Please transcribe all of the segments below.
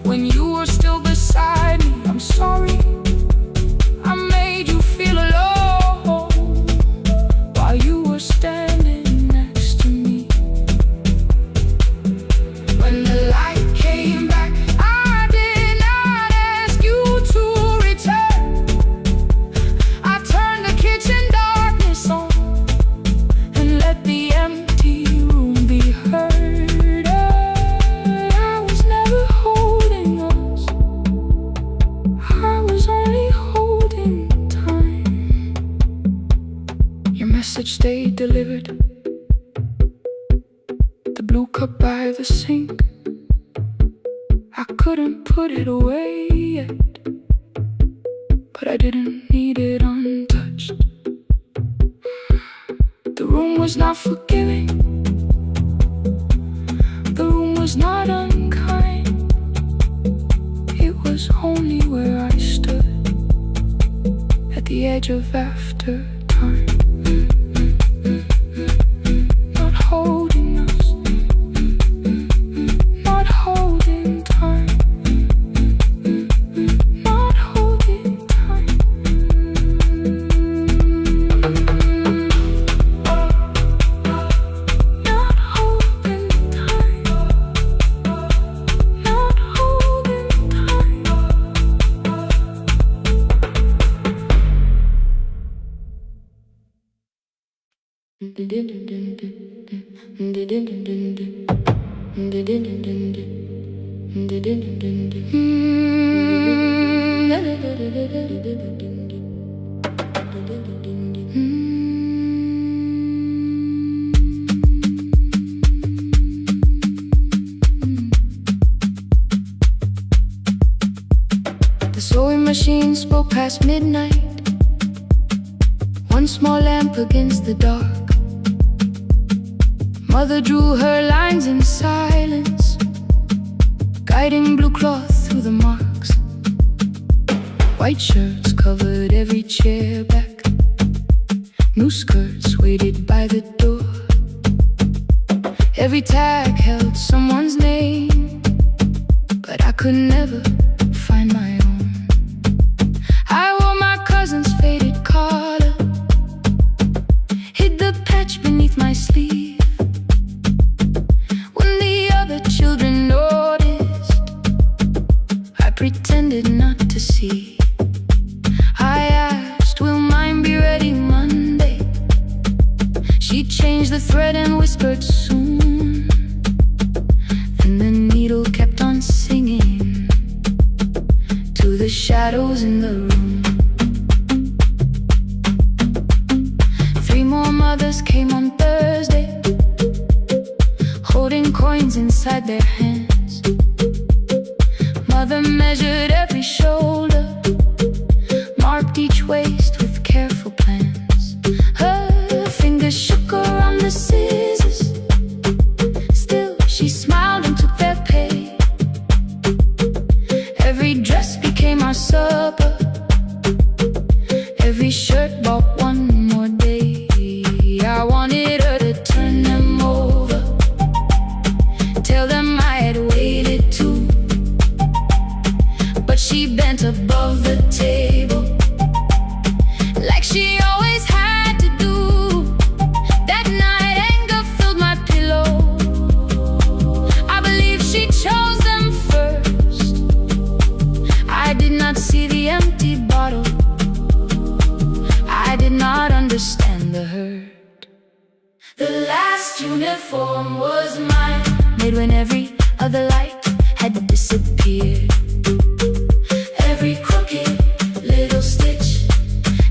when you were still beside me. I'm sorry I made you feel alone while you were standing next to me. When the light came back, I did not ask you to return. I turned the kitchen darkness on and let the empty room be heard. I was never holding us, I was only holding time. Your message stayed delivered, the blue cup by the sink. I couldn't put it away yet, but I didn't need it untouched. The room was not forgiving, the room was not unkind. It was only where I stood at the edge of after time. Not holding us, not holding time, not holding time. Not holding time, not holding time. The sewing machine spoke past midnight, one small lamp against the dark. Mother drew her lines in silence, guiding blue cloth through the marks. White shirts covered every chair back, new skirts waited by the door. Every tag held someone's name, but I could never find my own. I wore my cousin's faded collar, hid the patch beneath my sleeve. Children noticed, I pretended not to see. I asked, will mine be ready Monday? She changed the thread and whispered soon. Then the needle kept on singing to the shadows in the room. 3 more mothers came on Thursday, holding coins inside their hands. Mother measured every shoulder, marked each waist with careful plans. Her fingers shook around the scissors, still she smiled and took their pay. Every dress became our supper, every shirt bought one more day. I wanted her to turn them over, tell them I had waited too, but she bent above the table like she always had to do. That night anger filled my pillow, I believe she chose them first. I did not see the empty bottle, I did not understand the hurt. The last uniform was mine, made when every other light had disappeared. Every crooked little stitch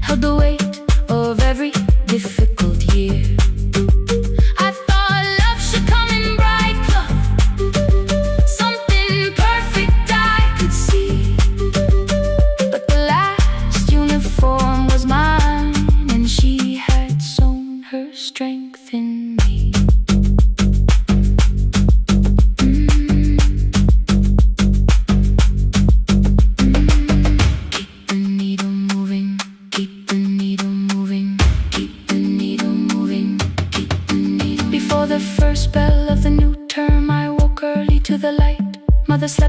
held the weight of every difficult year. I thought love should come in bright color, something perfect I could see. But the last uniform was mine, and she had sown her strength in me.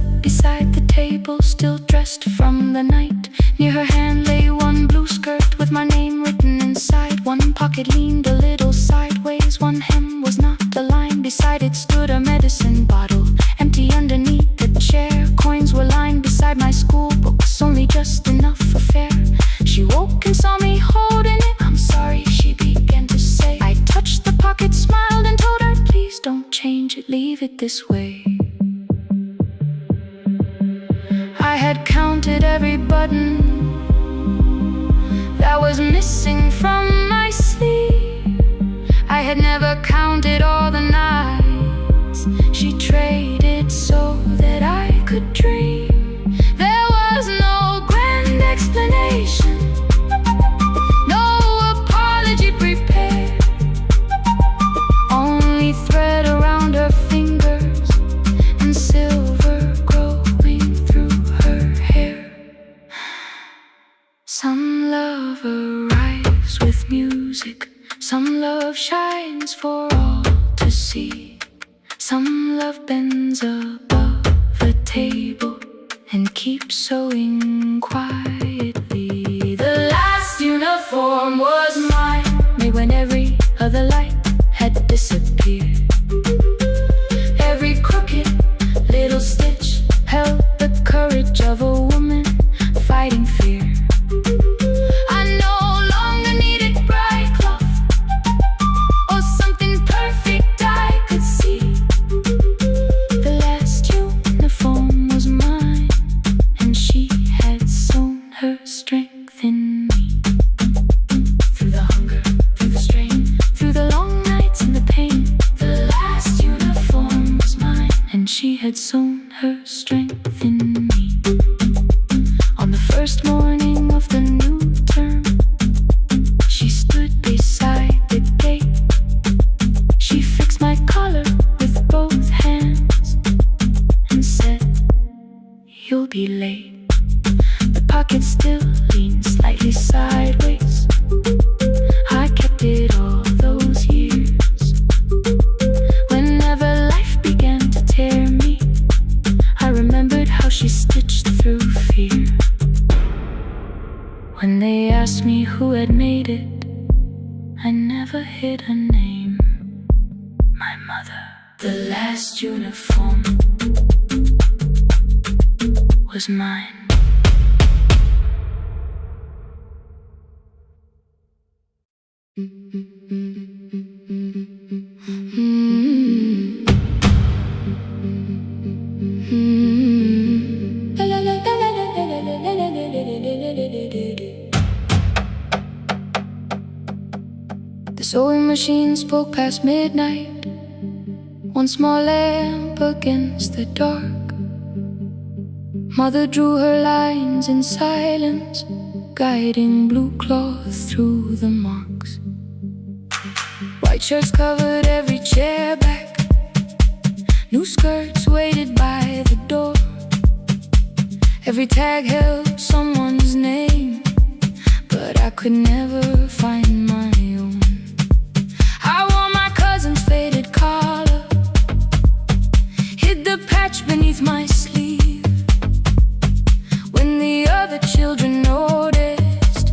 stood beside the table, still dressed from the night. Near her hand lay one blue skirt with my name written inside. One pocket leaned a little sideways, one hem was not aligned. Beside it stood a medicine bottle, empty underneath the chair. Coins were lined beside my school books, only just enough for fare. She woke and saw me holding it. "I'm sorry," she began to say. I touched the pocket, smiled and told her, "Please don't change it, leave it this way." I had counted every button that was missing from my sleeve. I had never counted all the nights she traded so that I could dream. There was no grand explanation, no apology prepared, only thread around her fingers and silver growing through her hair. Some love arrives with music, some love shines for all to see. Some love bends above a table and keeps sewing quietly. The last uniform was mine, made when every other light had disappeared. Every crooked little stitch held the courage of a woman fighting fear. I no longer needed bright cloth or something perfect I could see. The last uniform was mine, and she had sewn her strength in me. Through the hunger, through the strain, through the long nights and the pain, the last uniform was mine, and she had sewn her strength in me. On the first morning of the new term, she stood beside the gate. She fixed my collar with both hands and said, "You'll be late." The pocket still leaned slightly sideways. I kept it all those years. Whenever life began to tear me, I remembered how she stitched through fear. When they asked me who had made it, I never hid a name. My mother. The last uniform was mine. The sewing machine spoke past midnight, one small lamp against the dark. Mother drew her lines in silence, guiding blue cloth through the marks. White shirts covered every chair back, new skirts waited by the door. Every tag held someone's name, but I could never find my own. I wore my cousin's faded collar, hid the patch beneath my sleeve. When the other children noticed,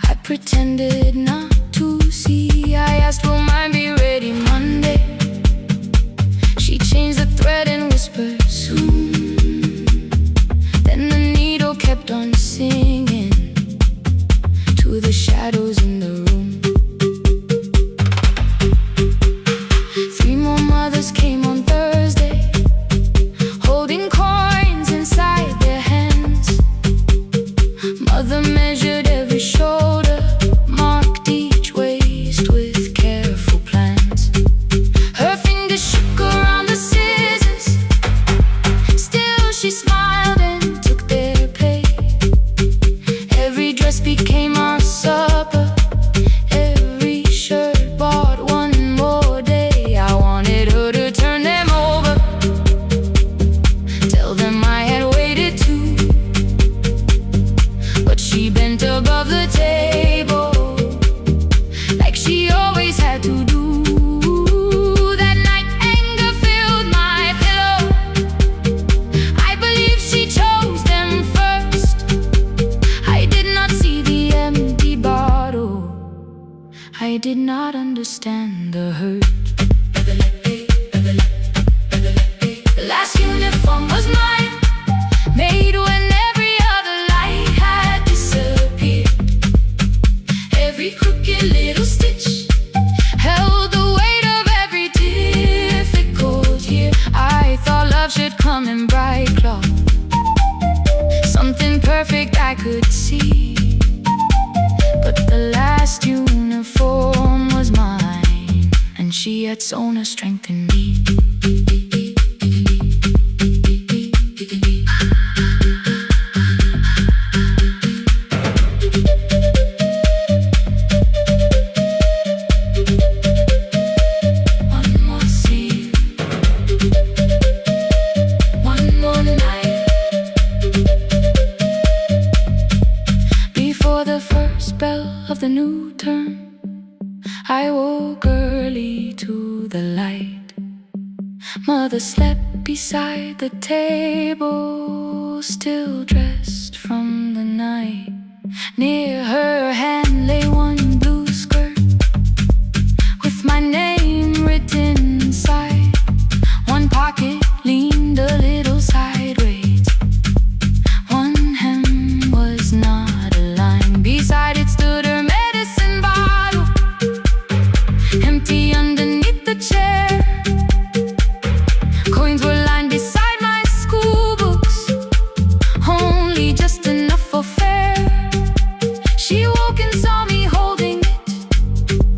I pretended not to see. I asked, "Will mine be ready Monday?" She changed the thread and whispered, "Soon." Then the needle kept on singing to the shadows did not understand the hurt. The last uniform was mine, made when every other light had disappeared. Every crooked little stitch held the weight of every difficult year. I thought love should come in bright cloth, something perfect I could see. But the last uniform was mine, and she had sewn her strength in me. The new term, I woke early to the light. Mother slept beside the table, still dressed from the night. Near her hand lay one blue skirt with my name written inside. One pocket leaned a little sideways, one hem was not aligned. Beside it stood her underneath the chair. Coins were lined beside my school books, only just enough for fare. She woke and saw me holding it.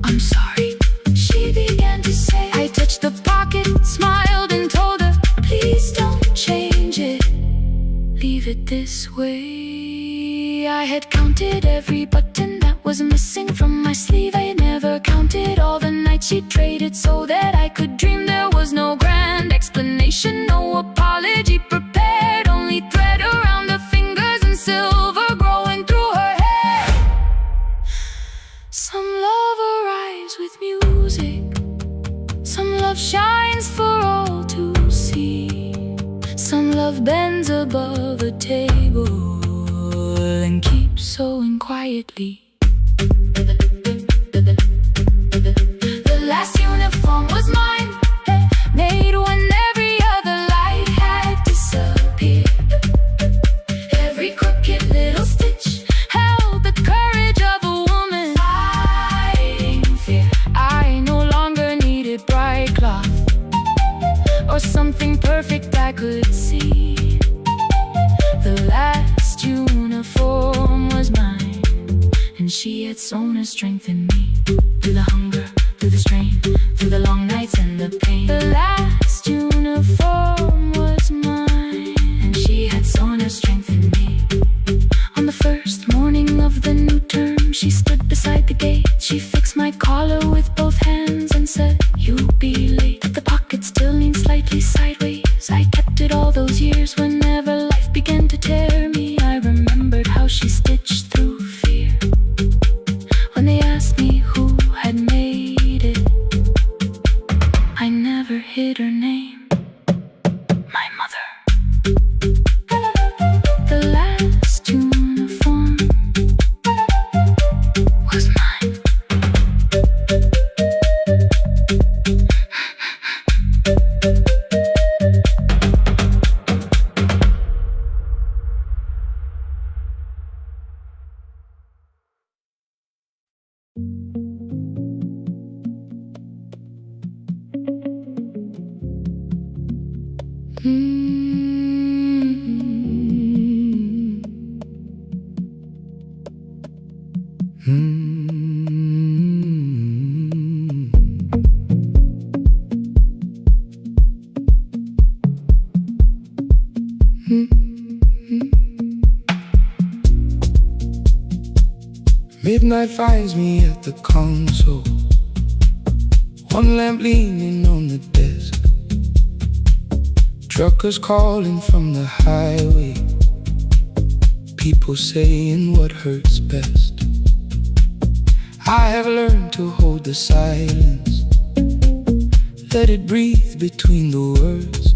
I'm sorry, she began to say. I touched the pocket, smiled and told her, please don't change it, leave it this way. I had counted every button that was missing from my sleeve. I had never counted all the nights she traded so that I could dream. There was no grand explanation, no apology prepared, only thread around her fingers and silver growing through her hair. Some love arrives with music, some love shines for all to see. Some love bends above a table and keeps sewing quietly. The last uniform was mine, made when every other light had disappeared. Every crooked little stitch held the courage of a woman fighting fear. I no longer needed bright cloth or something perfect I could see. The last uniform was mine, and she had sewn her strength in me. Through the hunger, through the strain, through the long nights and the pain. The last uniform was mine, and she had sewn her strength in me. On the first morning of the new term, she stood beside the gate. She fixed my collar with both hands and said, you'll be late. But the pocket still leaned slightly sideways. I kept it all those years. Whenever life began to tear me, I remembered how she stitched through fear. When they asked me who had made it, I never hid her name, my mother. The last uniform was mine. Midnight finds me at the console, one lamp leaning on the desk. Truckers calling from the highway, people saying what hurts best. I have learned to hold the silence, let it breathe between the words.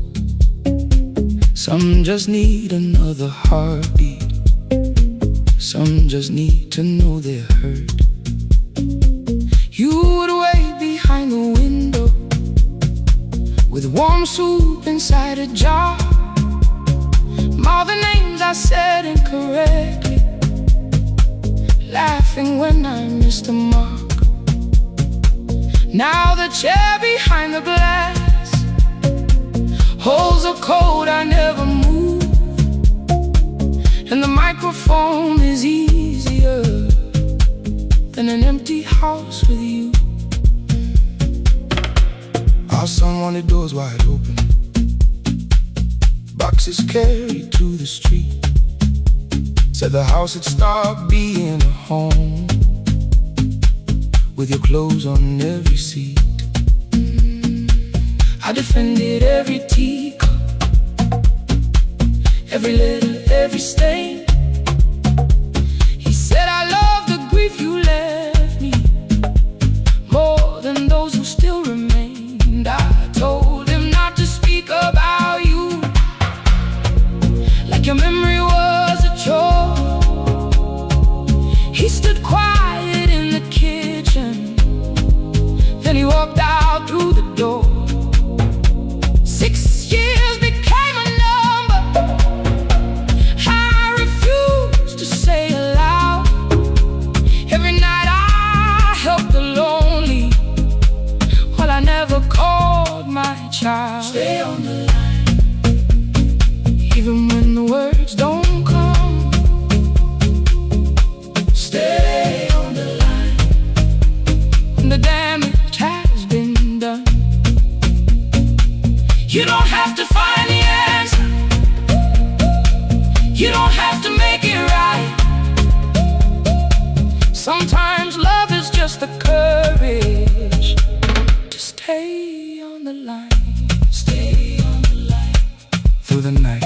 Some just need another heartbeat, some just need to know they're hurt. You would wait behind the window with warm soup inside a jar. All the names I said incorrectly, laughing when I missed the mark. Now the chair behind the glass holds a code I never moved, and the microphone is easier than an empty house with you. Our son wanted doors wide open, boxes carried to the street. Said the house had stopped being a home with your clothes on every seat. I defended every teacup, every letter, every stain. He said I love the grief you left me more than those who still remained. I told him not to speak about you like your memory was a chore. He stood quiet in the kitchen, then he walked out through the door. 6 years became a number I refused to say aloud. Every night I helped the lonely while I never called my child. Stay on the line, even when the words don't come. Stay on the line when the damage has been done. You don't have to find the answer, you don't have to make it right. Sometimes love is just the courage to stay on the line. Stay on the line through the night.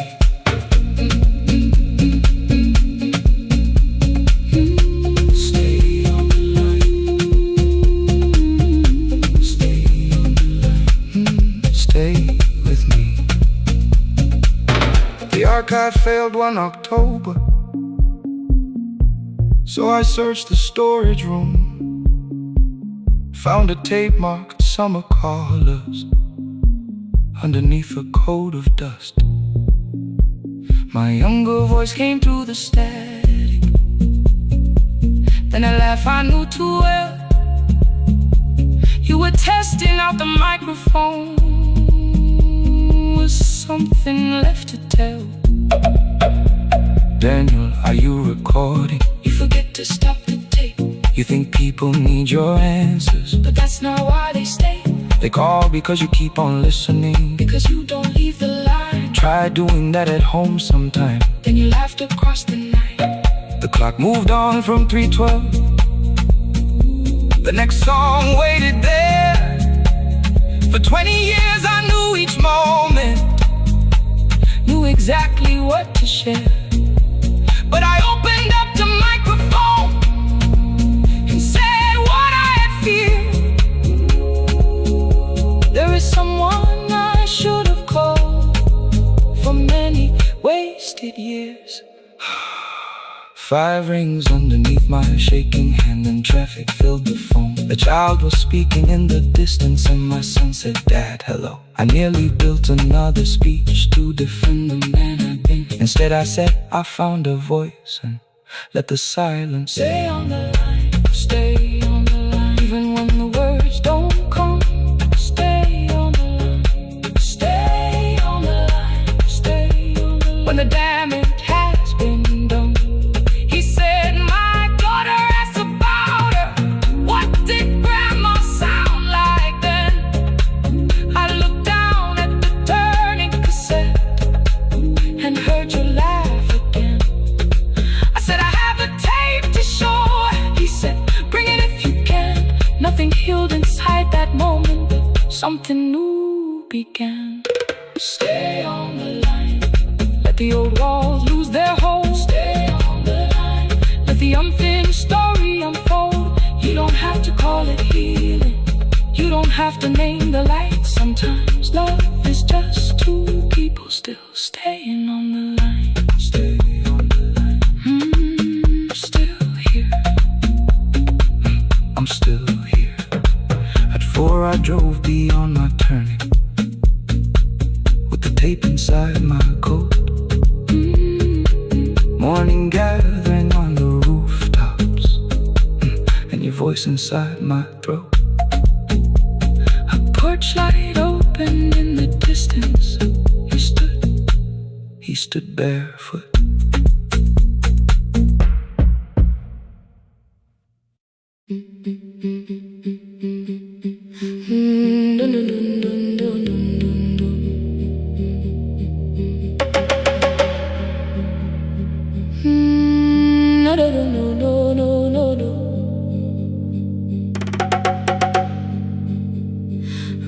Stay on the line. Stay on the line. Stay with me. The archive failed one October, so I searched the storage room, found a tape marked summer callers underneath a coat of dust. My younger voice came through the static, then a laugh I knew too well. You were testing out the microphone, was something left to tell? Daniel, are you recording? You forget to stop the tape. You think people need your answers, but that's not why they stay. They call because you keep on listening, because you don't leave the line. Try doing that at home sometime, then you laughed across the night. The clock moved on from 3:12. The next song waited there. For 20 years I knew each moment, knew exactly what to share. But I opened up the microphone and said what I had feared. There is someone I should have called for many wasted years. 5 rings underneath my shaking hand, and traffic filled the phone. The child was speaking in the distance, and my son said, "Dad, hello." I nearly built another speech to defend the man I've been. Instead I said, I found a voice, and let the silence stay on the line. Stay on the line, even when the words don't come. Stay on the line. Stay on the line. Stay on the line. When the damage has been done. He said, my daughter asked about her. What did grandma sound like then? I looked down at the turning cassette and heard you laugh again. I said, I have a tape to show. He said, bring it if you can. Nothing healed inside that moment, but something new began. Stay on the line. Let the old walls lose their hold. Stay on the line. Let the unfinished story unfold. You don't have to call it healing, you don't have to name the light. Sometimes love is just 2 people still staying on the line. Stay on the line. Still here. I'm still here. I drove beyond my turning, with the tape inside my coat. Morning gathering on the rooftops, and your voice inside my throat. A porch light opened in the distance. He stood barefoot.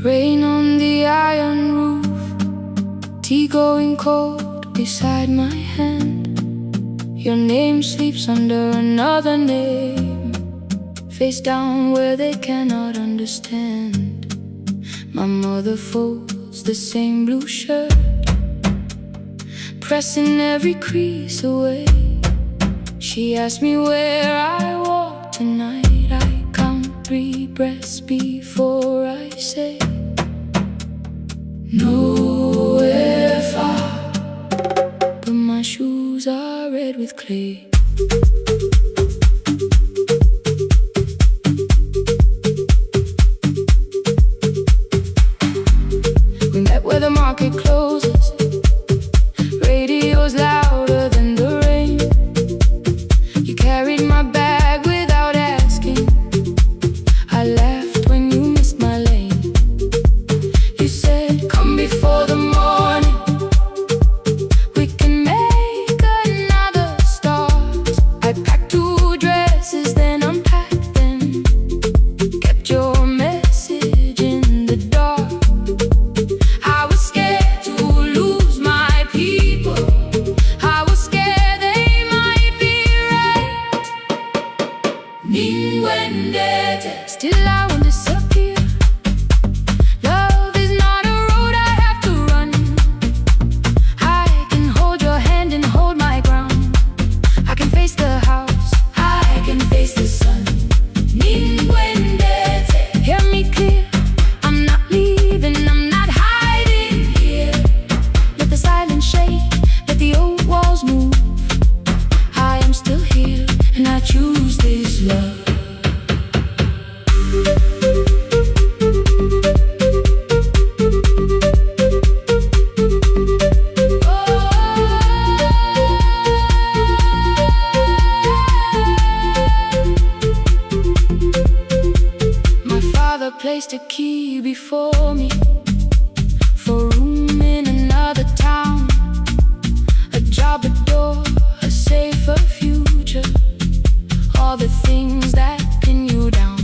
Rain on the iron roof, tea going cold beside my hand. Your name sleeps under another name, face down where they cannot understand. My mother folds the same blue shirt, pressing every crease away. She asked me where I walk tonight. I count 3 breaths before I say nowhere far, but my shoes are red with clay. We met where the market closes, radio's louder than the rain. You carried my bag without asking. I laughed when you missed my lane. You said, come before the morning, we can make another start. I packed 2 dresses, then unpacked them, kept your message in the dark. I was scared to lose my people, I was scared they might be right. Still I won't disappear. Love is not a road I have to run. I can hold your hand and hold my ground. I can face the house, I can face the sun. Hear me clear, I'm not leaving, I'm not hiding here. Let the silence shake, let the old walls move. I am still here, and I choose this love. My father placed a key before me for room in another town, a job, a door, a safer future, all the things that pin you down.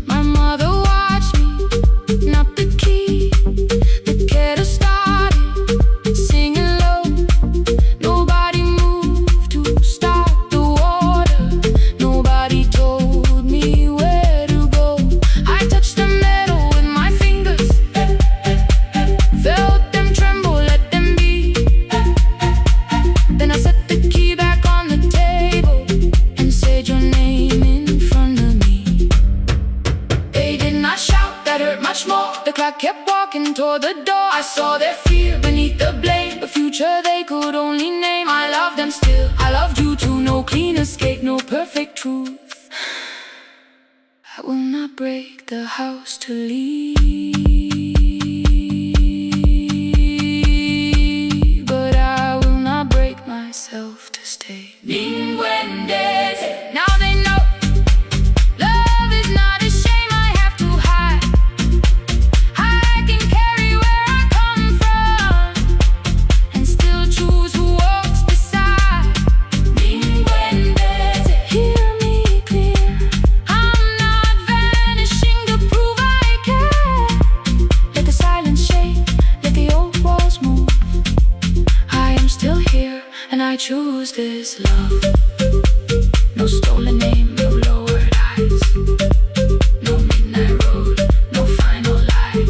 My mother watched me, not the key, the kettle started singing low. Nobody moved to stop the water, nobody told me where to go. I touched the metal with my fingers, felt them tremble, let them be. Then I set the key back on the table and said your name in front of me. They did not shout, that hurt much more. The clock kept walking toward the door. I saw their fear beneath the blame, a future they could only name. I loved them still, I loved you too. No clean escape, no perfect truth. I will not break the house to leave, but I will not break myself to stay. Now they know love is not a shame I have to hide. I can carry where I come from and still choose who walks beside. Hear me clear, I'm not vanishing to prove I care. Let the silence shake, let the old walls move. I am still here, and I choose this love. No stolen name, no lowered eyes, no midnight road, no final lie.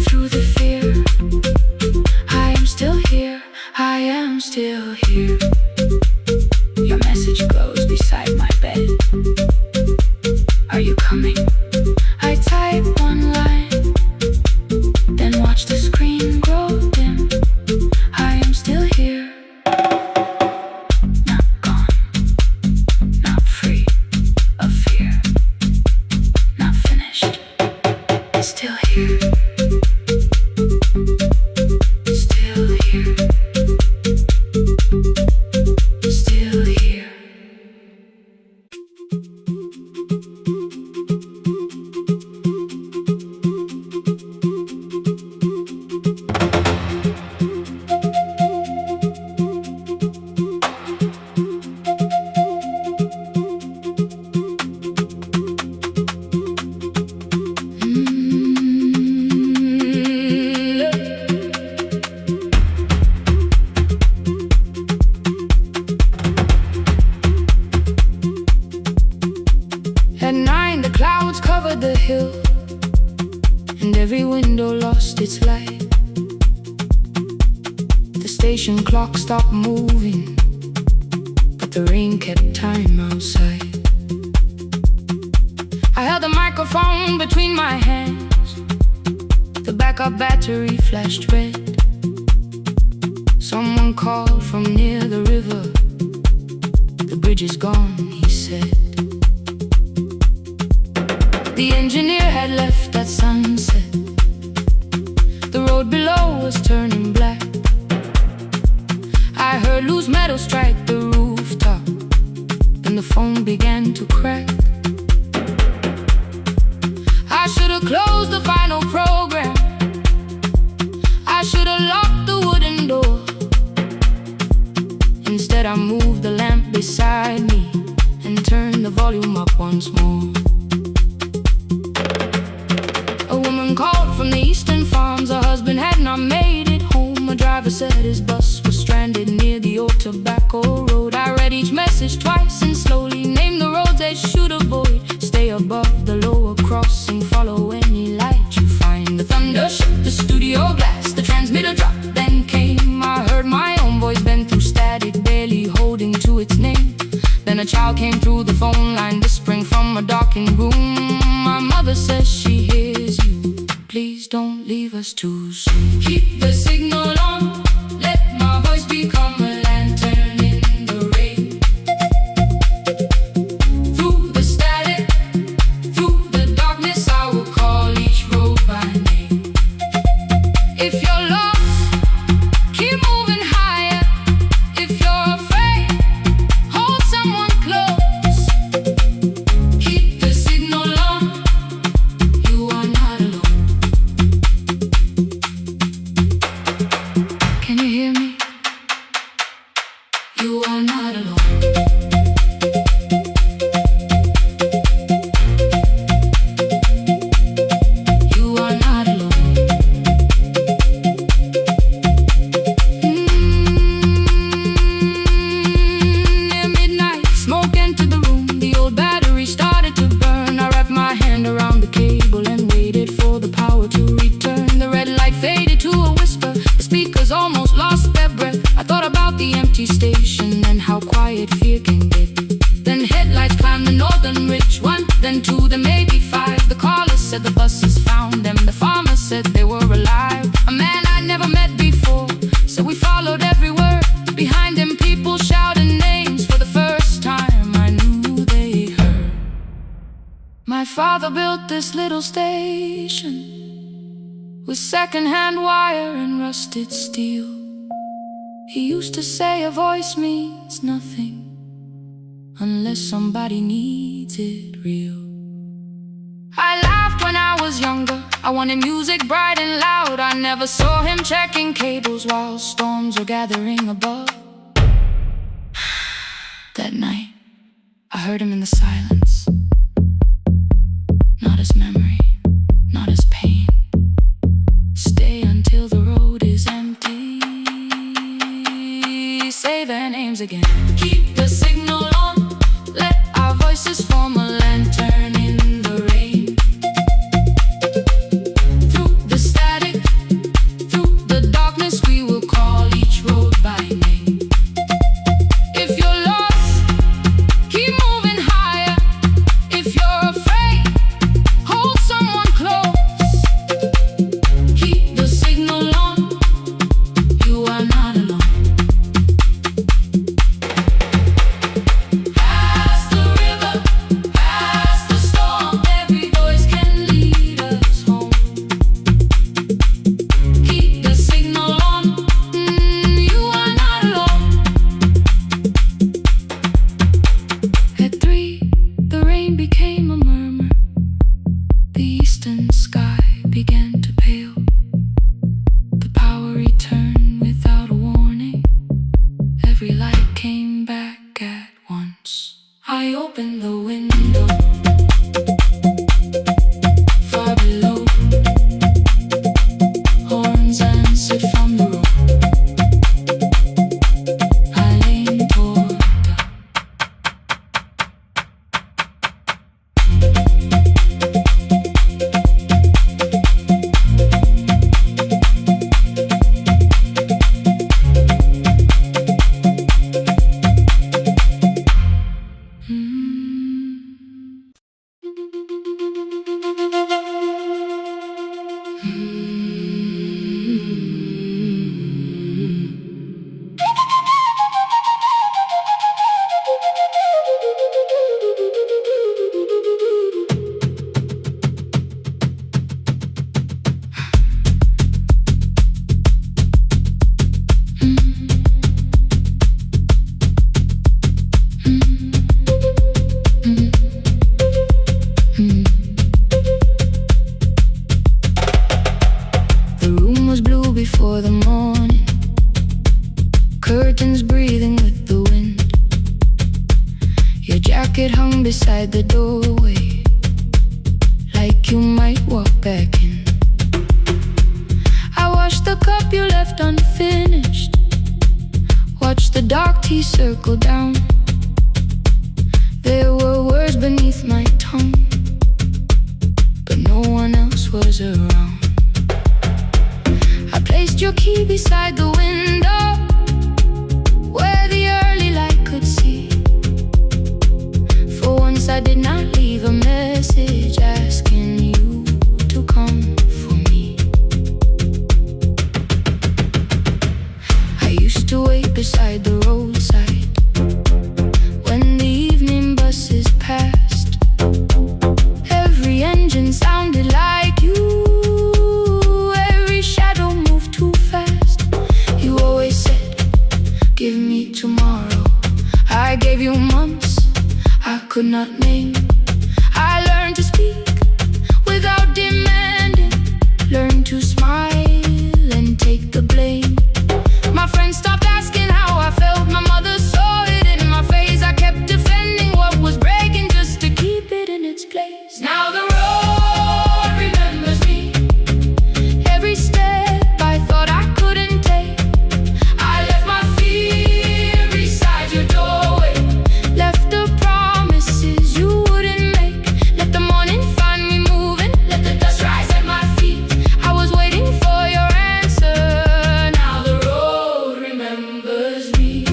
Through the fear, I am still here, I am still here. Your message glows beside my bed. Are you coming? station clock stopped moving, but the rain kept time outside. I held the microphone between my hands. The backup battery flashed red. Someone called from near the river. The bridge is gone, he said. The engineer had left at sunset. The road below was turning black. I heard loose metal strike the rooftop, and the phone began to crack. I should have closed the final program. I should have locked the wooden door. Instead I moved the lamp beside me and turned the volume up once more. A woman called from the eastern farms. Her husband had not made it home. A driver said his bus was stranded near the old tobacco road. I read each message twice and slowly named the roads they should avoid. Stay above the lower crossing, follow any light you find. The thunder shook the studio glass, the transmitter dropped, then came. I heard my own voice bend through static, barely holding to its name. Then a child came through the phone line, whispering from a darkened room. My mother says she hears you. Please don't leave us too soon. Keep the signal on, let my voice become a lantern in the rain. Through the static, through the darkness, I will call each road by name. If you're lost, keep moving higher. If you're afraid, hold someone close. Keep the signal on, you are not alone. Can you hear me? You are not alone. You are not alone. Near midnight, smoke entered the room. The old battery started to burn. I wrapped my hand around the cable and waited for the power to return. The red light faded to a whisper. The speakers almost lost their breath. I thought about the empty station and how quiet fear can get. Then headlights climbed the northern ridge. One, then two, then maybe five. The caller said the buses found them. The farmer said they were alive. A man I'd never met before, so we followed every word. Behind them people shouted names. For the first time I knew they heard. My father built this little station with second-hand wire and rusted steel. He used to say a voice means nothing unless somebody needs it real. I laughed when I was younger. I wanted music bright and loud. I never saw him checking cables while storms were gathering above. That night, I heard him in the silence. Not as memory, not as pain. Stay until the road is empty. Say their names again. Keep the signal on, let our voices form a lantern in the rain. Through the static, through the darkness, we will call each road by name. If you're lost, keep moving higher. If you're afraid, hold someone close. Keep the signal on, you are not alone. left unfinished. Watched the dark tea circle down. There were words beneath my tongue, but no one else was around. I placed your key beside the window, where the early light could see. For once I did not leave a message asking you to come for me. I used to wait beside the roadside when the evening buses passed. Every engine sounded like you, every shadow moved too fast. You always said, give me tomorrow. I gave you months I could not name. I learned to speak without demanding, learned to smile and take the blame. My friends stopped asking how I felt, my mother saw it in my face. I kept defending what was breaking just to keep it in its place. Now the road remembers me, every step I thought I couldn't take. I left my fear beside your doorway, left the promises you wouldn't make. Let the morning find me moving, let the dust rise at my feet. I was waiting for your answer. Now the road remembers me.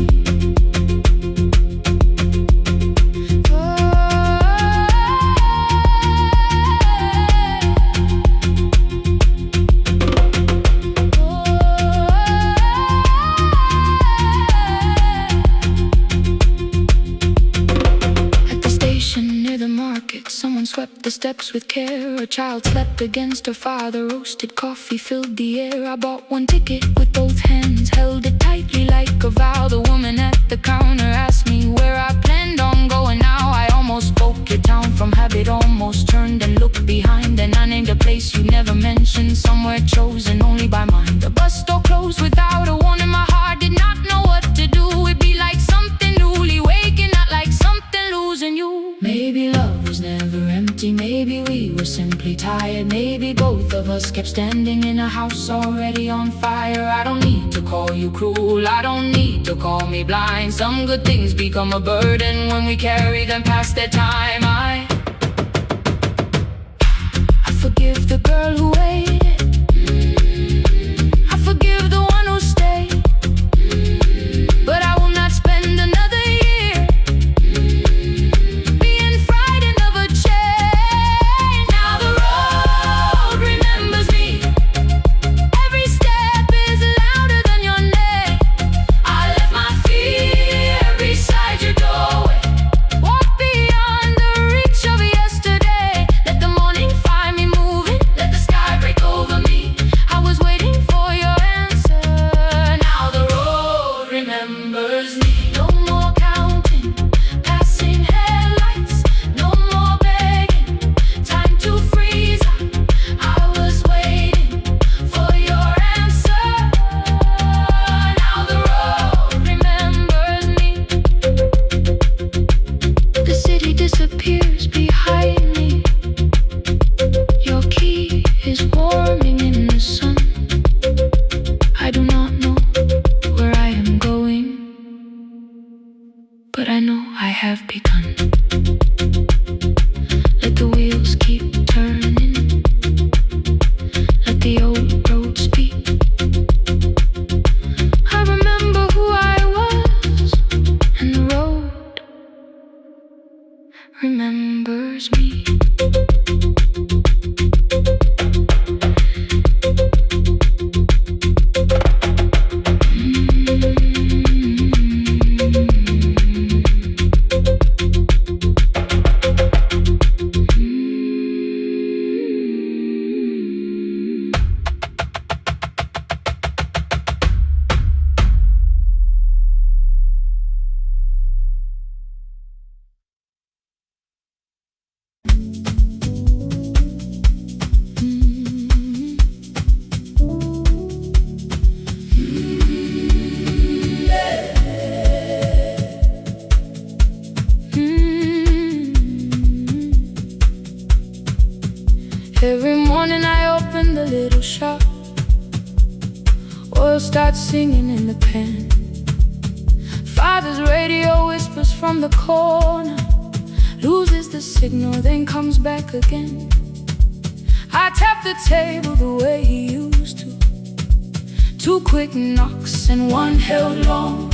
At the station near the market, someone swept the steps with care. A child slept against her father, roasted coffee filled the air. I bought one ticket with both hands, held it tightly like a vow. The woman at the counter asked me where I planned on going now. I almost spoke your town from habit, almost turned and looked behind. And I named a place you never mentioned, somewhere chosen only by mine. The bus store closed without a warning, my heart did not know what to do. It'd be like something newly waking, not like something losing you. Maybe love was never empty, maybe we were simply tired. Maybe both of us kept standing in a house already on fire. I don't need to call you cruel, I don't need to call me blind. Some good things become a burden when we carry them past their time. I forgive the girl who waited, I forgive the one who stayed, but I will not spend another year being frightened of a change. Now the road remembers me, every step is louder than your name. I left my fear beside your doorway, walk beyond the reach of yesterday. Let the morning find me moving, let the sky break over me. I was waiting for your answer. girl starts singing in the pen. Father's radio whispers from the corner, loses the signal, then comes back again. I tap the table the way he used to. 2 quick knocks and 1 held long.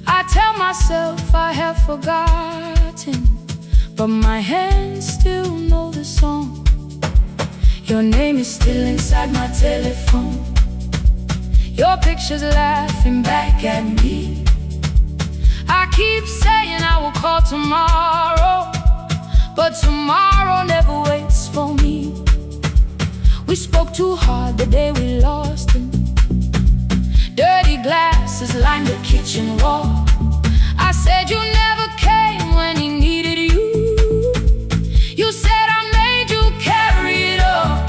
I tell myself I have forgotten, but my hands still know the song. Your name is still inside my telephone. Your picture's laughing back at me. I keep saying I will call tomorrow, but tomorrow never waits for me. We spoke too hard the day we lost him. Dirty glasses lined the kitchen wall. I said you never came when he needed you. You said I made you carry it all.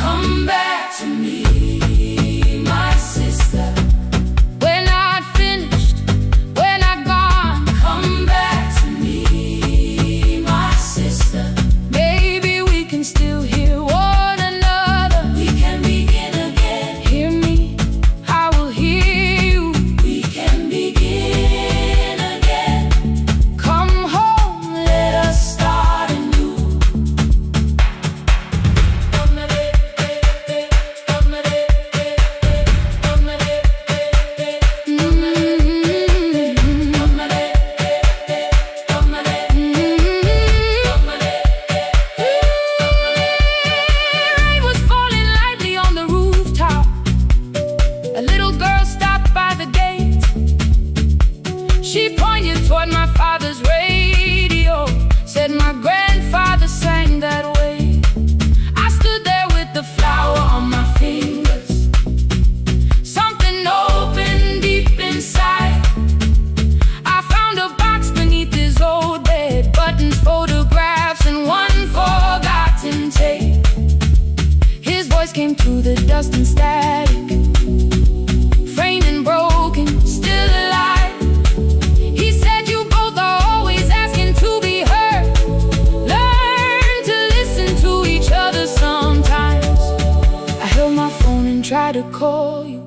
Come back to me, my sister. We're not finished, we're not gone. Come back to me, my sister. Maybe we can still hear one another. We can begin again. Hear me, I will hear you. We can begin again. Come home, let us start anew. Rain was falling lightly on the rooftop. A little girl stopped by the gate. She pointed toward my father's radio, said my grandfather sang that way. I stood there with the flower on my fingers. Something opened deep inside. I found a box beneath his old bed, buttons, photographs, and 1 forgotten tape. His voice came through the dust and static, framed and broken, still alive. He said you both are always asking to be heard. Learn to listen to each other sometimes. I held my phone and tried to call you,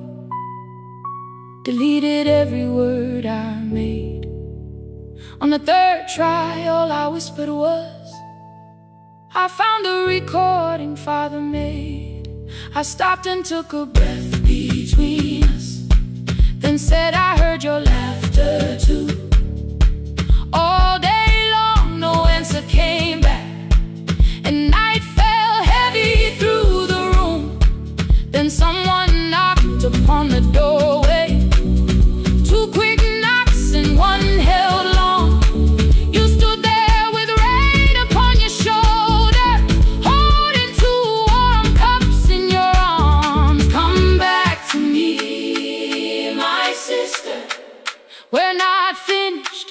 deleted every word I made. On the 3rd try, all I whispered was, I found a recording Father made. I stopped and took a breath between us, then said I heard your laughter too. All day long, no answer came back, and night fell heavy through the room. Then someone knocked upon the doorway. 2 quick knocks and 1 held long. You stood there with rain upon your shoulder, holding 2 warm cups in your arms. Come back to me, my sister. We're not finished,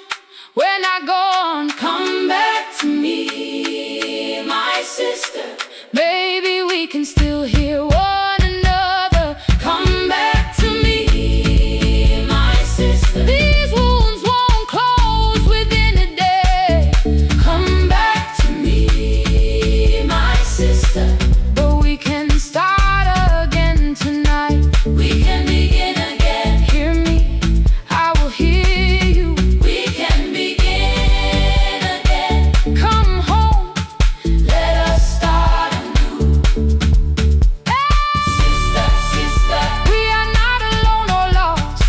we're not gone. Come back to me, my sister. Maybe we can still hear one another. Come back to me, my sister. These wounds won't close within a day. Come back to me, my sister. But we can start again tonight. We can begin again. Hear me, I will hear you. We can begin again. Come home, let us start anew. Sister, sister, we are not alone or lost.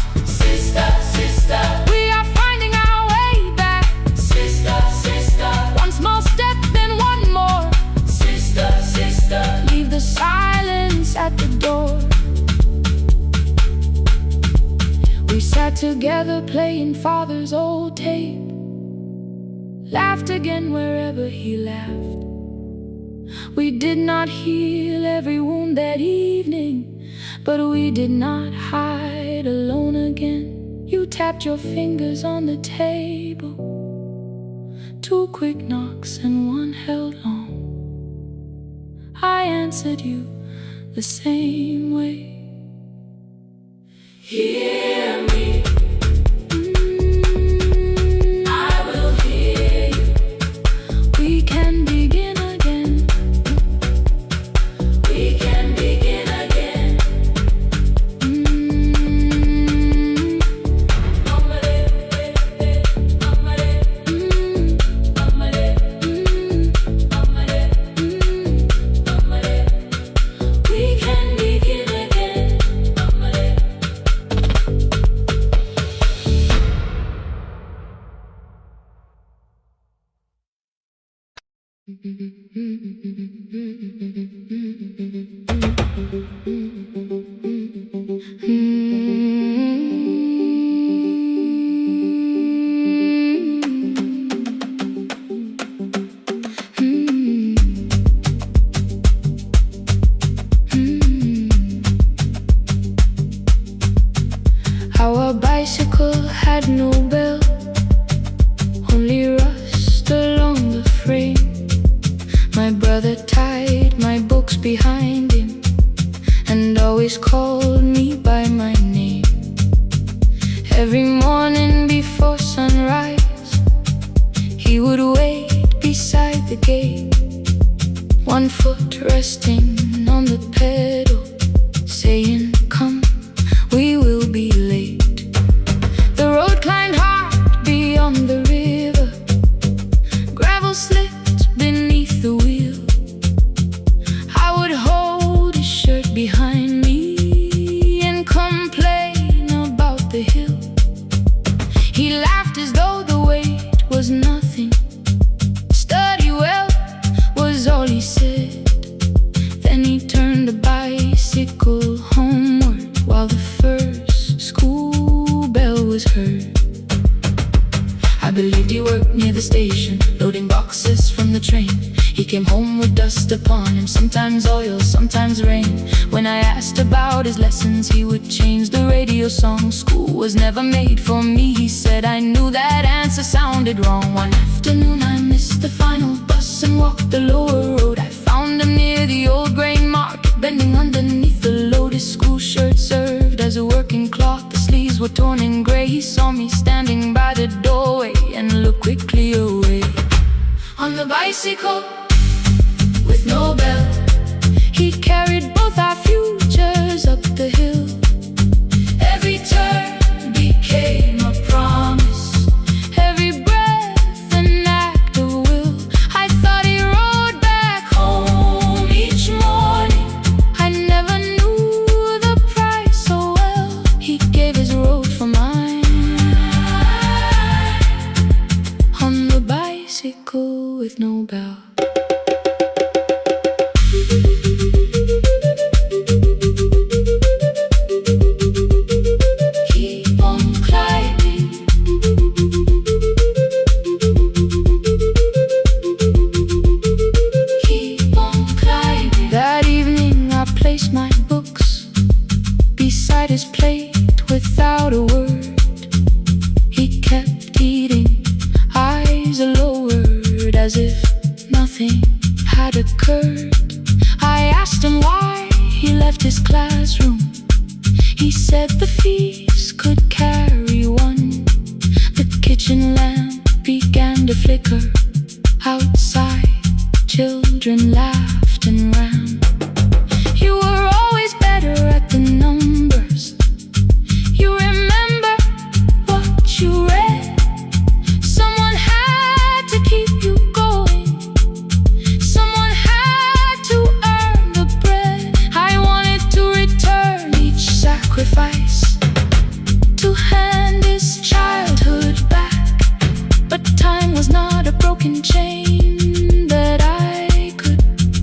Sister, sister, we are finding our way back. Sister, sister, 1 small step, then 1 more. Sister, sister, leave the silence at the door. We sat together playing Father's old tape, laughed again wherever he laughed. We did not heal every wound that evening, but we did not hide alone again. You tapped your fingers on the table, 2 quick knocks and 1 held long. I answered you the same way. Hear me, I will hear you. We can begin again. We can begin again. Our bicycle had no bell, only rust along the frame. My brother tied my books behind him and always called me by my name. Every morning before sunrise, he would wait beside the gate, one foot resting on the pedal, saying, "Come, we will be late." The road climbed hard beyond the river, gravel slipped beneath the wheel. I would hold his shirt behind me and complain about the hill. He laughed as though the weight was nothing. "Study well," was all he said. Then he turned the bicycle homeward while the first school bell was heard. I believed he worked near the station, loading boxes from the train. He came home with dust upon him, sometimes oil, sometimes rain. When I asked about his lessons, he would change the radio song. "School was never made for me," he said. I knew that answer sounded wrong. One afternoon I missed the final bus and walked the lower road. I found him near the old grain market, bending underneath the load. His school shirt served as a working cloth, the sleeves were torn and gray. He saw me standing by the doorway and looked quickly away. On the bicycle with no bell, he carried both our futures up the hill. Every turn became a promise, every breath an act of will. I thought he rode back home each morning. I never knew the price so well. He gave his road for mine. On the bicycle with no bell. My books beside his plate without a word. He kept eating, eyes lowered, as if nothing had occurred. I asked him why he left his classroom. He said the fees could carry one. The kitchen lamp began to flicker. Outside, children laughed and ran. You were always better at the numbers. You remember what you read. Someone had to keep you going. Someone had to earn the bread. I wanted to return each sacrifice, to hand his childhood back. But time was not a broken chain that I could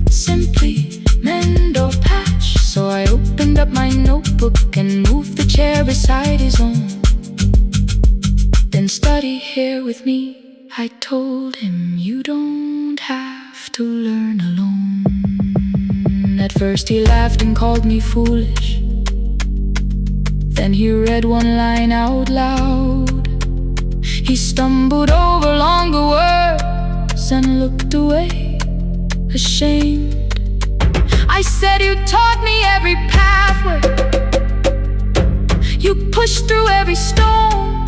simply mend or patch. So I opened up my notebook and moved the chair beside his own. Then study here with me, I told him. You don't have to learn alone. At first he laughed and called me foolish. Then he read one line out loud. He stumbled over longer words and looked away, ashamed. I said, "You taught me every pathway, you pushed through every stone.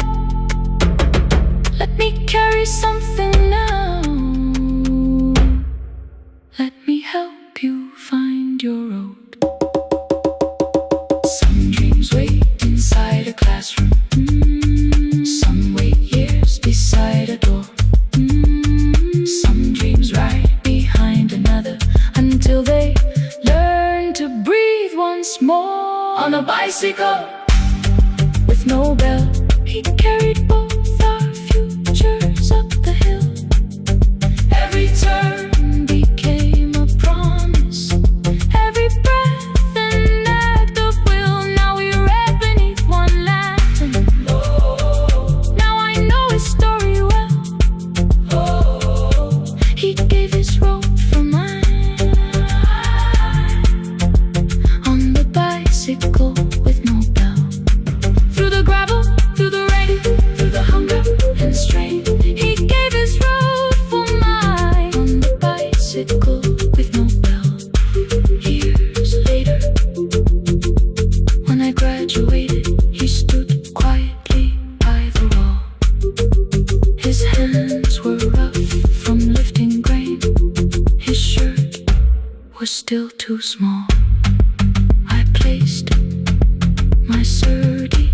Let me carry something now. Let me help you find your road." Some dreams wait inside a classroom. Some wait years beside a door. Some dreams right behind another until they learn to breathe once more. On a bicycle with no bell, he carried both our futures up the hill. Every turn became a promise, every breath an act of will. Now we read beneath one lantern. Now I know his story well. He gave his road for mine. On the bicycle with no bell, through the gravel still too small. I placed my surdine.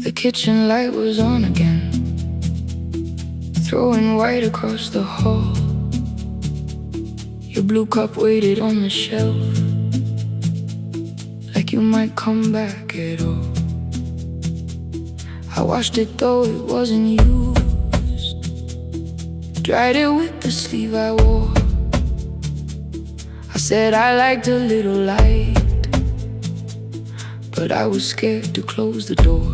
The kitchen light was on again, throwing white across the hall. Your blue cup waited on the shelf, like you might come back at all. I washed it though it wasn't used, dried it with the sleeve I wore. I said I liked a little light, but I was scared to close the door.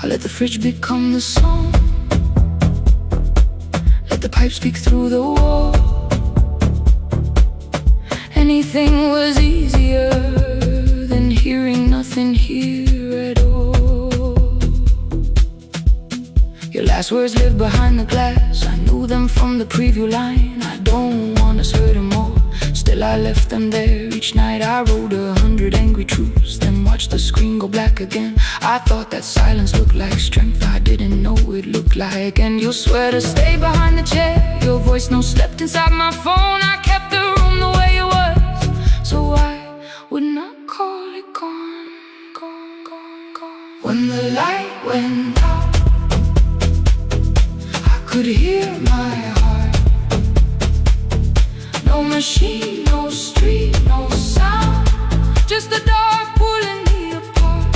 I let the fridge become the song, let the pipe speak through the wall. Anything was easier than hearing nothing here at all. Your last words lived behind the glass, I knew them from the preview line. I don't want us hurting more, still I left them there. Each night I wrote 100 angry truths, then watched the screen go black again. I thought that silence looked like strength, I didn't know it looked like. And you'll swear to stay behind the chair, your voice no slept inside my phone. I kept the room the way it was, so I would not call it gone, gone, gone, gone. When the light went out, I could hear my heart. No machine, no street, no sound, just the dark pulling me apart.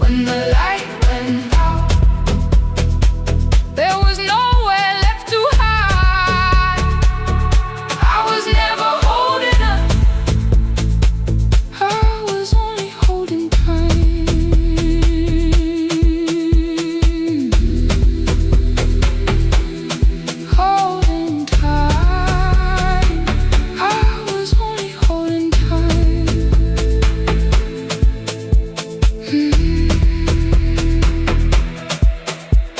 When the light went out, there was nowhere left to hide. I was never holding up, I was only holding time. Holding time, I was only holding time.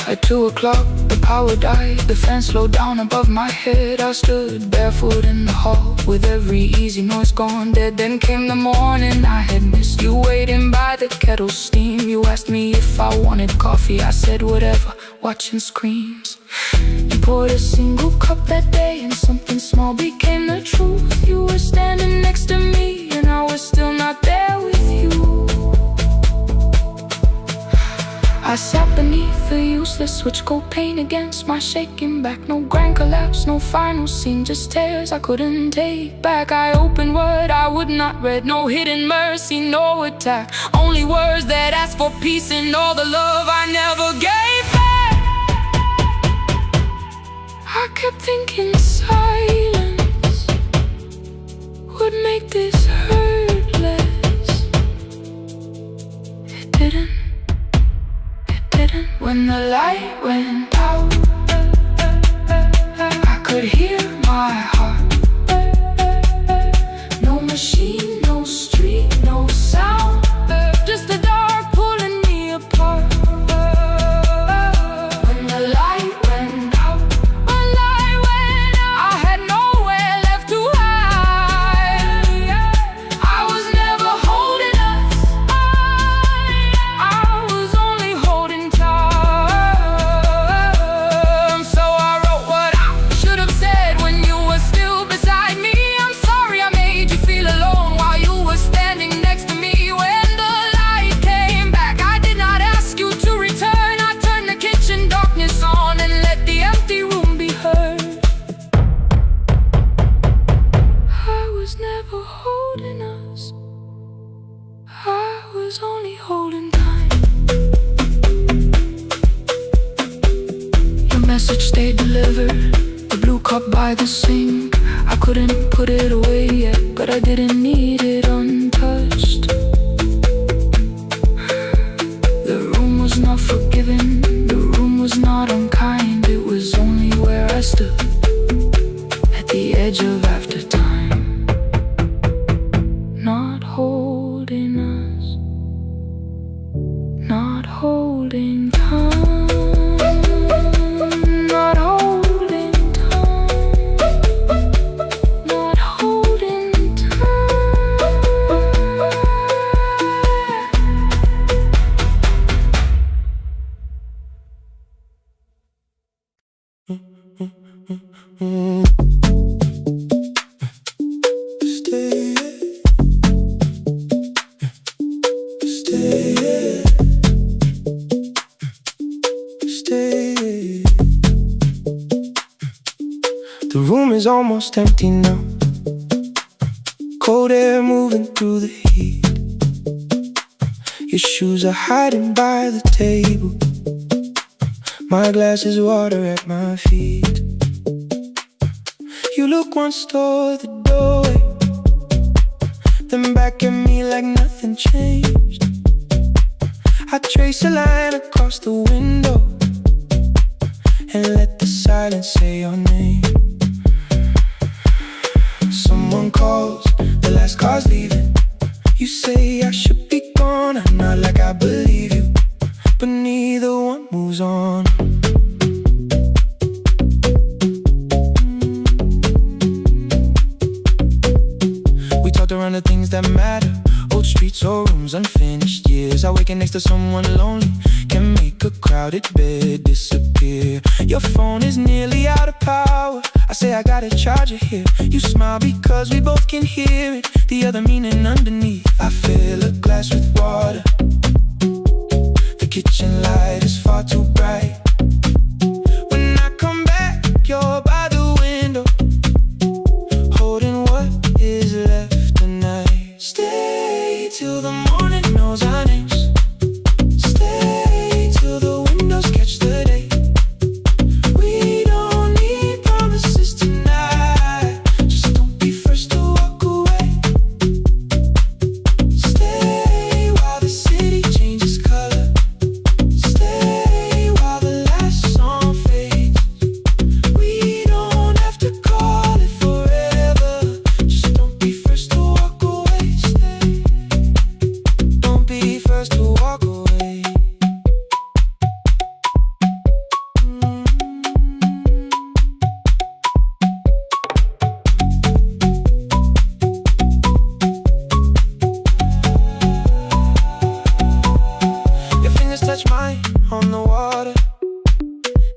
At 2 o'clock, the power died, the fan slowed down above my head. I stood barefoot in the hall, with every easy noise gone dead. Then came the morning I had missed, you waiting by the kettle steam. You asked me if I wanted coffee, I said whatever, watching screens. You poured a single cup that day, and something small became the truth. You were standing next to me, and I was still not there with you. I sat beneath the useless switch, cold pain against my shaking back. No grand collapse, no final scene, just tears I couldn't take back. I opened what I would not read, no hidden mercy, no attack. Only words that asked for peace and all the love I never gave back. I kept thinking silence would make this hurt less. It didn't. When the light went out, I could hear my heart. No machine, no street, no sound, just the dark pulling me apart. When the light went out, I had nowhere left to hide. I was never holding us, I was only holding time. So I wrote what I should have said when you were still beside me. I'm sorry I made you feel alone while you were standing next to me. When the light came back, I did not ask you to return. I turned the kitchen darkness on and let the empty room be heard. I was never holding us, I was only holding time. Your message stayed delivered, the blue cup by the sink. I couldn't put it away yet, but I didn't need it untouched. The room was not forgiving, the room was not unkind. It was only where I stood, at the edge of after time. Not holding us, not holding time. almost empty now. Cold air moving through the heat. Your shoes are hiding by the table. My glass is water at my feet. You look once toward the doorway, then back at me like nothing changed. I trace a line across the window and let the silence say your name. Someone calls, the last car's leaving. You say I should be gone, I nod like I believe you, but neither one moves on. We talked around the things that matter, old streets or rooms, unfinished years. Awaken next to someone lonely can make a crowded bed disappear. Your phone is nearly out of power. I say I gotta charge it here. You smile because we both can hear it, the other meaning underneath. I fill a glass with water. The kitchen light is far too bright. When I come back, you're by the window, holding what is left tonight. Stay till the morning knows our names. Stay till the windows catch the day. We don't need promises tonight. Just don't be first to walk away. Stay while the city changes color. Stay while the last song fades. We don't have to call it forever. Just don't be first to walk away. Stay. Don't be first to walk away. Your fingers touch mine on the water.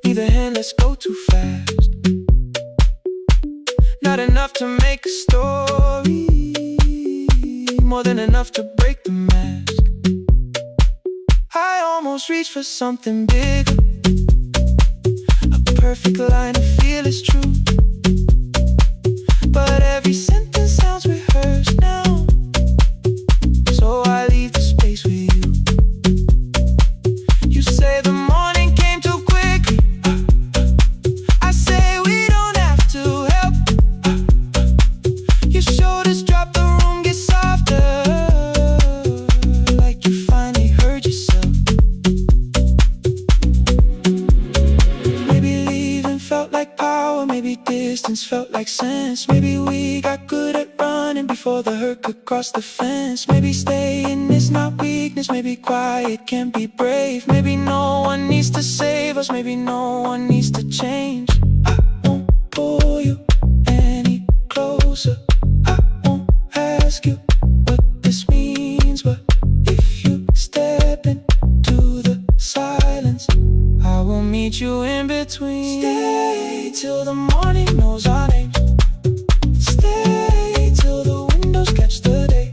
Neither hand, let's go too fast. Not enough to make a story, more than enough to break the mask. I almost reach for something bigger, a perfect line to feel is true. But every sentence sounds rehearsed now, so I leave the space with you. You say the morning came too quickly. I say we don't have to help. Your shoulders drop, the room gets softer, like you finally heard yourself. Maybe leaving felt like power, maybe distance felt like sense. Maybe we got good at running before the hurt could cross the fence. Maybe staying is not weakness, maybe quiet can be brave. Maybe no one needs to save us, maybe no one needs to change. I won't pull you any closer. I won't ask you what this means, but if you step into the silence, I will meet you in between. Stay till the morning knows our names. Stay till the windows catch the day.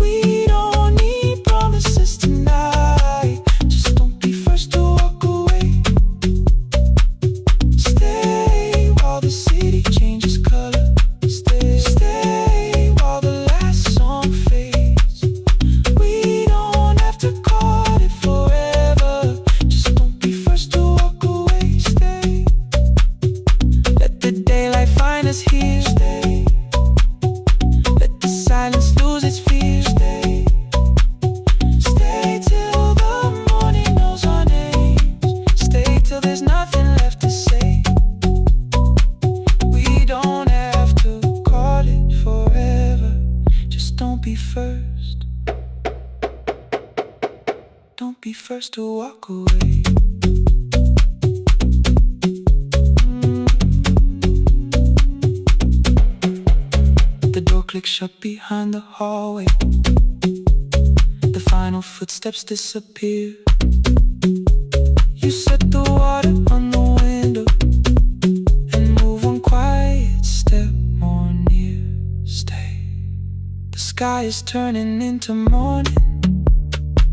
We don't need promises tonight. Just don't be first to walk away. Stay while the city changes color. Stay while the last song fades. We don't have to call it forever. Just don't be first to walk away. Stay. Let the daylight find us here. Stay. Let the silence lose its fear. Stay. Stay till the morning knows our names. Stay till there's nothing left to say. We don't have to call it forever. Just don't be first. Don't be first to walk away. The door clicks shut behind the hallway. The final footsteps disappear. You set the water on the window and move one quiet step more near. Stay. The sky is turning into morning,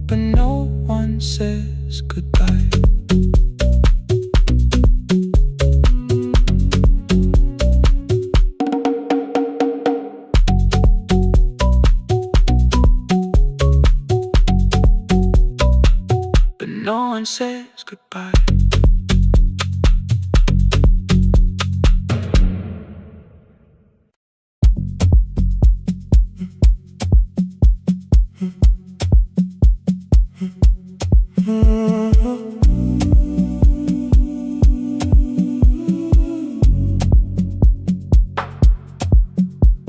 but no one says goodbye. says goodbye.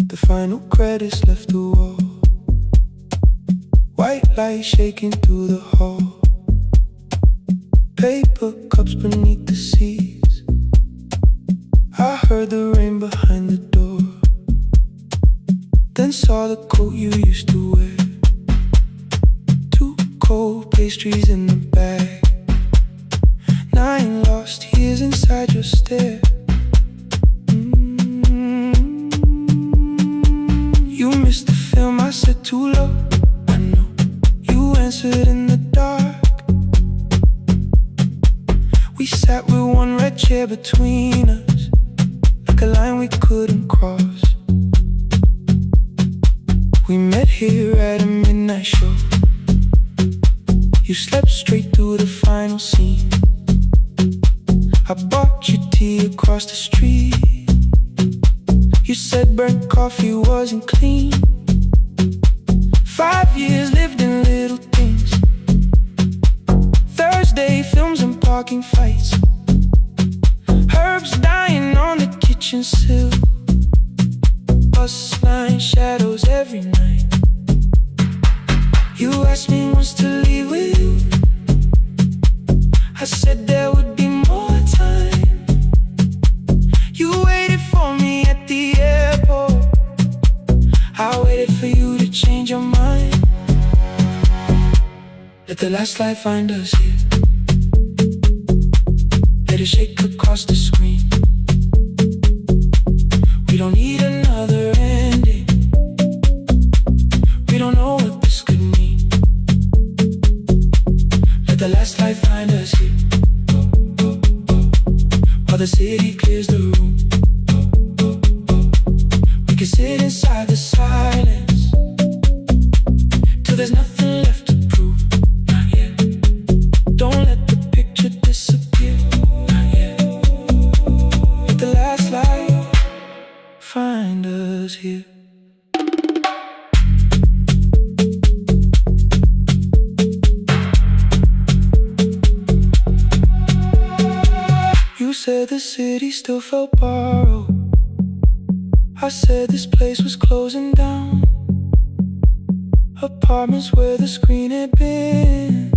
The final credits left the wall, white light shaking through the hall, paper cups beneath the seats. I heard the rain behind the door, then saw the coat you used to wear, two cold pastries in the bag, 9 lost years inside your stare. You missed the film, I said too low. I know you answered in the dark. We sat with one red chair between us, like a line we couldn't cross. We met here at a midnight show. You slept straight through the final scene. I bought you tea across the street. You said burnt coffee wasn't clean. 5 years lived in little things, Thursday films and parking fights, herbs dying on the kitchen sill, bus line shadows every night. You asked me once to leave with you. I said there would be more time. You waited for me at the airport. I waited for you to change your mind. Let the last light find us here. Let it shake across the screen. We don't need another ending. We don't know what this could mean. Let the last light find us here, while the city clears the room. We can sit inside the silence till there's nothing left to prove. Not yet. Don't let the picture disappear. Not yet. Let the last light find us here. You said the city still felt borrowed. I said this place was closing down. Apartments where the screen had been,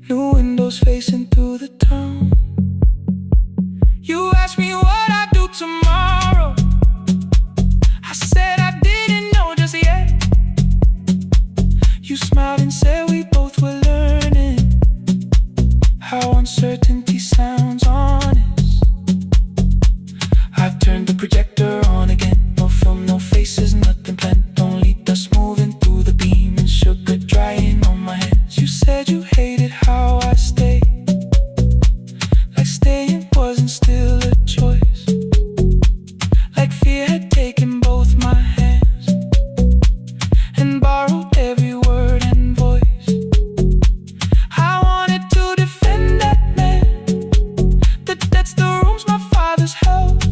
new windows facing through the town. You asked me what I'd do tomorrow. I said I didn't know just yet. You smiled and said we both were learning how uncertainty sounds honest. I turned the projector on again. No film, no faces, nothing planned. Only dust moving through the beam and sugar drying on my hands. You said you hated how I stayed, like staying wasn't still a choice, like fear had taken both my hands and borrowed every word and voice. I wanted to defend that man, that's the rooms my father's held,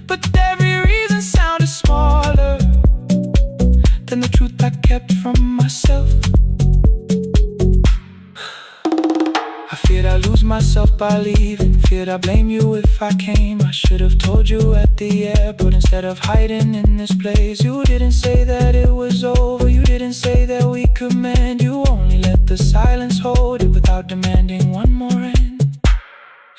but every reason sounded smaller than the truth I kept from myself. I feared I'd lose myself by leaving, feared I'd blame you if I came. I should have told you at the airport instead of hiding in this place. You didn't say that it was over, you didn't say that we could mend. You only let the silence hold it without demanding one more end.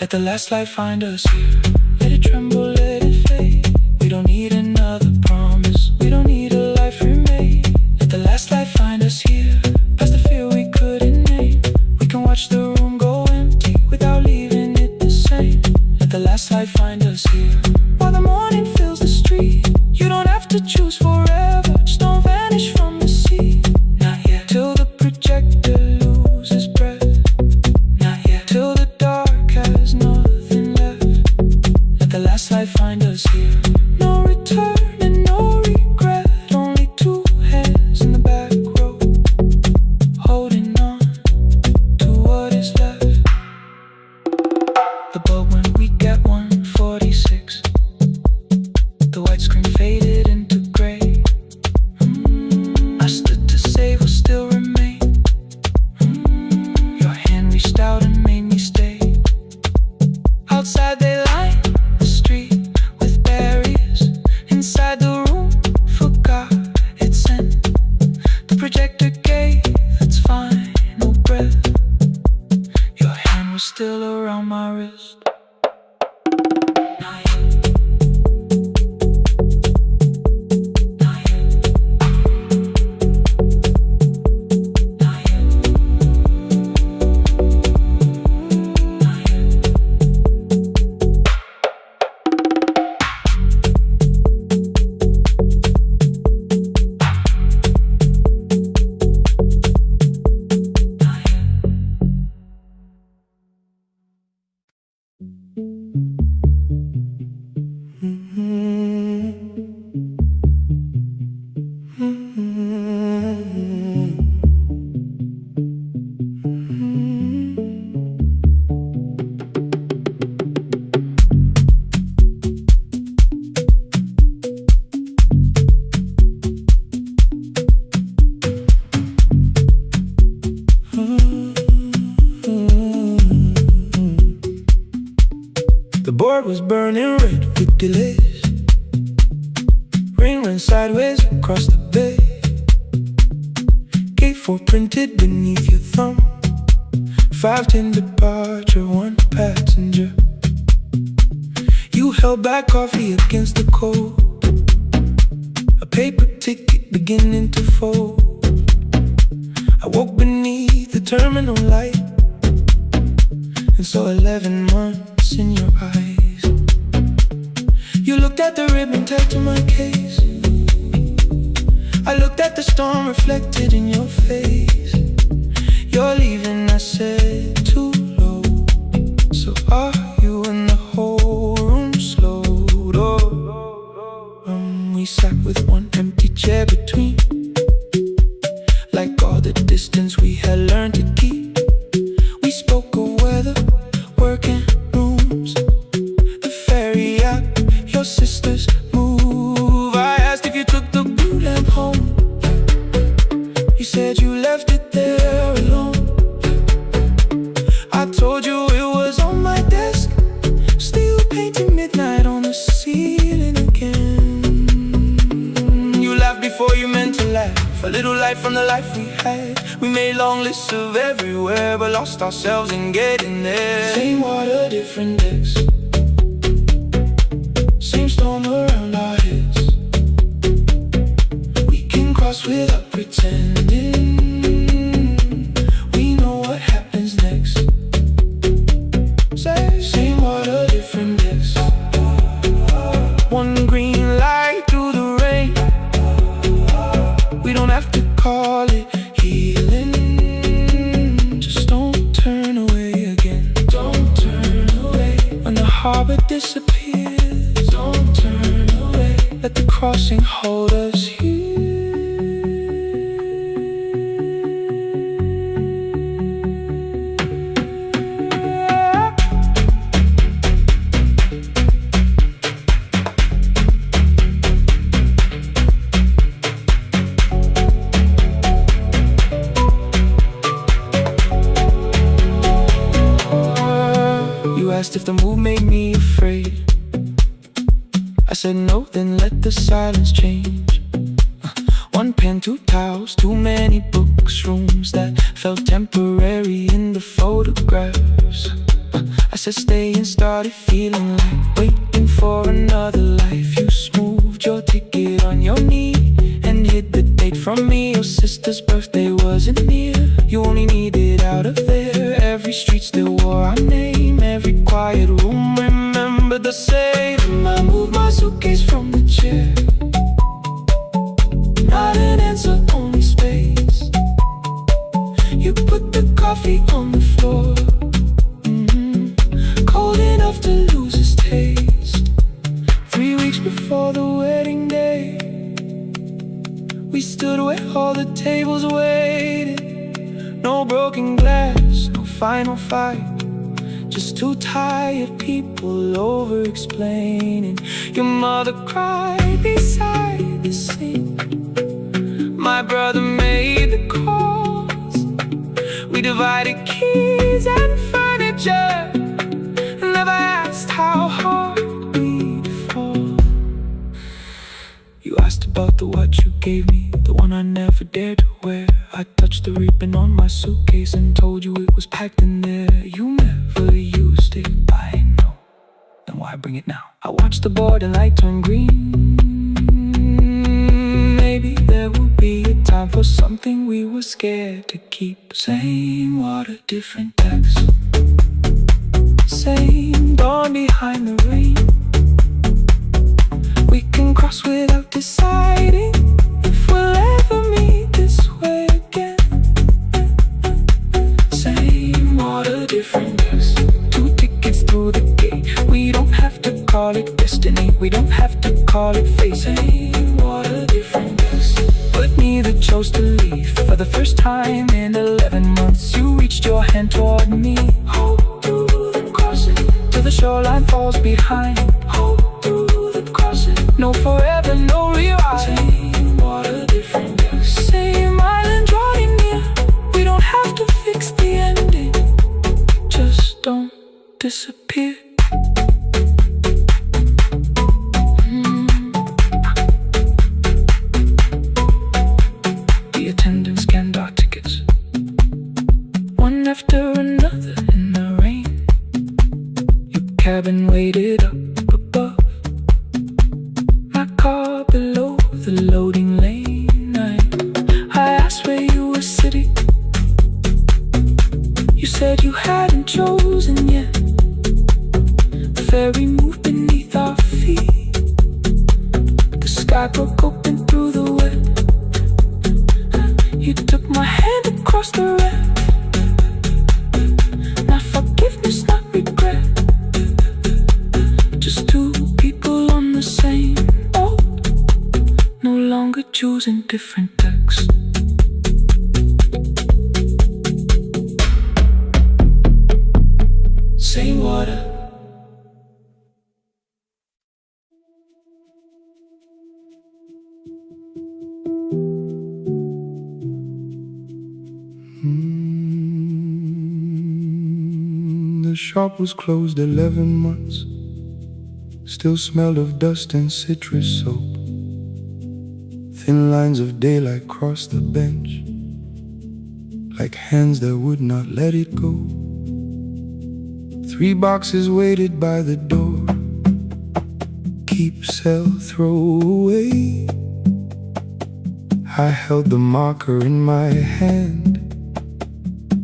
Let the last light find us here. Let it tremble, let it fade. We don't need another promise, we don't need a life remade. Let the last light find us here, past the fear we couldn't name. We can watch the room go empty without leaving it the same. Let the last light find us here, while the morning fills the street. You don't have to choose forever, just don't vanish from the sea. Not yet. Till the projector loses breath. Not yet. Till the dark has nothing left. Let the last light find us here. No return and no regret, only two hands in the back row, holding on burning red with delays. Rain ran sideways across the bay. Gate 4 printed beneath your thumb. 5:10 departure, 1 passenger. You held back coffee against the cold. A paper ticket beginning to fold. I woke beneath the terminal light and saw 11 months in your eyes. You looked at the ribbon tied to my case. I looked at the storm reflected in your face. You're leaving, I said, too low. So are you? And the whole room slowed. We sat with one empty chair between, like all the distance we had learned to keep. We spoke of weather, work and rooms, the ferry app, your sister's move. I asked if you took the blue lamp home. You said you left it there alone. I told you it was on my desk, still painting midnight on the ceiling again. You laughed before you meant to laugh. A little light from the life we had. We made long lists of everywhere, but lost ourselves in getting there. Same water, different decks. Same storm around our heads. We can cross without pretending. We know what happens next. Same water, different decks. One green light through the rain. We don't have to call it healing. Just don't turn away again. Don't turn away. When the harbor disappears, don't turn away. Let the crossing hold us here. Asked if the move made me afraid. I said no, then let the silence change. One pen, 2 towels, too many books, rooms that felt temporary in the photographs. I said stay and started feeling like waiting for another life. You smoothed your ticket on your knee and hid the date from me. Your sister's birthday wasn't near. You only needed out of there. Every street still wore our name. Every quiet room remembered the same. I moved my suitcase from the chair. Not an answer, only space. You put the coffee on the floor, cold enough to lose its taste. 3 weeks before the wedding day, we stood where all the tables waited. No broken glass, no final fight. Just 2 tired people over-explaining. Your mother cried beside the sink. My brother made the calls. We divided keys and furniture. Never asked how hard we'd fall. You asked about the watch you gave me, the one I never dared to wear. I touched the ribbon on my suitcase and told you it was packed in there. You never used it, I know. Then why bring it now? I watched the border light turn green. Maybe there will be a time for something we were scared to keep. Same water, different decks. Same dawn behind the rain. We can cross without deciding if we'll ever meet this way again. Same water, different decks. 2 tickets through the gate. We don't have to call it destiny. We don't have to call it fate. Same water, different decks. But neither chose to leave. For the first time in 11 months, you reached your hand toward me. Hold through the crossing till the shoreline falls behind. Hold through the crossing. No forever, no rewrite. Same water, different decks. Same island drawing near. We don't have to fix the ending. Just don't disappear. the loading lane. I asked where you were sitting. You said you hadn't chosen yet. The ferry moved beneath our feet. The sky broke open through the wet. You took my hand across the red. Not forgiveness, not regret. Just two people on the same boat, no longer choosing different decks. Same water. The shop was closed 11 months. Still smelled of dust and citrus soap. Thin lines of daylight crossed the bench, like hands that would not let it go. 3 boxes waited by the door. Keep, sell, throw away. I held the marker in my hand,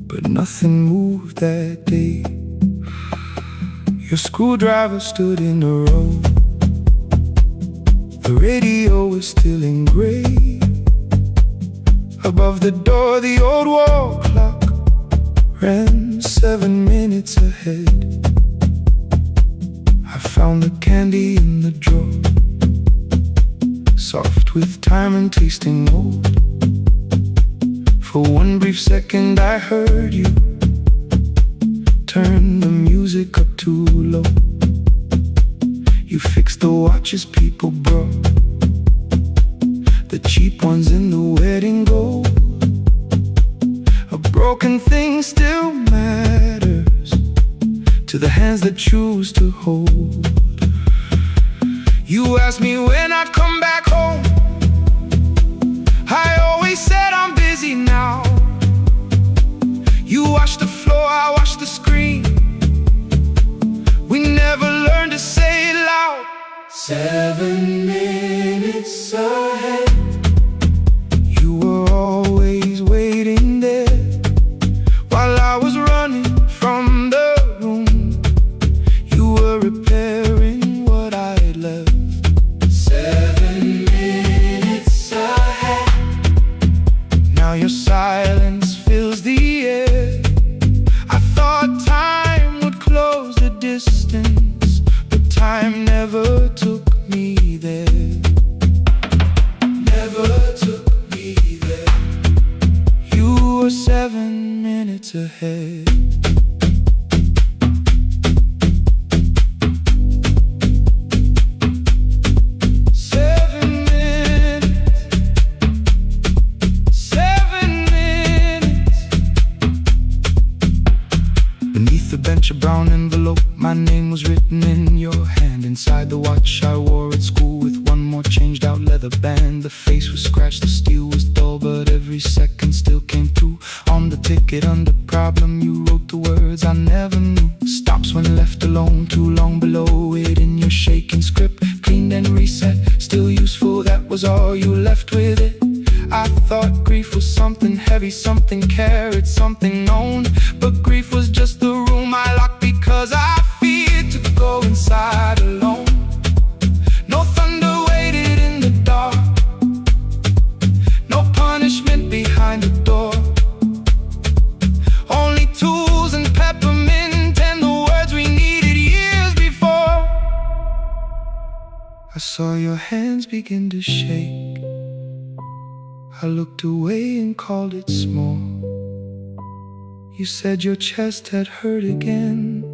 but nothing moved that day. Your screwdriver stood in a row. The radio was still in gray. Above the door, the old wall clock ran 7 minutes ahead. I found the candy in the drawer, soft with time and tasting old. For one brief second I heard you turn the music up too low. You fixed the watches people brought, the cheap ones in the wedding gold. A broken thing still matters to the hands that choose to hold. You asked me when I'd come back home. I always said I'm busy now. You washed the floor, I washed the screen. We never learned to say it loud. 7 minutes ahead. You were always waiting there while I was running from the room. You were repairing what I had left. 7 minutes ahead. Now your silence fills the air. I thought time would close the distance, but time never took me there. Never took me there. You were 7 minutes ahead. A brown envelope, my name was written in your hand. Inside the watch I wore at school with one more changed out leather band. The face was scratched, the steel was dull, but every second still came through. On the ticket under problem you wrote the words I never knew. Stops when left alone, too long below it in your shaking script. Cleaned and reset, still useful, that was all you left with it. I thought grief was something heavy, something carried, something known. But grief was just the room I locked because I feared to go inside alone. No thunder waited in the dark, no punishment behind the door. Only tools and peppermint and the words we needed years before. I saw your hands begin to shake. I looked away and called it small. You said your chest had hurt again.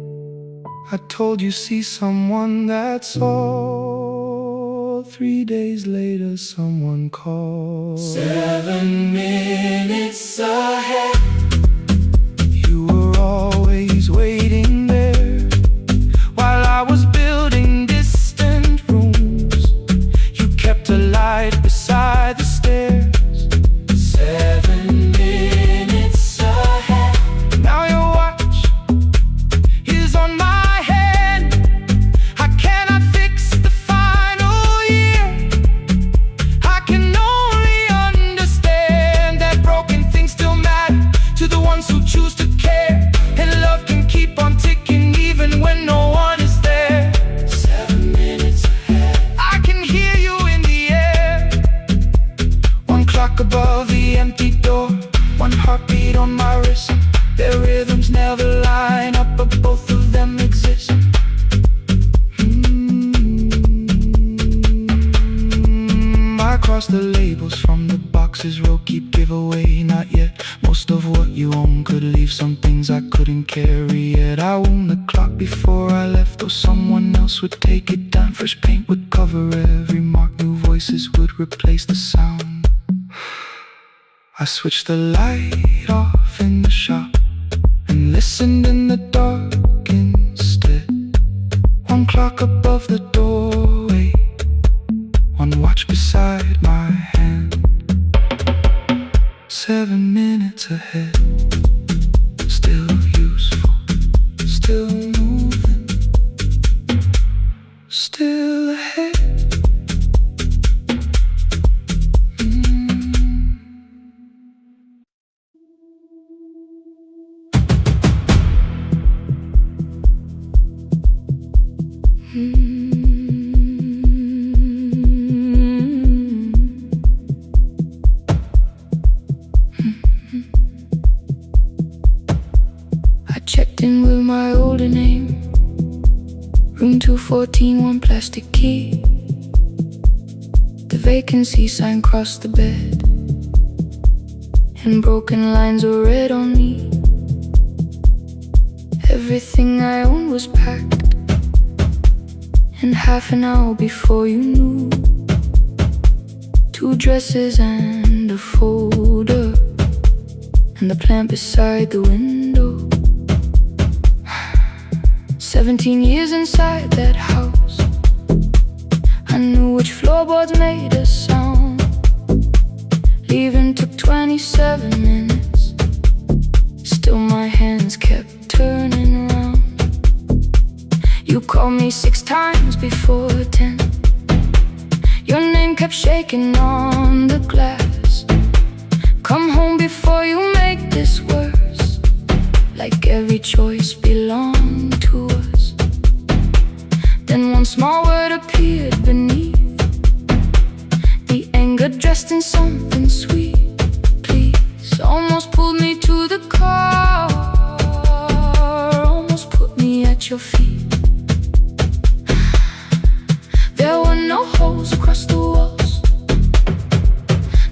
I told you see someone, that's all. 3 days later someone called. 7 minutes ahead. You were always waiting there while I was building distant rooms. You kept a light beside the stairs. 7 minutes ahead. Now your watch is on my hand. I cannot fix the final year. I across the labels from the boxes wrote keep giveaway, not yet. Most of what you own could leave some things I couldn't carry yet. I wound the clock before I left, though someone else would take it down. Fresh paint would cover every mark, new voices would replace the sound. I switched the light off in the shop and listened in the dark instead. One clock above the doorway, one watch beside my hand. 7 minutes ahead, still useful, still moving, still ahead. I checked in with my older name, room 214, one plastic key. The vacancy sign crossed the bed, and broken lines were read on me. Everything I owned was packed, and half an hour before you knew, 2 dresses and a folder, and the plant beside the window. 17 years inside that house, I knew which floorboards made a sound. Leaving took 27 minutes, still my hands kept turning round. You called me 6 times before 10, your name kept shaking on the glass. Come home before you make this worse, like every choice belonged to us. Then one small word appeared beneath, the anger dressed in something sweet. Please, almost pulled me to the car, almost put me at your feet. There were no holes across the walls,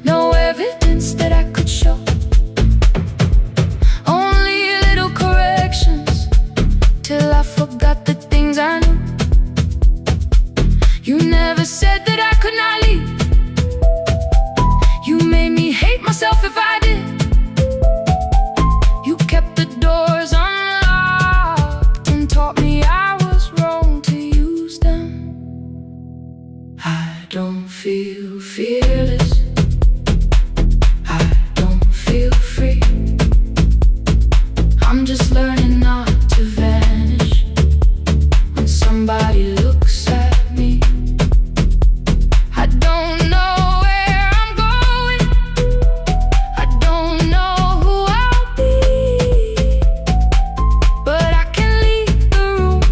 no evidence that I could show, only little corrections till I forgot the things I knew. You never said that I could not leave, you made me hate myself if I did. You kept the doors unlocked and taught me I was wrong to use them. I don't feel fearless, I don't feel free. I'm just learning not to vanish when somebody looks at me. I don't know where I'm going, I don't know who I'll be, but I can leave the room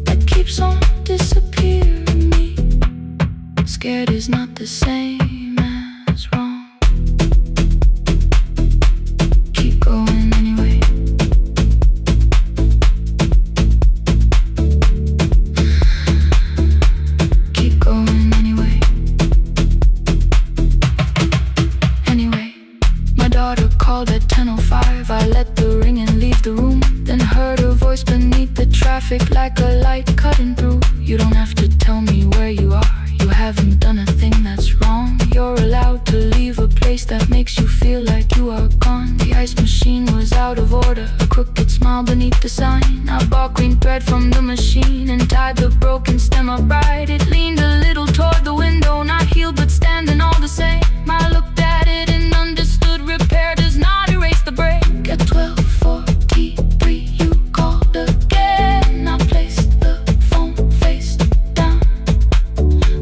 that keeps on disappearing me. Scared is not the same as wrong. Keep going anyway. Keep going anyway. Anyway, my daughter called at 10:05. I let the ring and leave the room, then heard her voice beneath the traffic like a light cutting through. You don't have to tell me where you are, you haven't done a thing that's wrong. You're allowed to leave a place that makes you feel like you are gone. The ice machine was out of order, a crooked smile beneath the sign. I bought green thread from the machine and tied the broken stem upright. It leaned a little toward the window, not healed but standing all the same. I looked at it and understood repair does not erase the break. At 12:43 you called again. I placed the phone face down,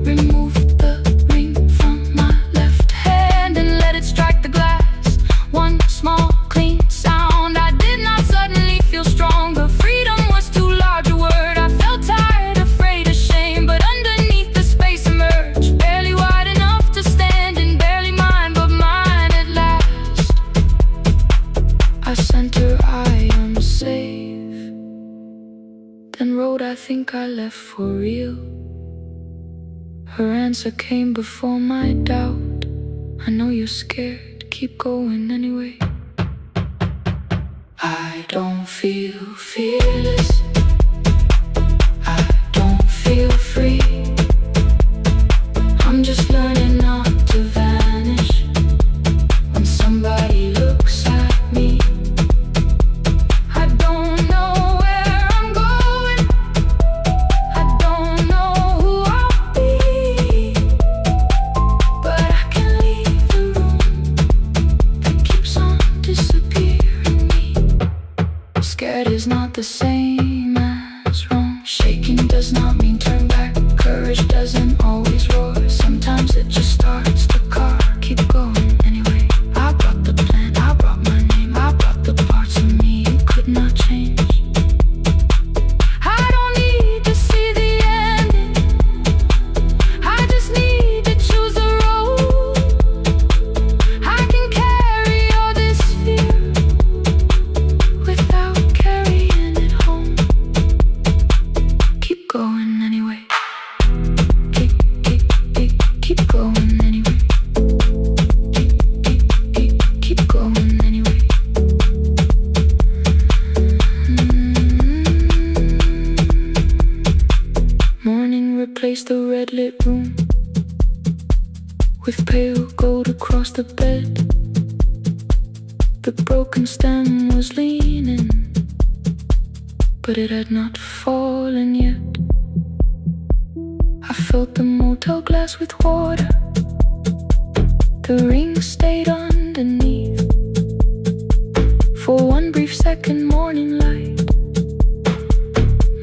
removed the ring from my left hand and let it strike the glass. One small clean sound. I did not suddenly feel stronger. Freedom was too large a word. I felt tired, afraid, ashamed, but underneath the space emerged, barely wide enough to stand and barely mine, but mine at last. I sent her, I am safe, then wrote, I think I left for real. Her answer came before my doubt. I know you're scared, keep going anyway. I don't feel fearless, I don't feel free. I'm just learning not to vanish when somebody looks at me. I don't know where I'm going, I don't know who I'll be, but I can leave the room that keeps on disappearing me. Scared is not the same as wrong. Shaking does not mean turn back. Courage doesn't always roar. Sometimes it just starts the car. Keep going anyway. I brought the plan, I brought my name, I brought the parts of me you could not change. I don't need to see the ending, I just need to choose the road. I can carry all this fear without carrying it home. Keep going anyway. Keep going anyway. Keep going anyway. Morning replaced the red lit room with pale gold across the bed. The broken stem was leaning, but it had not fallen yet. I filled the motel glass with water. The ring stayed underneath. For one brief second, morning light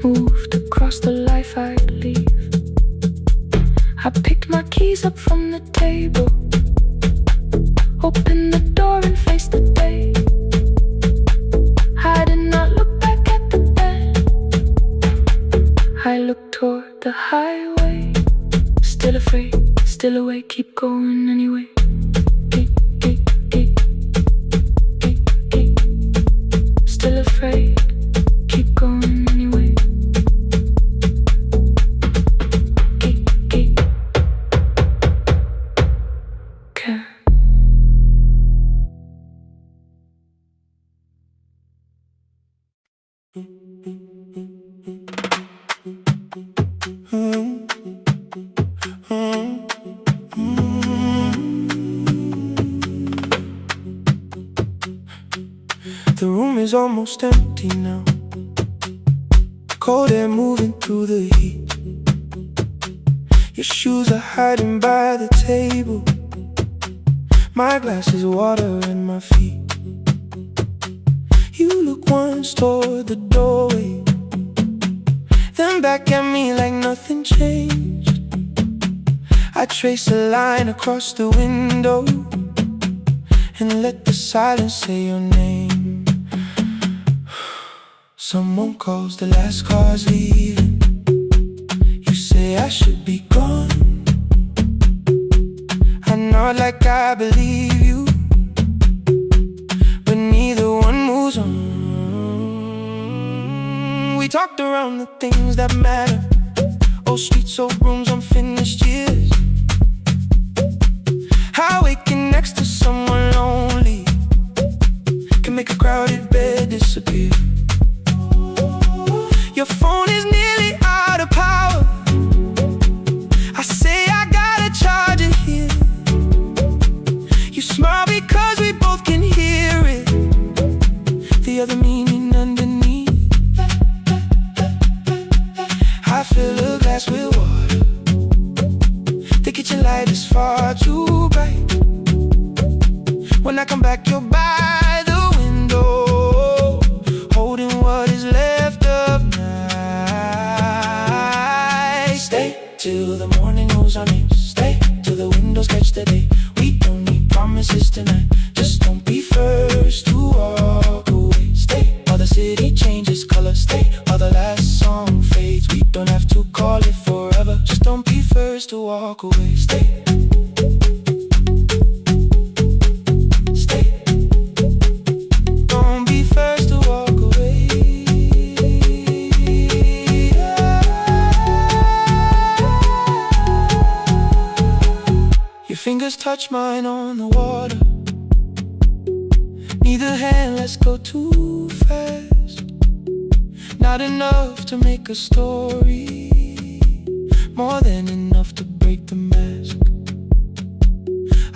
moved across the life I'd leave. I picked my keys up from the table, opened the door and faced the day. I did not look back at the bed, I looked toward the highway. Still afraid, still awake, keep going anyway. Still afraid, keep going anyway. Care. The room is almost empty now. Cold air moving through the heat. Your shoes are hiding by the table. My glass is water and my feet. You look once toward the doorway, then back at me like nothing changed. I trace a line across the window and let the silence say your name. Someone calls, the last car's leaving. You say I should be gone. I nod like I believe you, but neither one moves on. We talked around the things that matter. Old streets, old rooms, unfinished years. How waking next to someone lonely can make a crowded bed disappear. Your phone is nearly out of power. I say I gotta charge it here. You smile because we both can hear it, the other meaning underneath. I fill a glass with water. The kitchen light is far too bright. When I come back, you're by the window, holding what is left of night. Stay till the morning knows our names. Stay till the windows catch the day. We don't need promises tonight. Just don't be first to walk away. Stay while the city changes color. Stay while the last song fades. We don't have to call it forever. Just don't be first to walk away. Stay. fingers touch mine on the water. Neither hand lets go too fast. Not enough to make a story, more than enough to break the mask.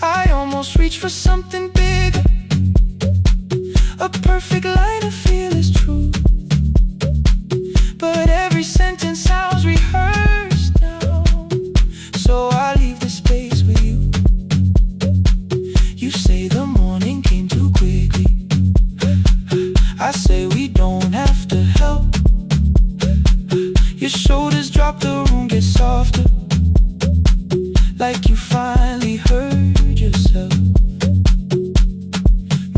I almost reach for something bigger, a perfect line of fearless truth. But every sentence sounds rehearsed now, so I leave the space with you. You say the morning came too quickly. I say we don't have to help. Your shoulders drop, the room gets softer, like you finally heard yourself.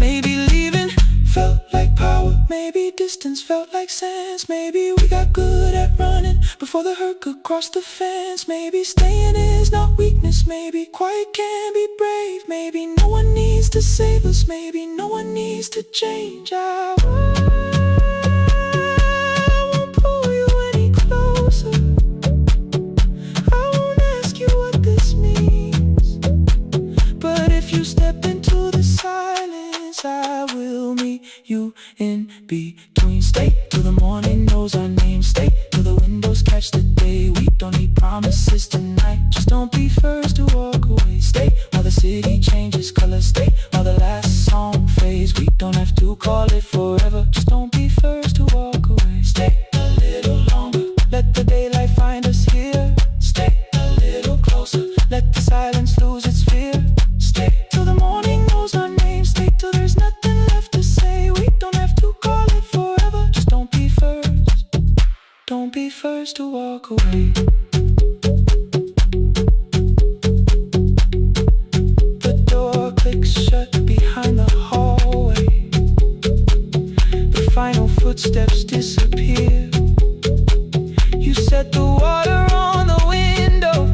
Maybe leaving felt like power, maybe distance felt like sense. Maybe we got good at running before the hurt could cross the fence. Maybe staying is not weakness, maybe quiet can be brave. Maybe no one needs to save us, maybe no one needs to change. I won't pull you any closer, I won't ask you what this means. But if you step into the silence, I will meet you in between. Stay till the morning knows our name. Stay till the windows catch the day. We don't need promises tonight, just don't be first to walk away. Stay while the city changes colors. Stay while the last song fades. We don't have to call it forever, just don't be first to walk away. Stay a little longer, let the daylight find us here. Stay a little closer, let the silence lose its fear. Stay till the morning knows our name. Stay till there's nothing left to say. We don't have to call it forever, just don't be first. Don't be first to walk away. The door clicks shut behind the hallway. The final footsteps disappear. You set the water on the window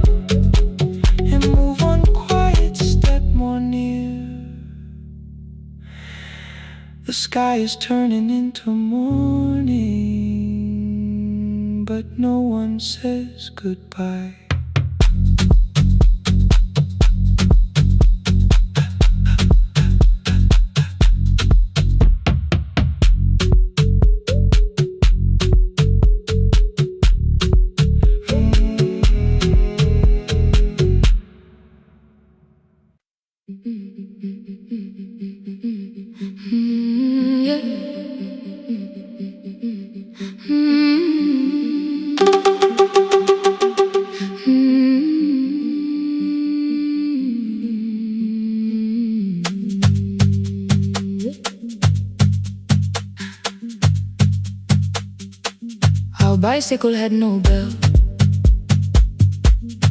and move on quiet, step more near. The sky is turning into morning, but no one says goodbye. Our bicycle had no bell,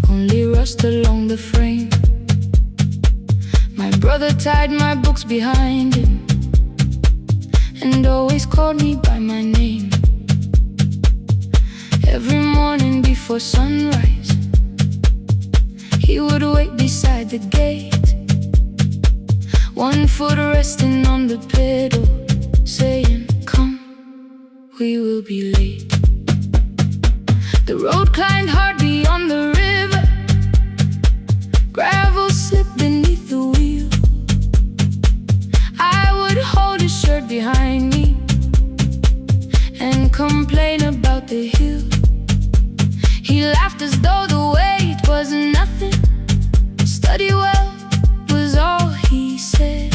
only rust along the frame. My brother tied my books behind him and always called me by my name. Every morning before sunrise, he would wait beside the gate, one foot resting on the pedal, saying, "Come, we will be late." The road climbed hard beyond the river, gravel slipped beneath the wheel. I would hold his shirt behind me and complain about the hill. He laughed as though the weight was nothing. Study well was all he said.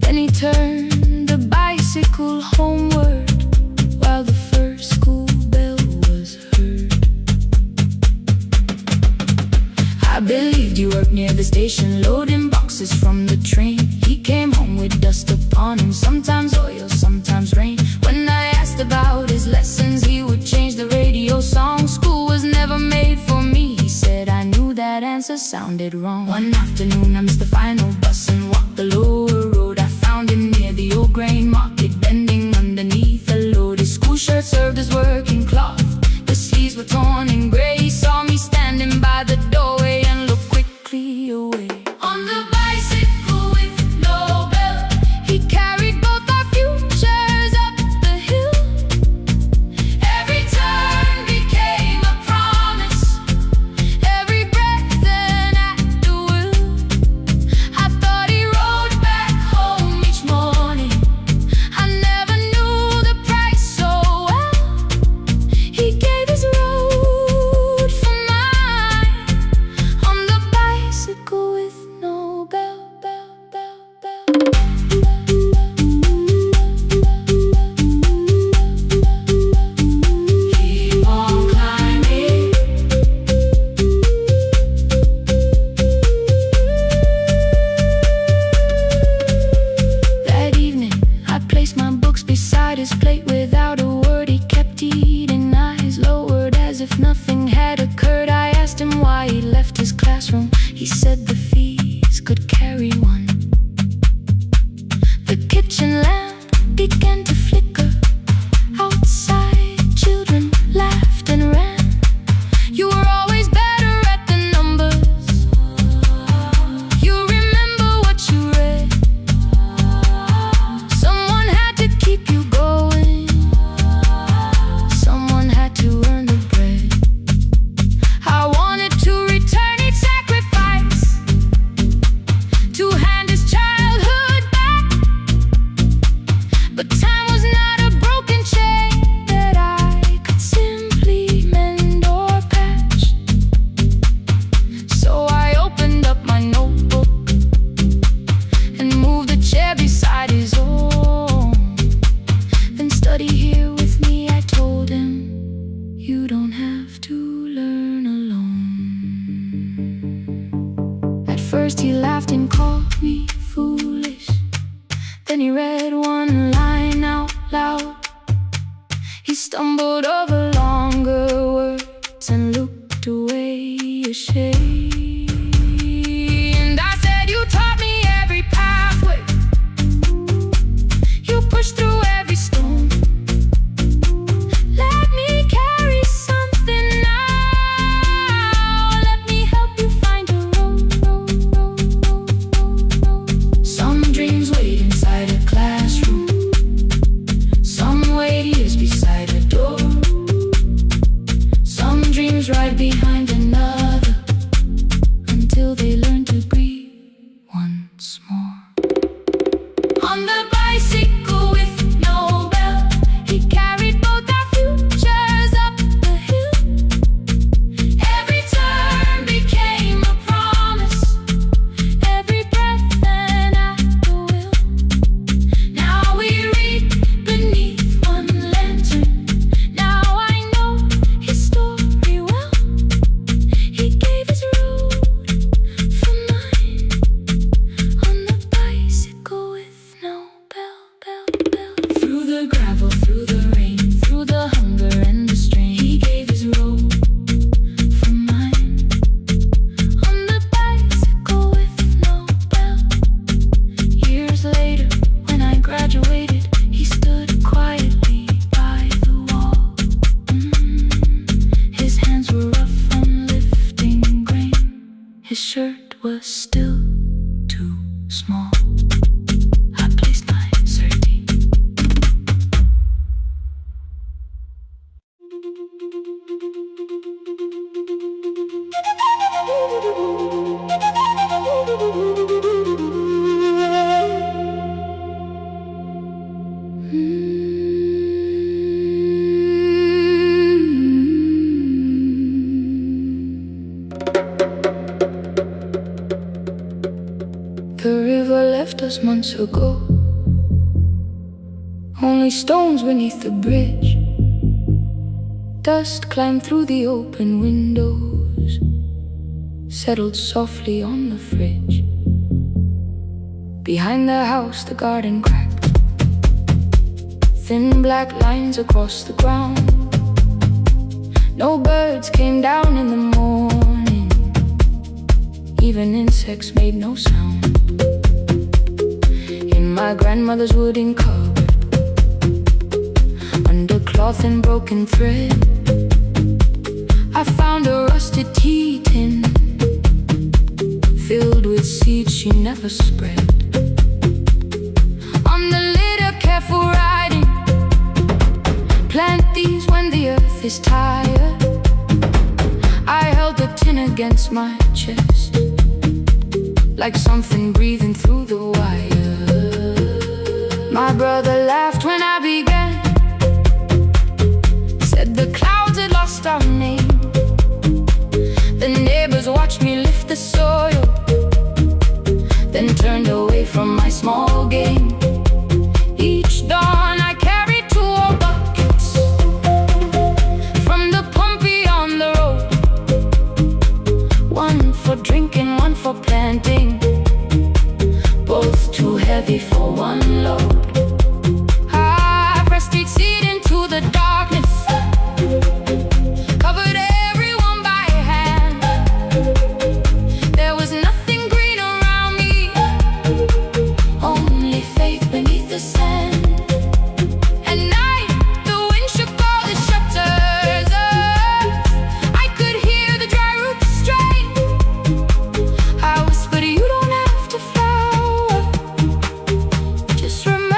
Then he turned the bicycle homeward while the first school bell was heard. I believed you worked near the station, loading boxes from the train. He came home with dust upon him, sometimes oil, sometimes rain. When I asked about his lessons, he would change the radio song. School was never made for me, he said. I knew that answer sounded wrong. One afternoon I missed the final bus and walked the lower road. I found him near the old grain market, bending underneath a load. His school shirt served as working cloth, the sleeves were torn and gray. He saw me standing by the doorway and looked quickly away. On the bicycle with no bell, he carried both our futures up the hill. Every turn became a promise, every breath an act of will. First he laughed and called me foolish. Then he read one line out loud. He stumbled over longer words and looked away ashamed. And I said, you taught me every pathway, you pushed through every stone. Let me carry something now. Let me help you find a road. Some dreams wait inside a classroom, some wait years beside a door. Some dreams right behind another, until they learn to breathe once more. On the bicycle with no bell, he carried both our futures up the hill. Every turn became a promise, every breath an act of will. Now we read beneath one lantern. Now I know his story well. He gave his road for mine, on the bicycle with no bell. Through the gravel, through the rain, through the hunger and the strain, he gave his road for mine, on the bicycle with no bell. Years later, when I graduated, he stood quietly by the wall. His hands were rough from lifting grain. His shirt was still too small. I placed my sardine. The river left us months ago, only stones beneath the bridge. Dust climbed through the open windows, settled softly on the fridge. Behind the house the garden cracked, thin black lines across the ground. No birds came down in the morning, even insects made no sound. In my grandmother's wooden cupboard, under cloth and broken thread, I found a rusted tea tin filled with seeds she never spread. On the lid a careful writing, plant these when the earth is tired. I held the tin against my chest, like something breathing through the wire. My brother laughed when I began, said the clouds had lost our name. The neighbors watched me lift the soil, then turned away from my small game. Each dawn I carried 2 old buckets from the pump on the road, one for drinking, one for planting, both too heavy for one load. I pressed each seed into the darkness, covered everyone by hand. There was nothing green around me, only faith beneath the sand. At night, the wind shook all the shutters. I could hear the dry roots strain. I whispered, you don't have to flower, just remember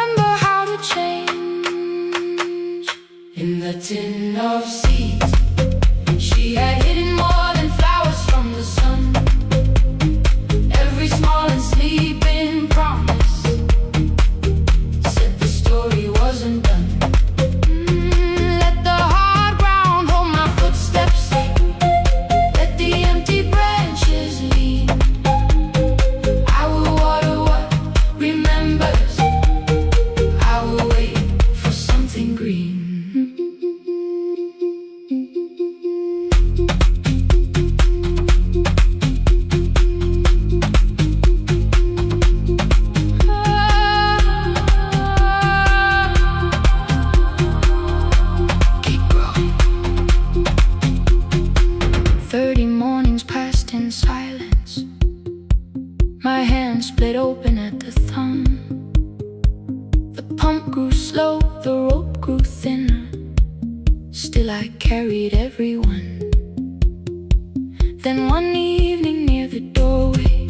in silence. My hand split open at the thumb. The pump grew slow, the rope grew thinner. Still I carried everyone. Then one evening near the doorway,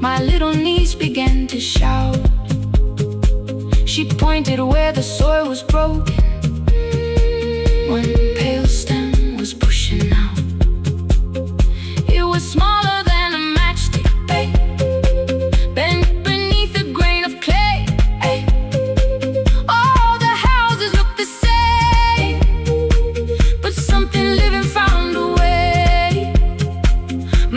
my little niece began to shout. She pointed where the soil was broken. One pale stem was pushing out. It was smaller than a matchstick, ay, bent beneath a grain of clay, ay. All the houses looked the same, but something living found a way.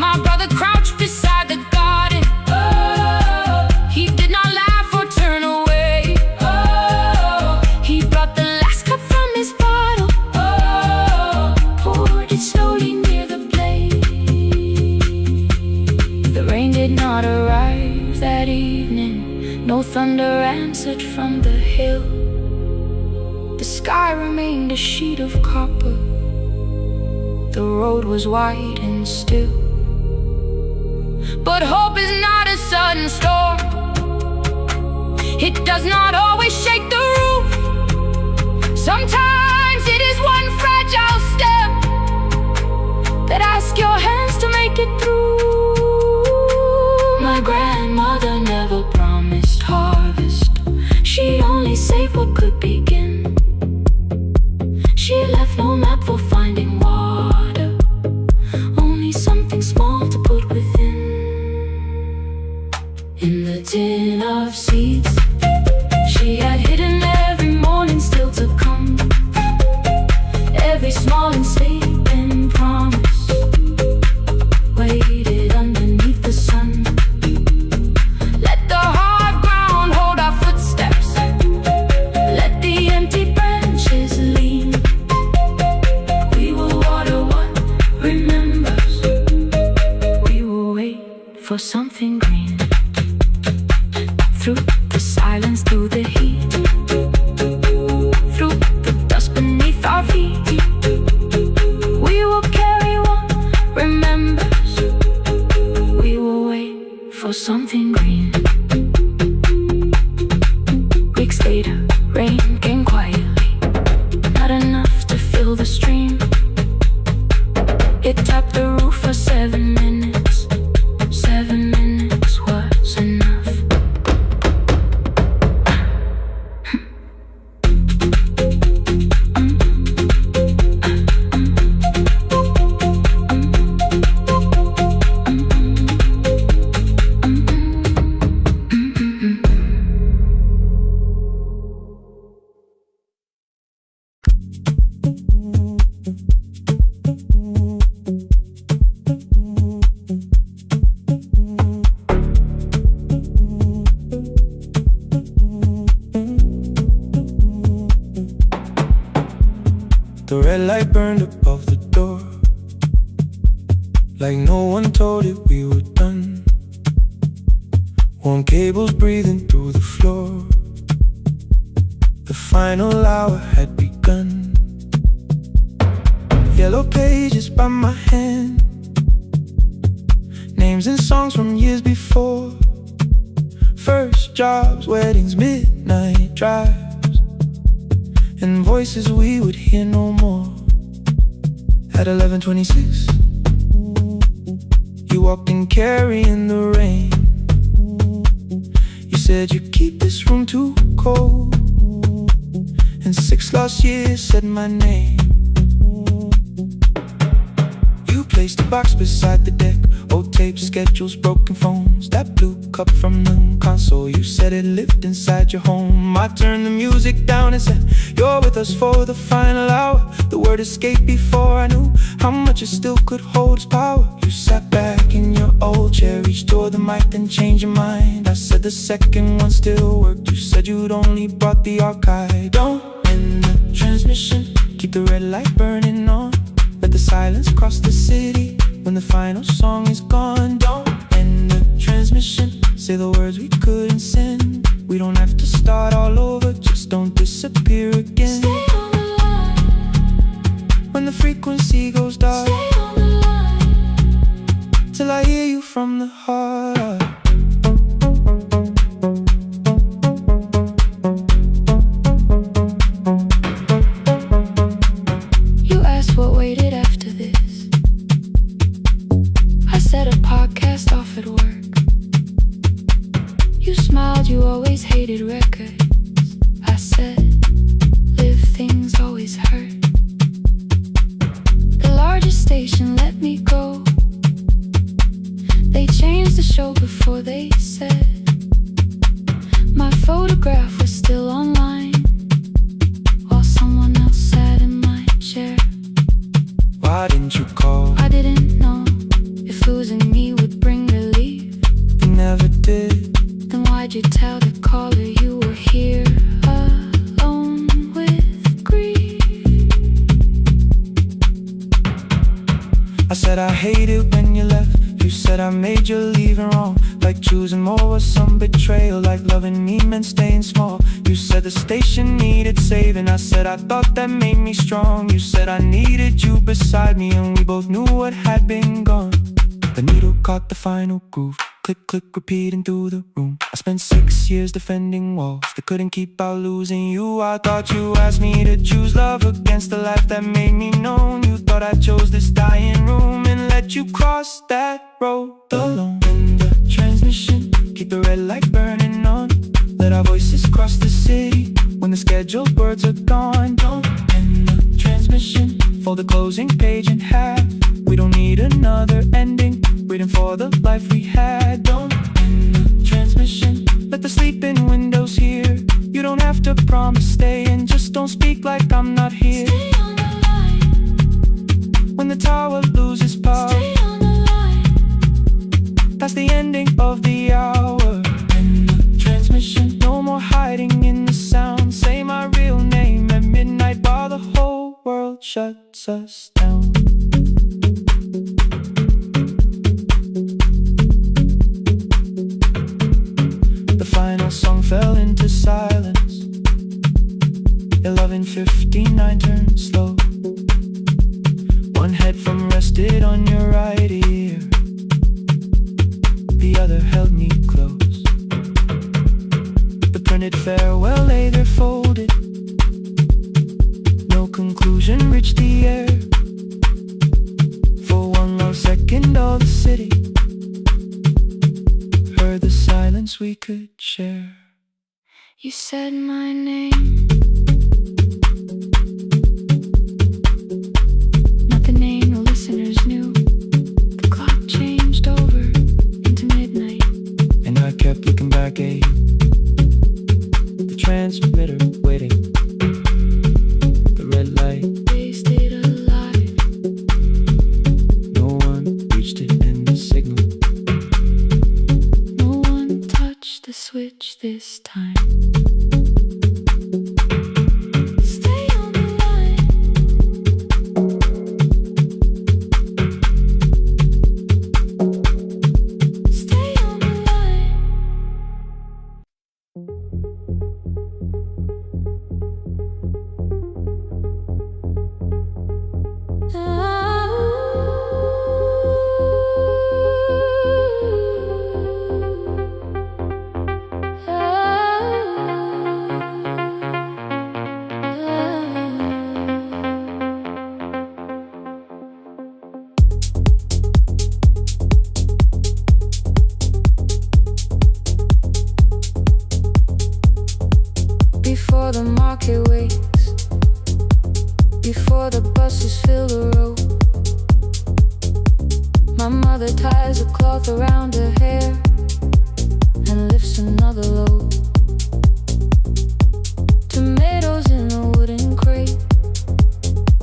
My brother crouched beside the garden. Oh, he did not laugh or turn away. Oh, he brought the last cup from his bottle. Oh, poured it slowly near the blaze. The rain did not arrive that evening. No thunder answered from the hill. The sky remained a sheet of copper. The road was wide and still. But hope is not a sudden storm. It does not always shake the roof. Sometimes it is one fragile step that asks your hands to make it through. My grandmother never promised harvest. She only saved what could begin. She left no map for finding water, only something small to put within. In the tin of seeds she had hidden every morning still to come. Every small and sleeping promise waited underneath the sun. Let the hard ground hold our footsteps. Let the empty branches lean. We will water what remembers. We will wait for something green. Through the silence, through the heat, through the dust beneath our feet, we will carry what remembers. We will wait for something green. Weeks later, rain came quietly, not enough to fill the stream. It tapped the roof for 7 minutes. 7 minutes was enough. The red light burned above the door, like no one told it we were done. Warm cables breathing through the floor. The final hour had begun. Yellow pages by my hand, names and songs from years before. First jobs, weddings, midnight drives, and voices we would hear no more. At 11:26, you walked in carrying the rain. You said you keep this room too cold, and 6 lost years said my name. You placed a box beside the deck, old tapes, schedules, broken phones, that blue cup from the console. You said it lived inside your home. I turned the music down and said, you're with us for the final hour. The word escaped before I knew how much it still could hold its power. You sat back in your old chair, reached toward the mic, then changed your mind. I said the second one still worked. You said you'd only brought the archive. Don't end the transmission, keep the red light burning on. Let the silence cross the city when the final song is gone. Don't end the transmission, say the words we couldn't send. We don't have to start all over, just don't disappear again. Stay on the line. When the frequency goes dark, Stay on the line. till I hear you from the heart. You asked what waited after this. I said a podcast off at work. You smiled, you always hated records. I said, live things always hurt. The largest station let me go. They changed the show before they said my photograph was still online, while someone else sat in my chair. Why didn't you call? I didn't know if losing me would bring relief. You never did. Then why'd you tell the caller you were here alone with grief? I said I hate it when you left. You said I made you leaving wrong, like choosing more was some betrayal, like loving me meant staying small. You said the station needed saving. I said I thought that made me strong. You said I needed you beside me, and we both knew what had been gone. The needle caught the final groove. Click, click, repeating through the room. I spent 6 years defending walls that couldn't keep out losing you. I thought you asked me to choose love against the life that made me known. You thought I chose this dying room and let you cross that road alone. In the transmission, keep the red light burning on. Let our voices cross the city when the scheduled words are gone. Don't end the transmission, fold the closing page in half. We don't need another ending, waiting for the life we had. Don't end the transmission, let the sleeping windows hear. You don't have to promise staying, just don't speak like I'm not here. Stay on the line. When the tower loses power, Stay on the line. that's the ending of the hour. End the transmission, no more hiding in the sound. Say my real name at midnight while the whole world shuts us down. Final song fell into silence. 11:59 turned slow. One headphone rested on your right ear, the other held me close. The printed farewell lay there folded. No conclusion reached the air. For one long second all the city heard the silence we could share. You said my name, not the name the listeners knew. The clock changed over into midnight, and I kept looking back at you. The transmitter waiting, the red light, they stayed alive. no one reached it in the signal. No one touched the switch this time. Stay on the line. Stay on the line. Before the market wakes, before the buses fill the road, my mother ties a cloth around her hair and lifts another load. Tomatoes in a wooden crate,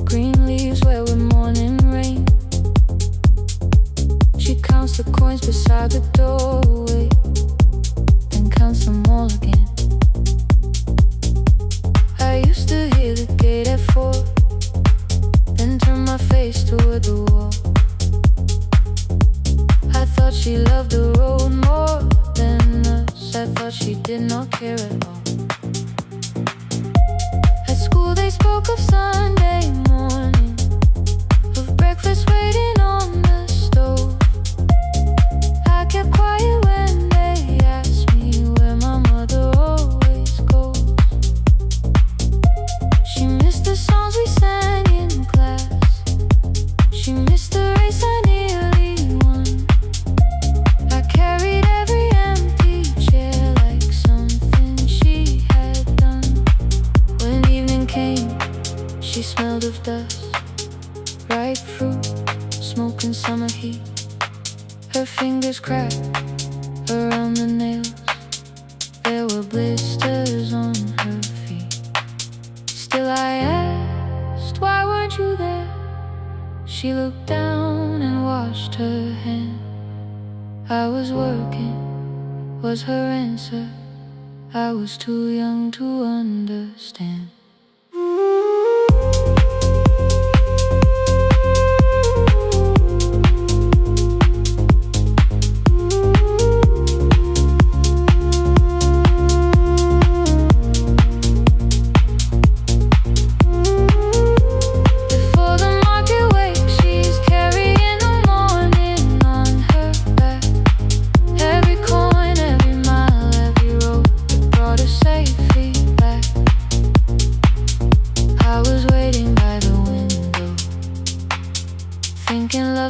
green leaves where we're mourning rain. She counts the coins beside the doorway, then counts them all again. I used to hear the gate at 4, then turn my face toward the wall. I thought she loved the road more than us. I thought she did not care at all. At school they spoke of Sunday morning, of breakfast waiting on the stove. Her fingers cracked around the nails. There were blisters on her feet. Still I asked, why weren't you there? She looked down and washed her hand. I was working, was her answer. I was too young to understand.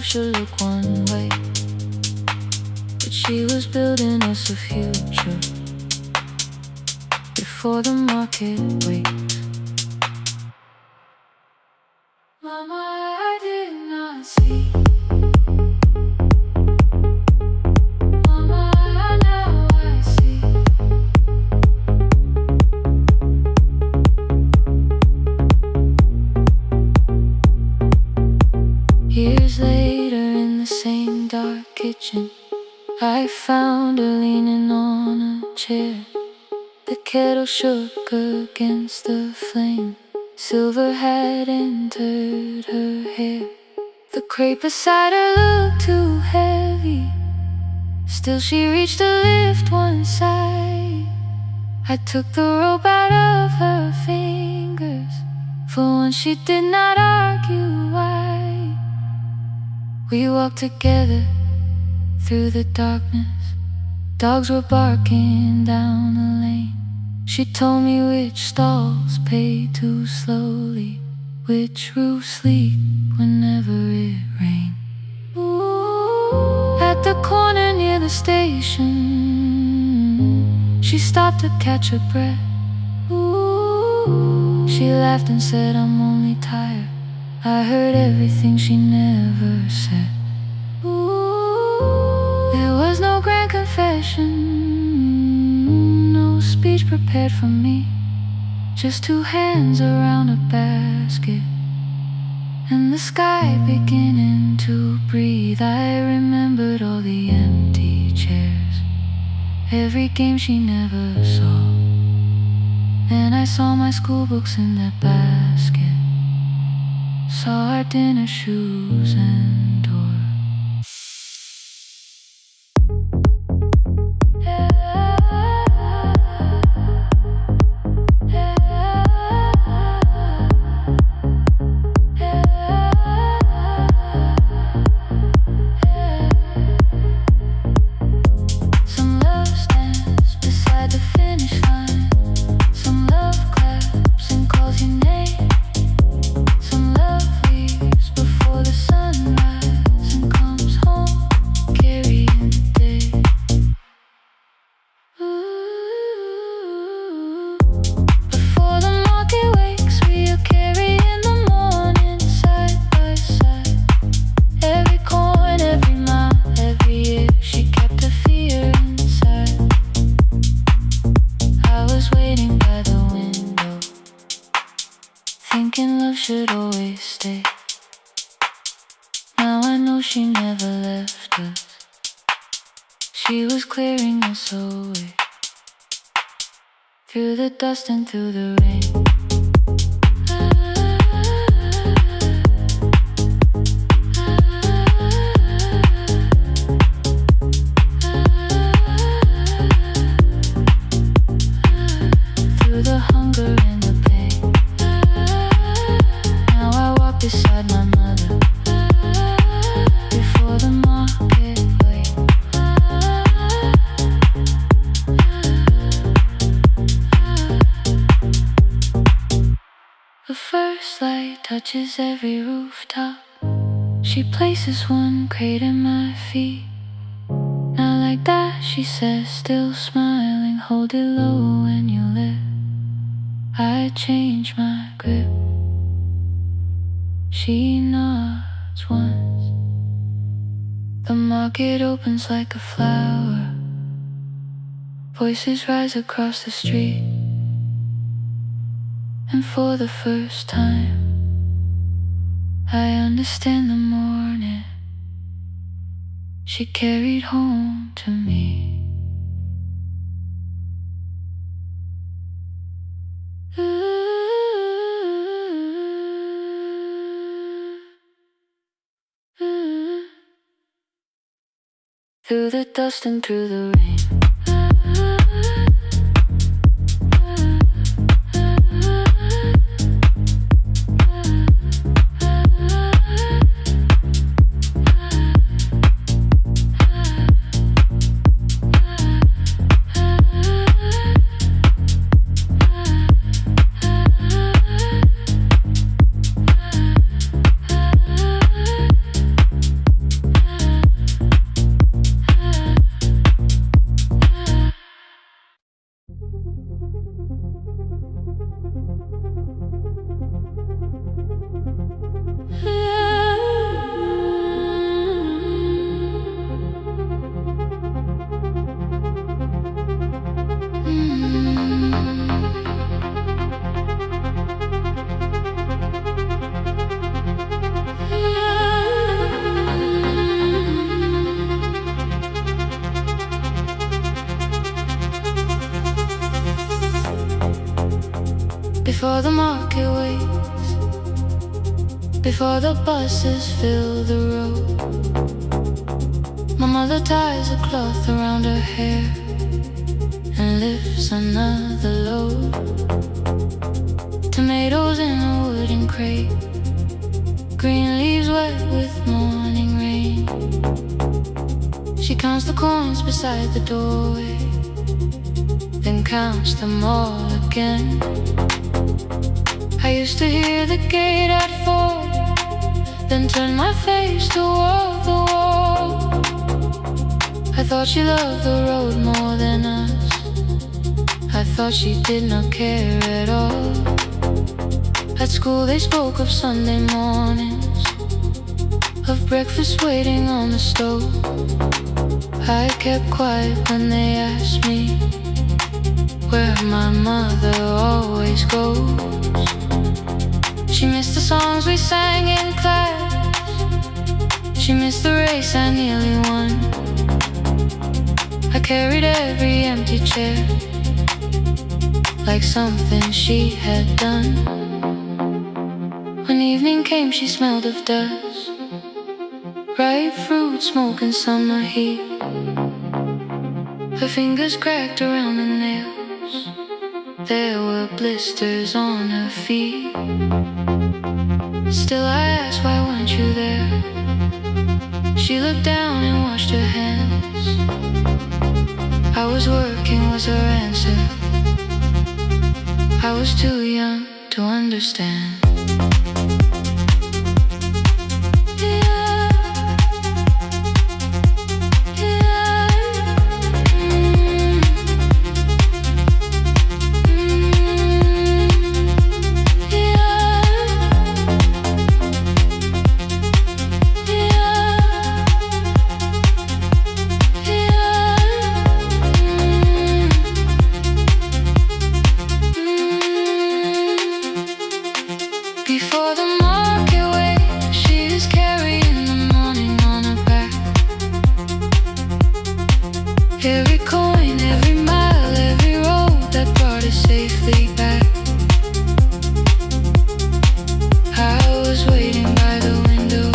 Should look one way, but she was building us a future before the market wakes. Mama, I did not see. Mama, now I see. Years later, in the same dark kitchen, I found her leaning on a chair. The kettle shook against the flame. Silver had entered her hair. The crepe beside her looked too heavy. Still she reached to lift one side. I took the rope out of her fingers. For once she did not argue why. We walked together through the darkness. Dogs were barking down the lane. She told me which stalls pay too slowly, which roofs leak whenever it rained. At the corner near the station, she stopped to catch her breath. She laughed and said, I'm only tired. I heard everything she never said. There was no grand confession, no speech prepared for me. Just two hands around a basket and the sky beginning to breathe. I remembered all the empty chairs, every game she never saw. Then I saw my school books in that basket, saw our dinner shoes and door. Some love stands beside the finish line. Some love claps and calls your name. Some love leaves before the sunrise and comes home carrying the day. Ooh. Before the market wakes, we are carrying the morning side by side. Every coin, every mile, every year, she kept her fear inside. I was waiting by the window, thinking love should always stay. Now I know she never left us. She was clearing us away, through the dust and through the rain. Through the hunger and the pain. Now I walk beside my mother before the market wakes. The first light touches every rooftop. She places one crate at my feet. Now like that, she says, still smiling, hold it low when you lift. I change my grip. She nods once, The market opens like a flower. Voices rise across the street. And for the first time, I understand the morning she carried home to me. Through the dust and through the rain. Before the market waits, before the buses fill the road, my mother ties a cloth around her hair and lifts another load. Tomatoes in a wooden crate, green leaves wet with morning rain. She counts the coins beside the doorway, then counts them all again. I used to hear the gate at 4, then turn my face toward the wall. I thought she loved the road more than us. I thought she did not care at all. At school they spoke of Sunday mornings, of breakfast waiting on the stove. I kept quiet when they asked me where my mother always goes. She missed the songs we sang in class. She missed the race I nearly won. I carried every empty chair like something she had done. When evening came she smelled of dust, ripe fruit, smoke and summer heat. Her fingers cracked around the nails. There were blisters on her feet. Still I asked, why weren't you there? She looked down and washed her hands. I was working was her answer. I was too young to understand. Every coin, every mile, every road that brought us safely back. I was waiting by the window,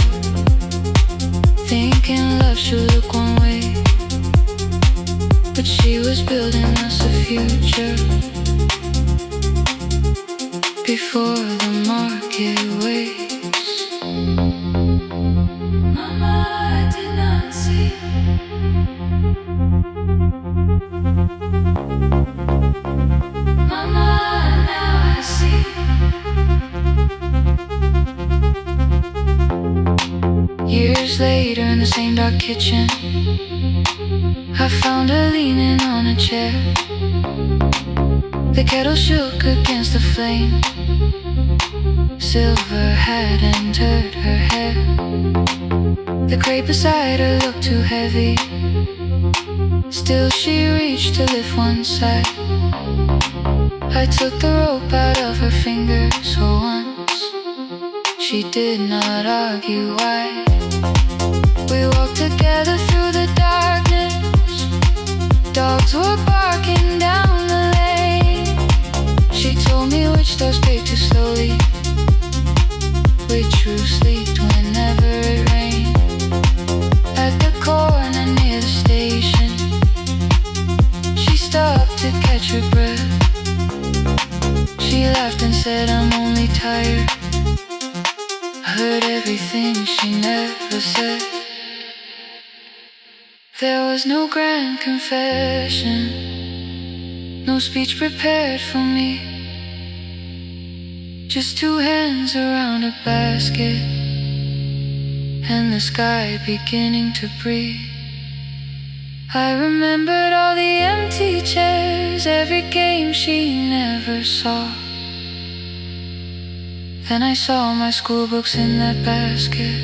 thinking love should look one way, but she was building us a future before the market waits. Mama, I did not see. Mama, now I see. Years later in the same dark kitchen, I found her leaning on a chair. The kettle shook against the flame. Silver had entered her hair. The crate beside her looked too heavy. Still she reached to lift one side. I took the rope out of her fingers for once. She did not argue why. We walked together through the darkness. Dogs were barking down the lane. She told me which doors paved too slowly, which roofs leaked whenever it rained. At the corner near the station, she stopped to catch her breath. She laughed and said, I'm only tired. I heard everything she never said. There was no grand confession, no speech prepared for me. Just two hands around a basket and the sky beginning to breathe. I remembered all the empty chairs, every game she never saw. Then I saw my school books in that basket,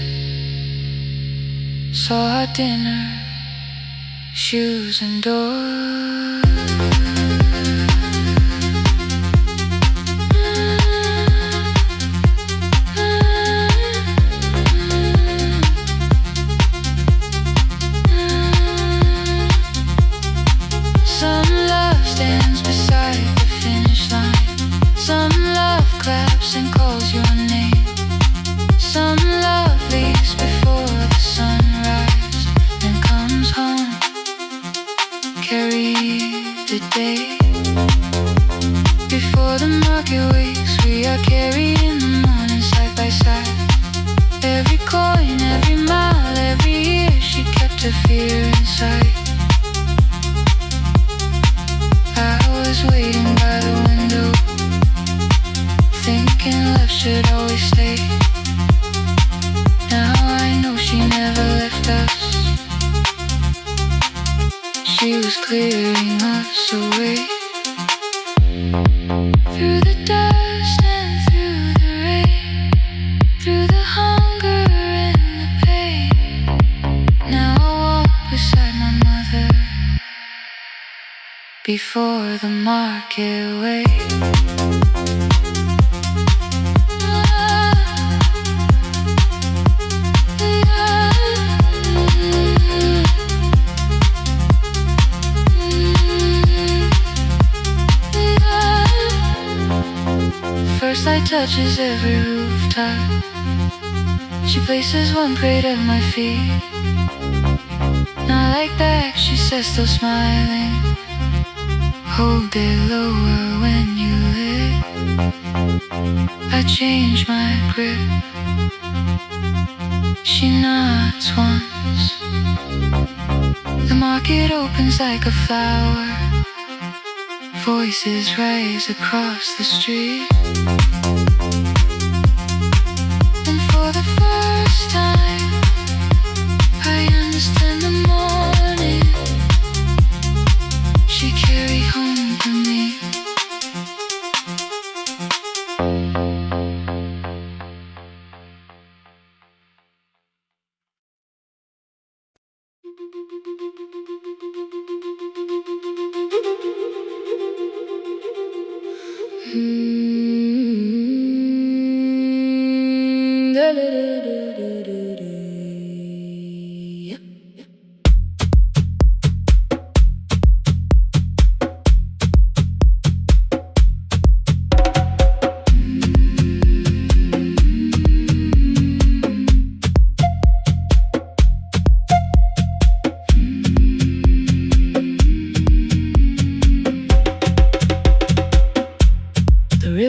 saw our dinner, shoes and doors. Some love stands beside the finish line. Some love claps and calls your name. Some love leaves before the sunrise and comes home. Carry the day. Before the market wakes, we are carried in the morning side by side. Every coin, every mile, every year, she kept her fear inside. I was waiting by the window, thinking love should always stay. Now I know she never left us. She was clearing us away. Through the dust and through the rain, through the hunger and the pain. Now I walk beside my mother before the market waits. First light touches every rooftop. She places one crate at my feet. Not like that, she says, still smiling. Hold it lower when you lit. I change my grip. She nods once. The market opens like a flower. Voices rise across the street. And for the first time, I understand the morning she carried home to me.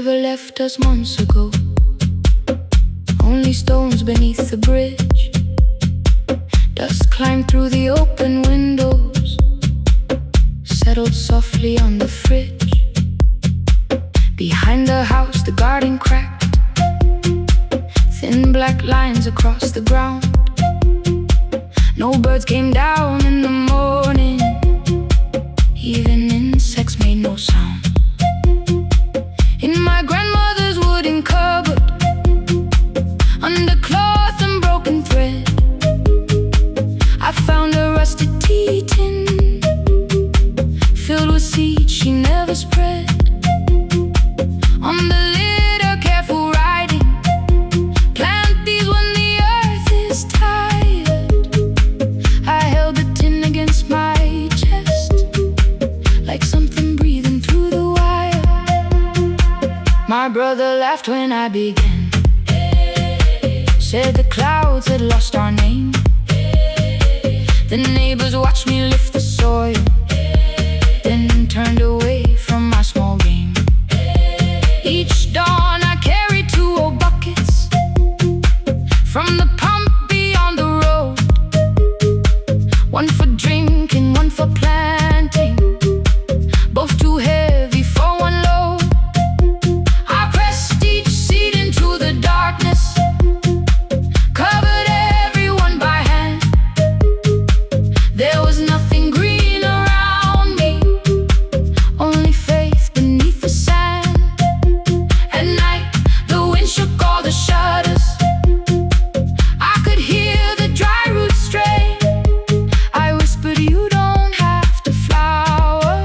Left us months ago, only stones beneath the bridge. Dust climbed through the open windows, settled softly on the fridge. Behind the house, the garden cracked, thin black lines across the ground. No birds came down in the morning, even insects made no sound. In my grandmother's wooden cupboard, under cloth and broken thread, empty tin filled with seeds she never spread. On the lid a careful writing, plant these when the earth is tired. I held the tin against my chest like something breathing through the wire. My brother laughed when I began, said the clouds had lost our name. The neighbors watched me lift the soil, then turned away from my small game. Each dawn I carried 2 old buckets from the pump beyond the road, one for drinking, one for planting, both too heavy for one load. I pressed each seed into the darkness, covered everyone by hand. There was nothing green around me, only faith beneath the sand. At night, the wind shook all the shutters. I could hear the dry roots stray. I whispered, you don't have to flower,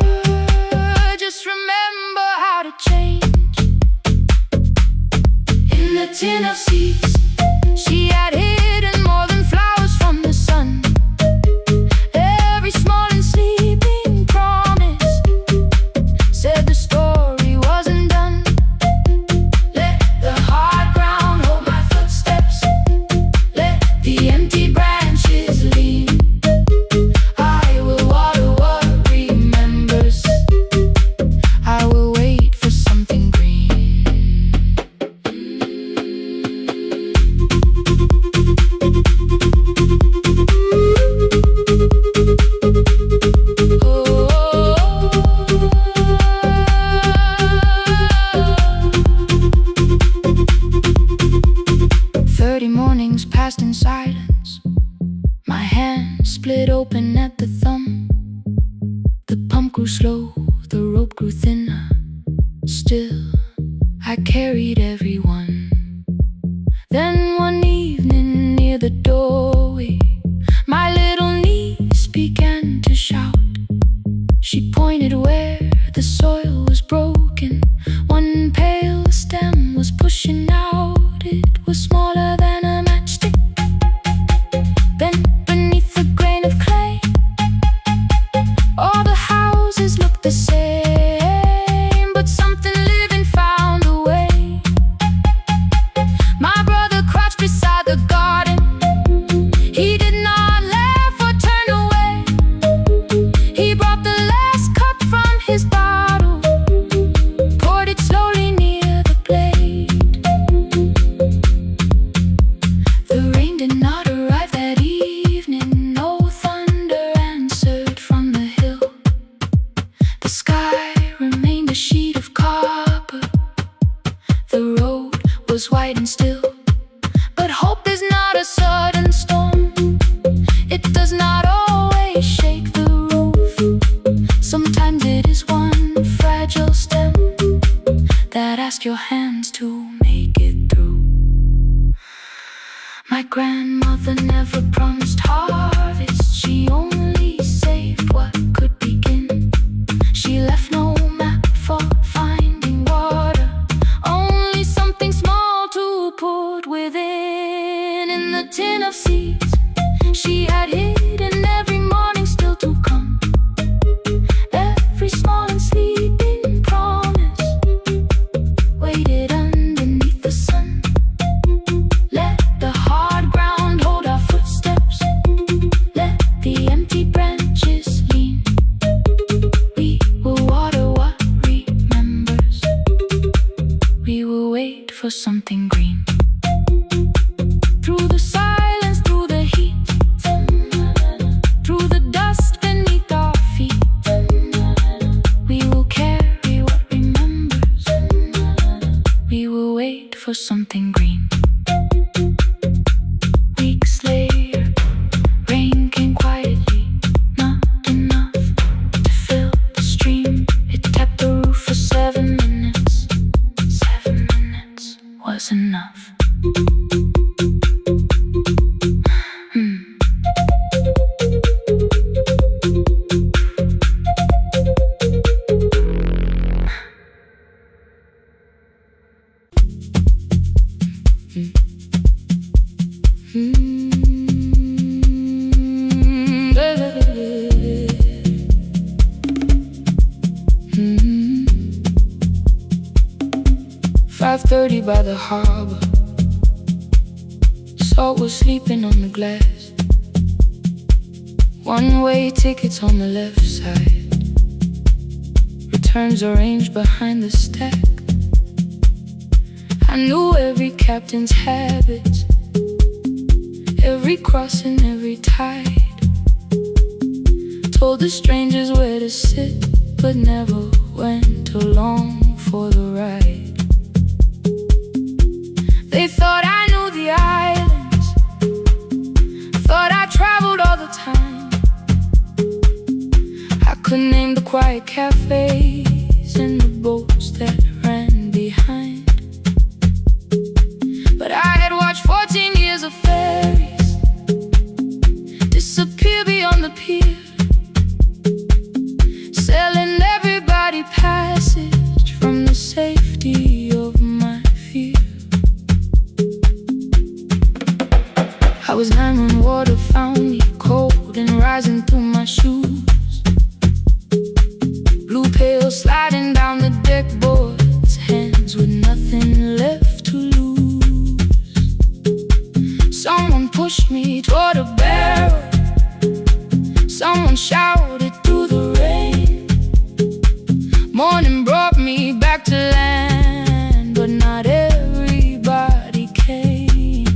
just remember how to change. In the tin of seeds, she had hidden more than flowers from the sun. Every small and sleeping promise said the story wasn't done. Let the hard ground hold my footsteps, let the empty branches lean. I will water what remembers, I will wait for something green. Oh, 30 mornings passed in silence. My hand split open at the thumb. The pump grew slow, the rope grew thinner. Still, I carried everyone. Then one evening near the doorway, my little niece began to shout. She pointed where the soil was broken. One pale stem was pushing out. It was smaller than a matchstick, bent beneath a grain of clay. All the houses looked the same, but something living found a way. My brother crouched beside the garden. He did not laugh or turn away. He brought the last cup from his bottle, poured it slowly near the blade. The rain did not arrive that evening. No thunder answered from the hill. The sky remained a sheet of copper. The road was white and still. But hope is not a sudden storm. It does not always shake the roof. Sometimes it is one fragile stem that asks your hands to make it through. My grandmother never promised harvest. She only saved what could begin. She left no map for finding water, only something small to put within. In the tin of seeds she had hidden every morning still to come. Every small and sleeping promise waited underneath the sun. Let the hard ground hold our footsteps, 6:30 by the harbor. Salt was sleeping on the glass. One-way tickets on the left side. Returns arranged behind the stack. I knew every captain's habits, every crossing, every tide. Told the strangers where to sit, but never went along for the ride. They thought I knew the islands, thought I traveled all the time. I could name the quiet cafes and the boats that ran behind. But I had watched 14 years of ferries disappear beyond the pier, selling everybody passage from the safety of my fear. I was 9 when water found me, cold and rising through my shoes. Blue pail sliding down the deck boards, hands with nothing left to lose. Someone pushed me toward a barrel, someone shouted through the rain. Morning brought me back to land, but not everybody came.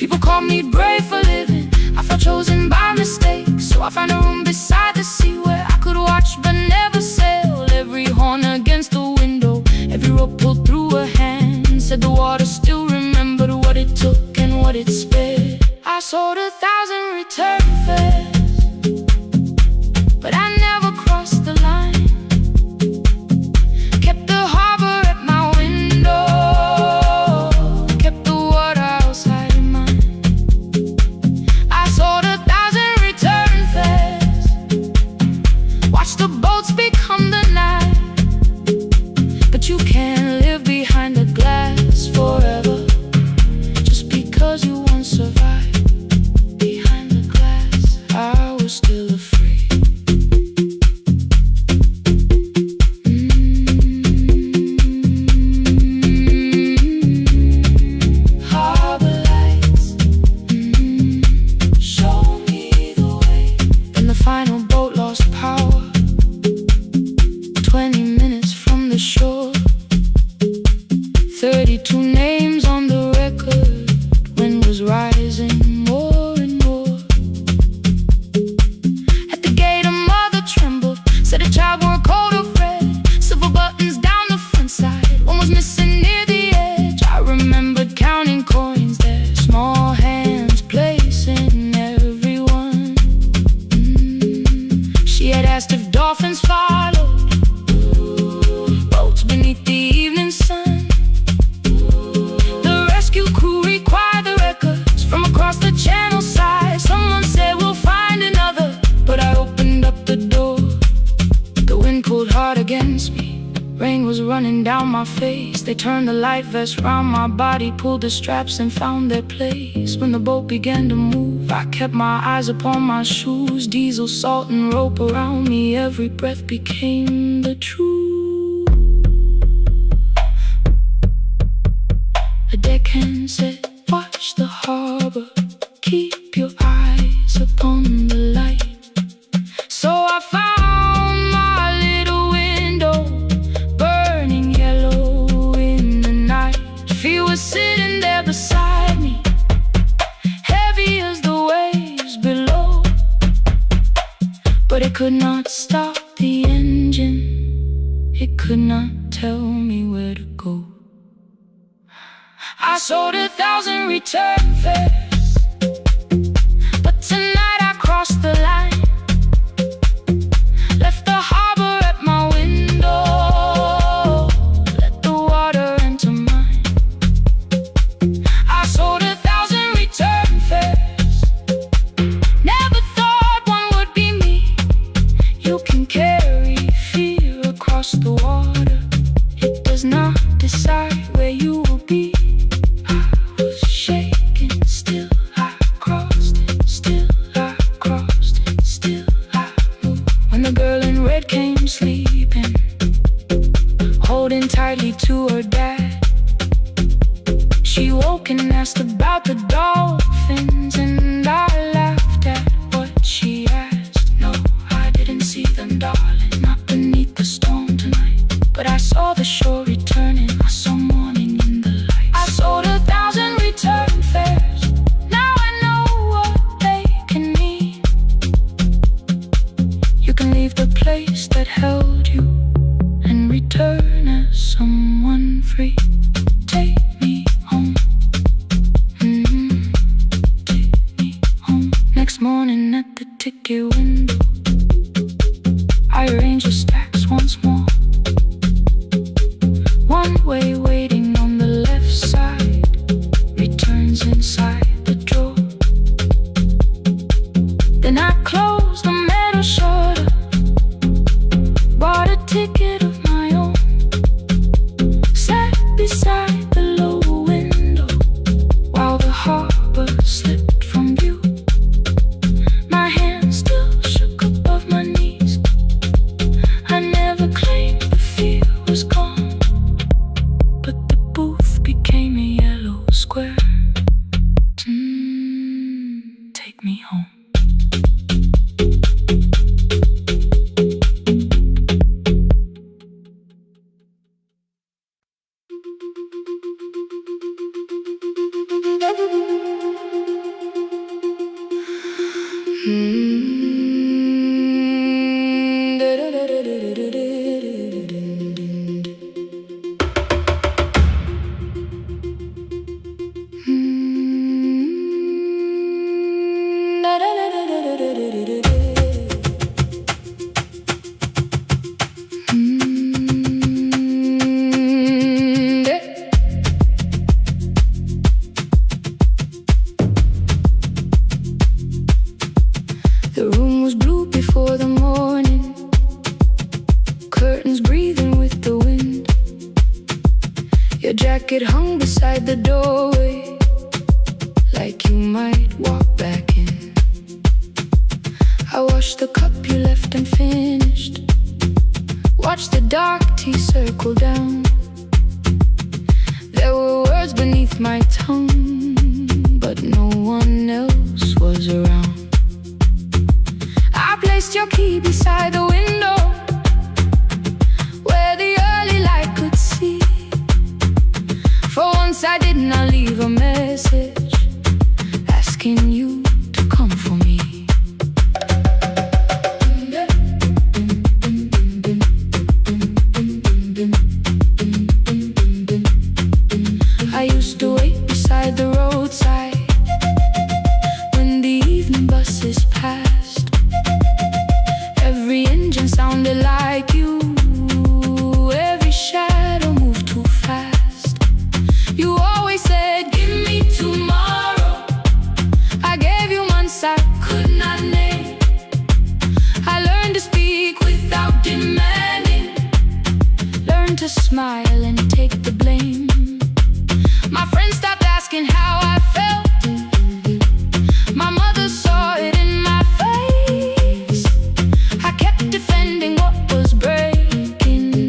People called me brave for living, I felt chosen by mistake. So I found a room beside the sea where I could watch but never sail. Every horn against the window, every rope pulled through a hand, said the water still remembered what it took and what it spared. I sold 1,000 return fares, but I never crossed the line. Kept the harbor at my window, kept the water outside of mine. I sold 1,000 return fares, watched the boats become the night. But you can't live behind the glass forever, just because you once survived. Behind the glass, I was still afraid. Harbor lights, show me the way. Then the final boat lost power, 20 minutes from the shore. 32 names on the record, wind was rising more and more. At the gate a mother trembled, said a child wore a coat of red, silver buttons down the front side, one was missing near the edge. I remembered counting coins there, small hands placing everyone. She had asked if dolphins followed, boats beneath the evening sun. The rescue crew required the records from across the channel side. Someone said we'll find another, but I opened up the door. The wind pulled hard against me, rain was running down my face. They turned the light vest round my body, pulled the straps and found their place. When the boat began to move, I kept my eyes upon my shoes. Diesel, salt and rope around me, every breath became the truth. A deckhand said, watch the harbor, keep your eyes upon the light. So I found my little window, burning yellow in the night. Fear was sitting there beside me, heavy as the waves below, but it could not stop the engine, it could not tell me where to go. I sold 1,000 return fares, but tonight I crossed the line. Left the harbor at my window, let the water enter mine. I sold 1,000 return fares, never thought one would be me. You can carry fear across the water, it does not decide where you will be. I was shaking still. the ticket window. I arrange the stacks once more. One way waiting on the left side returns inside the drawer. Then I close the metal shutter, bought a ticket of my own, sat beside the low window while the harbor slipped from view. My hands still shook above my knees. I never claimed the fear was gone, but the booth became a yellow square. Take me home. The room was blue before the morning, curtains breathing with the wind. Your jacket hung beside the doorway, like you might walk back in. I washed the cup you left unfinished, watched the dark tea circle down. There were words beneath my tongue, but no one else was around. I placed your key beside the window, where the early light could see. For once I did not leave a message asking you to come for me. I used to wait beside the roadside when the evening buses passed. Every engine sounded like you, every shadow moved too fast. You always said, give me tomorrow. I gave you months I could not name. I learned to speak without demanding, learned to smile and take the blame. My friends stopped asking how I felt. My mother saw it in my face. I kept defending what was breaking,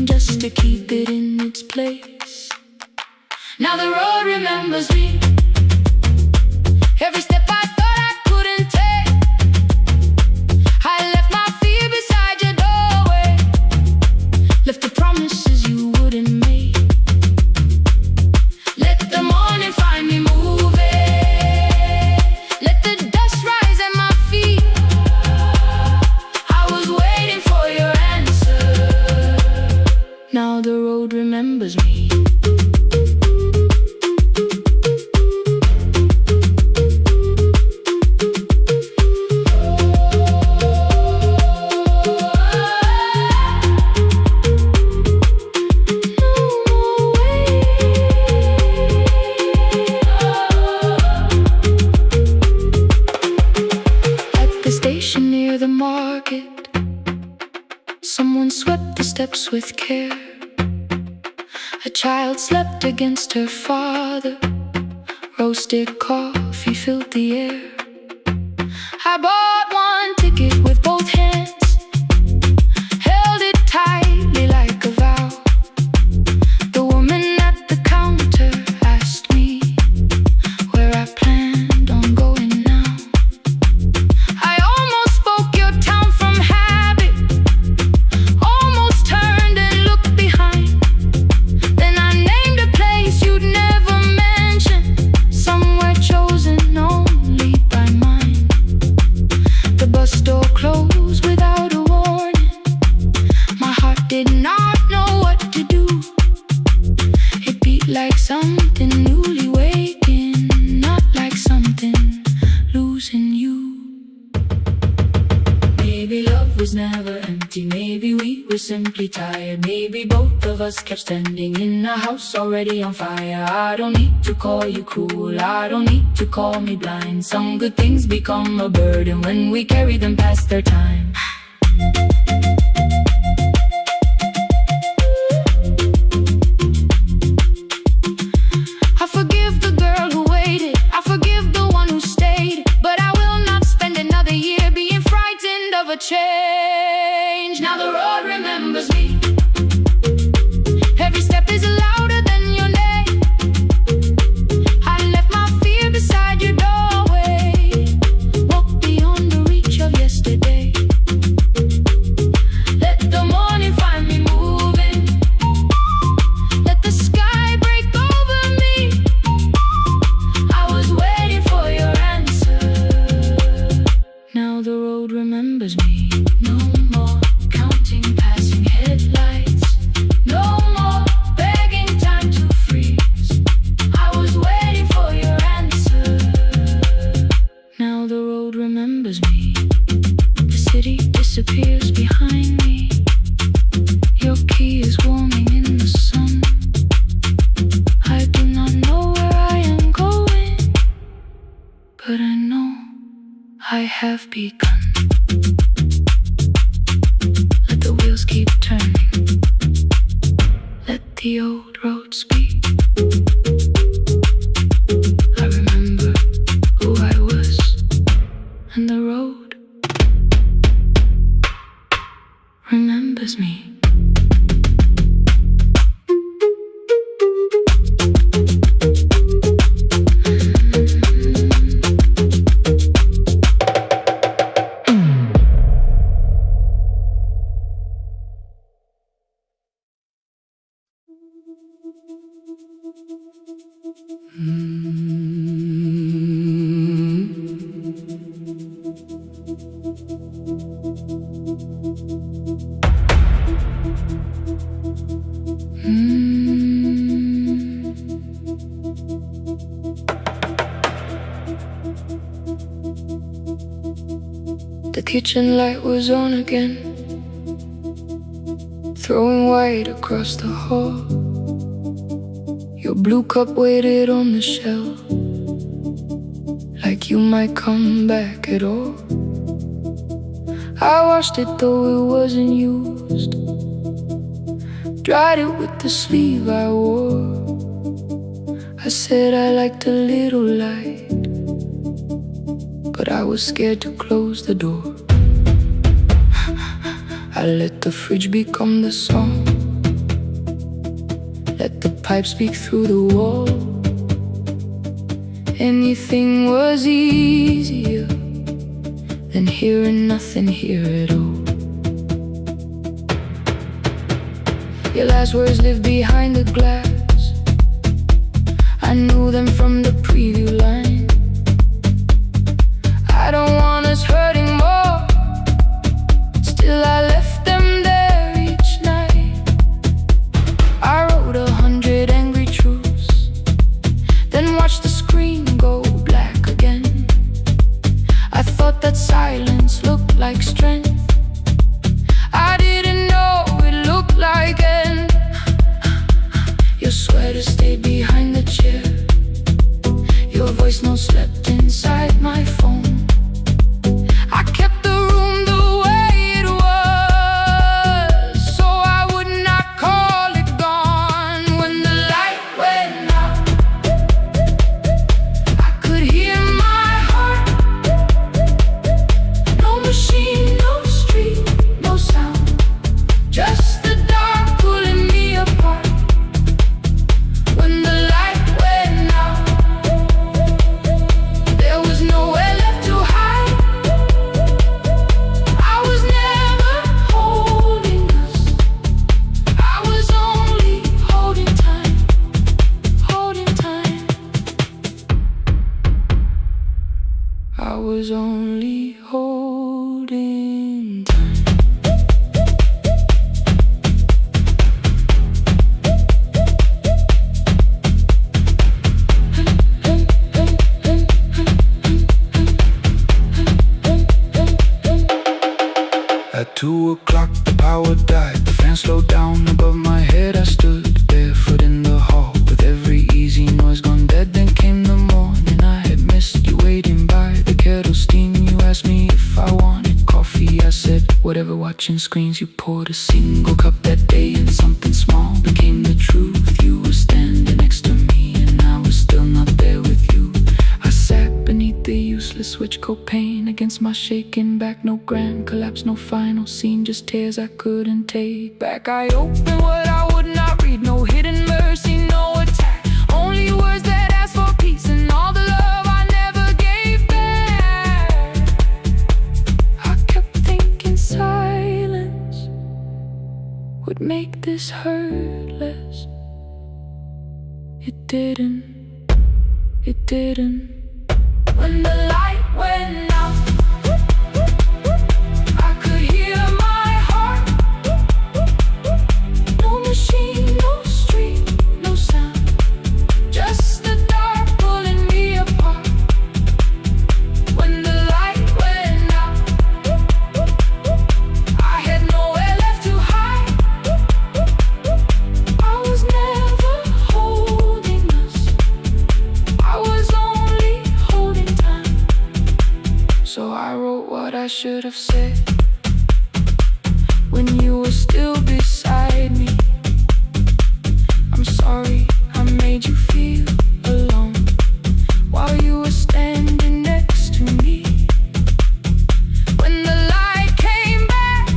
just to keep it in its place. Now the road remembers me. Every step I thought I couldn't take, I left my fear beside your doorway, left the promises you wouldn't make. Let the morning find me moving, let the dust rise at my feet. I was waiting for your answer. Now the road remembers me. Near the market, someone swept the steps with care. A child slept against her father, roasted coffee filled the air. I bought one ticket with both hands, held it tightly like a vow. The woman at the counter asked me where I planned on going now. I almost spoke your town from habit, almost turned and looked behind. Then I named a place you'd never mention, somewhere chosen only by mine. was never empty. Maybe we were simply tired. Maybe both of us kept standing in a house already on fire. I don't need to call you cruel, I don't need to call me blind. Some good things become a burden when we carry them past their time. I forgive the girl who waited, I forgive the one who stayed, but I will not spend another year being frightened of a change. Now the road remembers me. Every step is louder than your name. I left my fear beside your doorway, walked beyond the reach of yesterday. Let the morning find me moving, let the sky break over me. I was waiting for your answer. Now the road remembers me. No more counting passing headlights, no more begging time to freeze. I was waiting for your answer. Now the road remembers me. The city disappears behind me. Your key is warming in the sun. I do not know where I am going, but I know I have begun. Let the wheels keep turning, let the old road speak. I remember who I was, and the road remembers me. The kitchen light was on again, throwing white across the hall. Your blue cup waited on the shelf, like you might come back at all. I washed it though it wasn't used, dried it with the sleeve I wore. I said I liked a little light, but I was scared to close the door. I let the fridge become the song, let the pipe speak through the wall. Anything was easier than hearing nothing here at all. Your last words live behind the glass, I knew them from the preview line. I don't want us hurting more, still I left them there each night. I wrote 100 angry truths, then watched the screen go black again. I thought that silence looked like strength, I didn't know it looked like end. Your sweater stayed behind the chair, your voice no slept inside my phone. I kept the room the way it was, so I would not call it gone. When the light went out, I could hear my heart. No machine, no street, no sound, just the dark pulling me apart. When the light went out, there was nowhere left to hide. I was never holding us, I was only holding time, holding time. I was only holding time. At 2 o'clock the power died, the fan slowed down above my head. I stood barefoot in the hall with every easy noise gone dead. Then came the morning, I had missed you waiting by the kettle steam. You asked me if I wanted coffee, I said whatever. Watching screens, you poured a single cup that day, and something small became the truth. You were standing next to me and I was still not there with you. I sat beneath the useless switch coat pane against my shaking back. No grand collapse, no final scene, just tears I couldn't take back. I opened what I would not read, no hidden mercy, no attack, only words that ask for peace and all the love I never gave back. I kept thinking silence would make this hurt less. It didn't, it didn't. When the light went out, I could hear my heart. No machine, no street, no sound, just the dark pulling me apart. When the light went out, I had nowhere left to hide. I was never holding us, I was only holding time. So I wrote what I should have said when you were still beside me. I'm sorry I made you feel alone while you were standing next to me. When the light came back,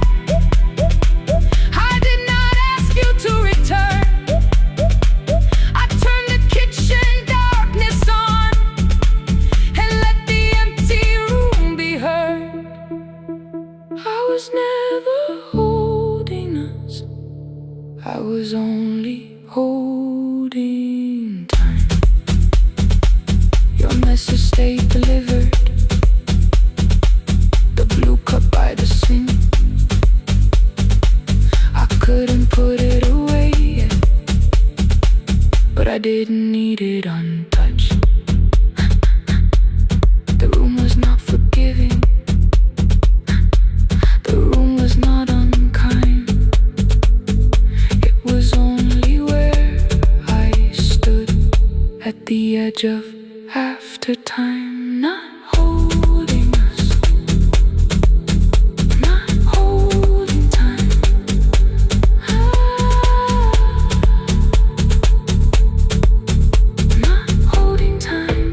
I did not ask you to return. I turned the kitchen darkness on and let the empty room be heard. I was never holding us, I was only holding time. Your message stayed delivered, the blue cup by the sink. I couldn't put it away yet, but I didn't need it untouched. The room was not forgiving, the room was not unkind. It was only where I stood at the edge of after time, not holding us, not holding time. Not holding time.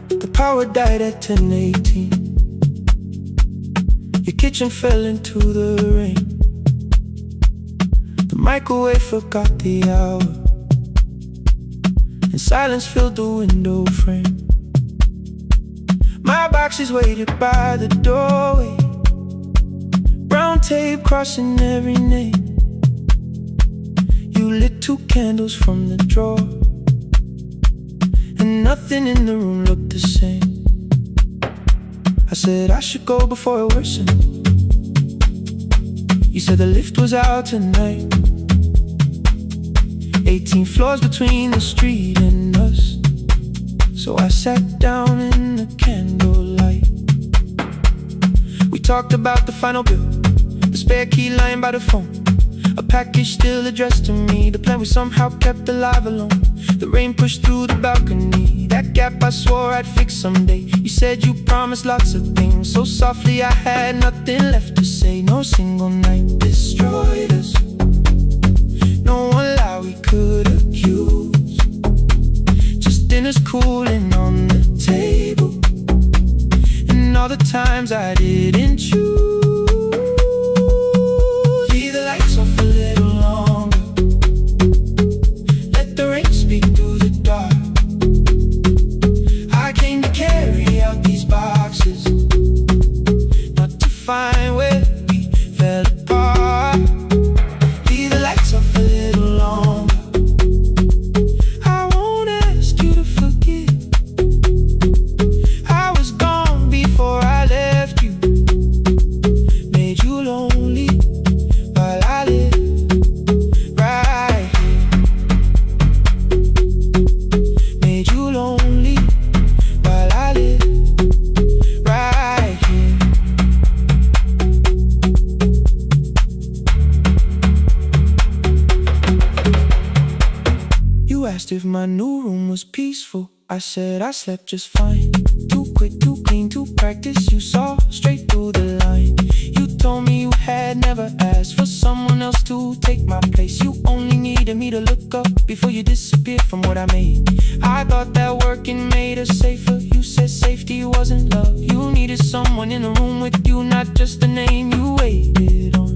The power died at 10:18. Your kitchen fell into the rain. The microwave forgot the hour, and silence filled the window frame. My boxes waited by the doorway, brown tape crossing every name. You lit 2 candles from the drawer, and nothing in the room looked the same. I said I should go before it worsened. You said the lift was out tonight. 18 floors between the street and us. So I sat down in the candlelight. We talked about the final bill, the spare key lying by the phone, a package still addressed to me, the plan we somehow kept alive alone. The rain pushed through the balcony, that gap I swore I'd fix someday. You said you promised lots of things, so softly I had nothing left to say. No single night destroyed us, no one lie we could accuse, just dinners cooling on the table, and all the times I didn't choose. Leave the lights off a little longer, let the rain speak through the dark. I came to carry out these boxes, not to find where we fell apart. Leave the lights off a little longer, I won't ask you to forget. asked if my new room was peaceful. I said I slept just fine. Too quick, too clean, too practiced. You saw straight through the line. You told me you had never asked for someone else to take my place. You only needed me to look up before you disappeared from what I made. I thought that working made us safer. You said safety wasn't love. You needed someone in the room with you, not just the name you waited on.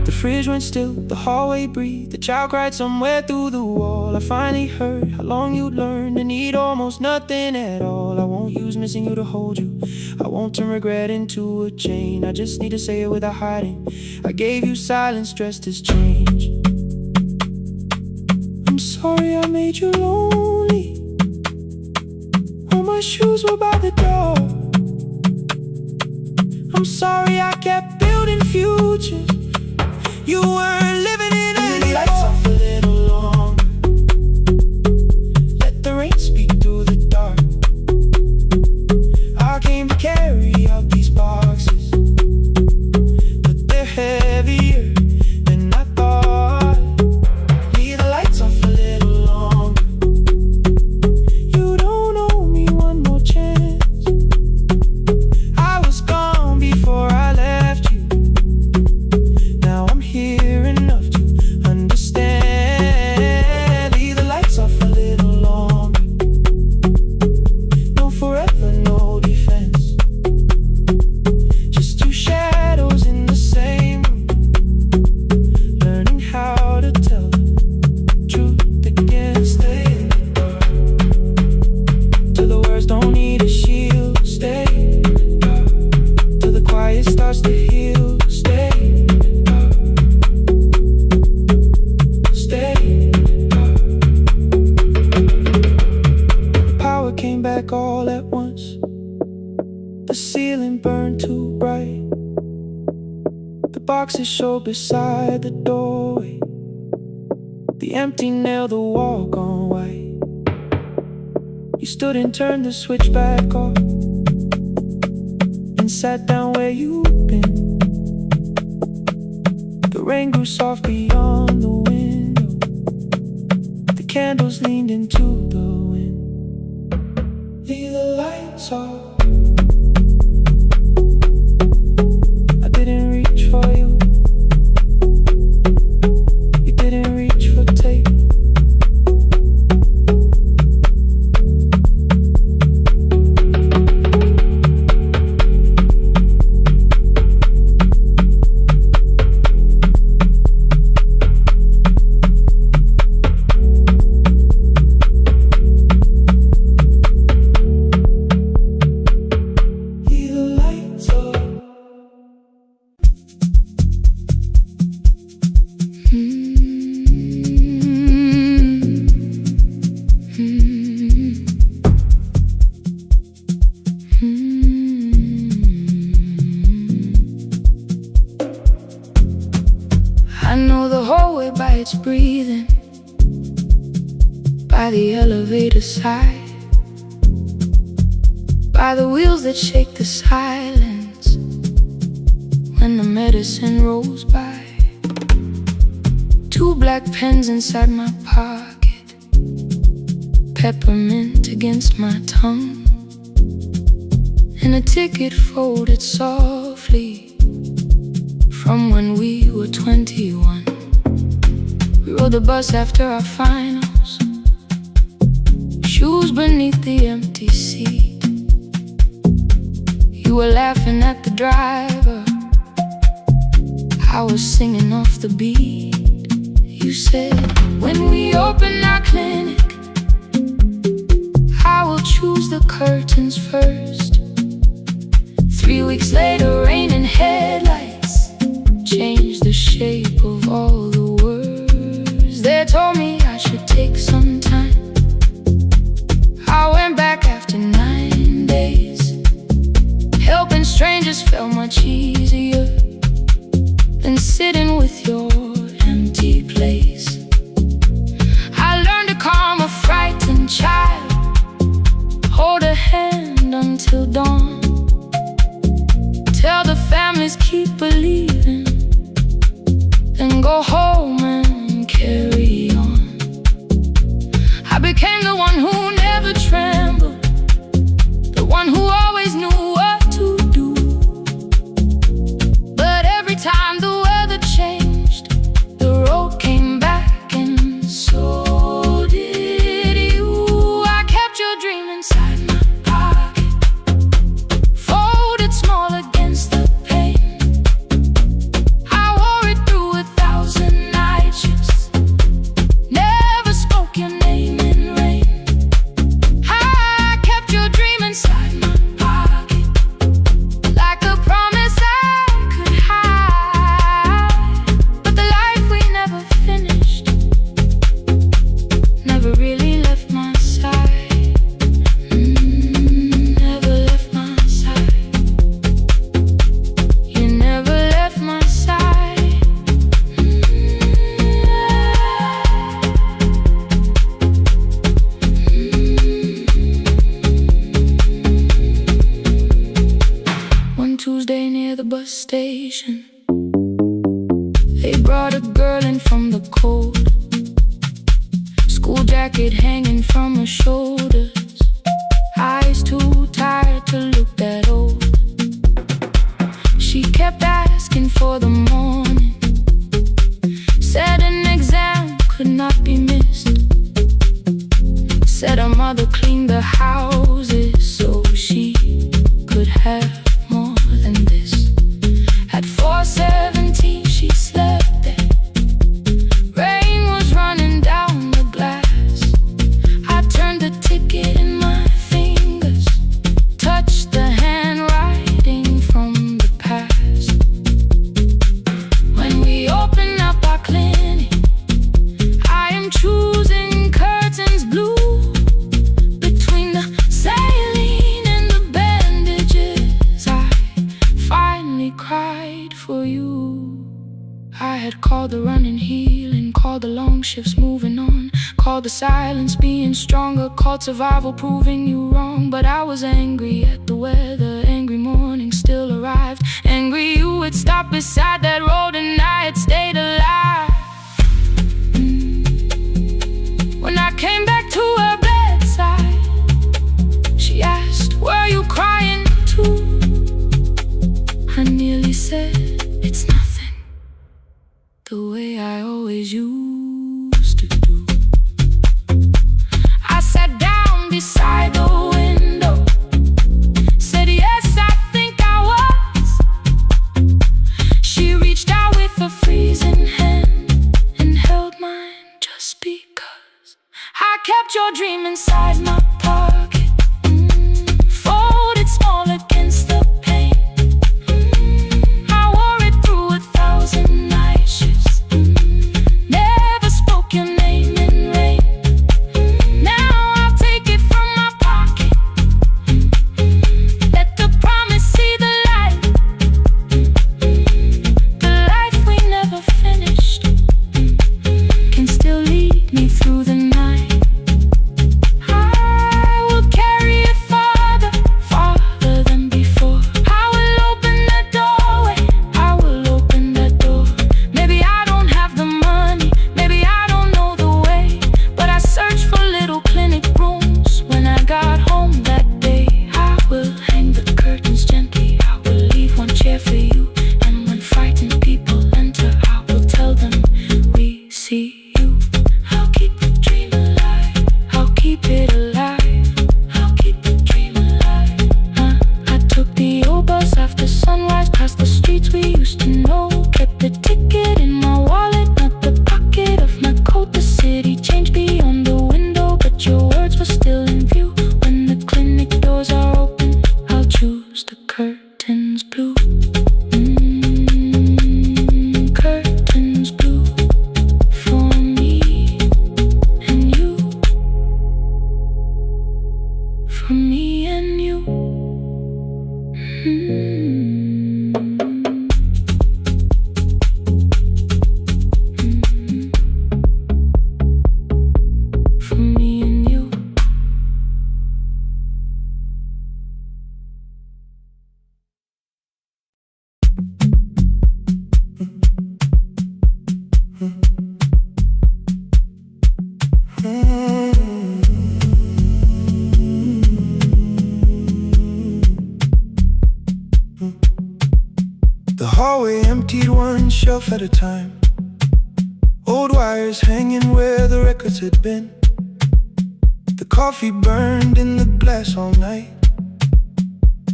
The fridge went still, the hallway breathed. The child cried somewhere through the wall. I finally heard how long you'd learned to need almost nothing at all. I won't use missing you to hold you. I won't turn regret into a chain. I just need to say it without hiding. I gave you silence dressed as change. I'm sorry I made you lonely. All my shoes were by the door. I'm sorry I kept building futures. You weren't living in any lights off a little longer. Let the rain speak through the dark. I came to carry out these boxes, but they're heavier than I thought. Leave the lights off a little longer. You don't owe me one more chance. I was gone before I left you. Now I'm here enough to understand. Leave the lights off a little longer. No forever, no defense. Just two shadows in the same room, learning how to tell the truth again. Stay in the dark till the words don't need a shield. Stay in the dark till the quiet starts to heal. Stay in the dark. Stay in the dark. The power came back all at once. The ceiling burned too bright. The boxes showed beside the doorway. The empty nail, the wall gone white. You stood and turned the switch back off and sat down where you'd been. The rain grew soft beyond the window. The candles leaned into the wind. Leave the lights off. I didn't reach for you. You didn't reach for tape. Leave the lights off. I know the hallway by its breathing, by the elevator side, by the wheels that shake the silence when the medicine rolls by. Two black pens inside my pocket, peppermint against my tongue, and a ticket folded softly from when we were 21. We rode the bus after our finals, shoes beneath the empty seat. You were laughing at the driver, I was singing off the beat. You said, when we open our clinic, I will choose the curtains first. 3 weeks later, rain and headlights changed the shape of all the words. They told me I should take some time. I went back after 9 days. Helping strangers felt much easier than sitting with your empty place. I learned to calm a frightened child, hold a hand until dawn, tell the families keep believing, then go home and carry one who never trembled, the one who always knew what to do. But every time the weather changed, the road came back, and so did you. I kept your dream inside my pocket, folded small against the pain. I wore it through 1,000 night shifts, never spoke your name in rain. I kept your dream inside my pocket, like a promise I could hide. But the life we never finished never really left my side. Never left my side. You never left my side. One Tuesday near the bus station, they brought a girl in from the cold, school jacket hanging from her shoulders, eyes too tired to look that old. She kept asking for the morning, said an exam could not be missed, said her mother cleaned the houses so she could have more than this. At 4:17 she slept there, rain was running down the glass. I turned the ticket in my fingers, touched the handwriting from the past. When we open up our clinic, I am choosing curtains blue. Between the saline and the bandages, I finally cried for you. I had called the running healing, called the long shifts moving on, called the silence being stronger, called survival proving you wrong. But I was angry at the weather, angry morning still arrived, angry you had stopped beside that road and I had stayed alive. When I came back to her bedside, she asked, were you crying too? I nearly said, it's nothing, the way I always used to do. I sat down beside the window, said yes, I think I was. She reached out with a freezing hand and held mine just because. I kept your dream inside my pocket, folded small against the pain. I wore it through 1,000 night shifts, never spoke your name in rain. Now I'll take it from my pocket, let the promise see the light. The life we never finished can still lead me through the night. I will carry it farther, farther than before. I will open that doorway, I will open that door. Maybe I don't have the money, maybe I don't know the way, but I searched for little clinic rooms when I got home that day. I will hang the curtains gently, I will leave one chair for you, and when frightened people enter, I will tell them we see you. I'll keep the dream alive, I'll keep it alive, I'll keep the dream alive. I took the old bus after sunrise, past the streets we used to know, kept the ticket in my wallet, not the pocket of my coat. The city changed beyond the window, but your words were still in view. When the clinic doors are open, I'll choose the curtains blue. Curtains blue for me and you, for me and you. For me and you. shelf at a time. Old wires hanging where the records had been. The coffee burned in the glass all night,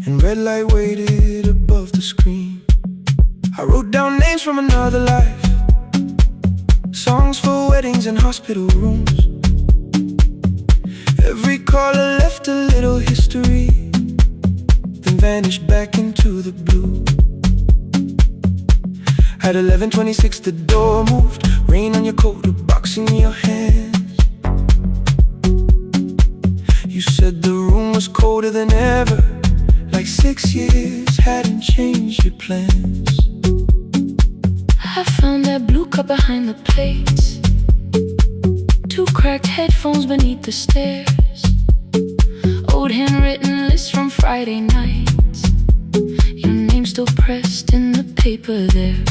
and red light waited above the screen. I wrote down names from another life, songs for weddings and hospital rooms. Every caller left a little history, then vanished back into the blue. At 11:26 the door moved, rain on your coat, a box in your hands. You said the room was colder than ever, like 6 years hadn't changed your plans. I found that blue cup behind the plates, 2 cracked headphones beneath the stairs, old handwritten lists from Friday nights, your name still pressed in the paper there.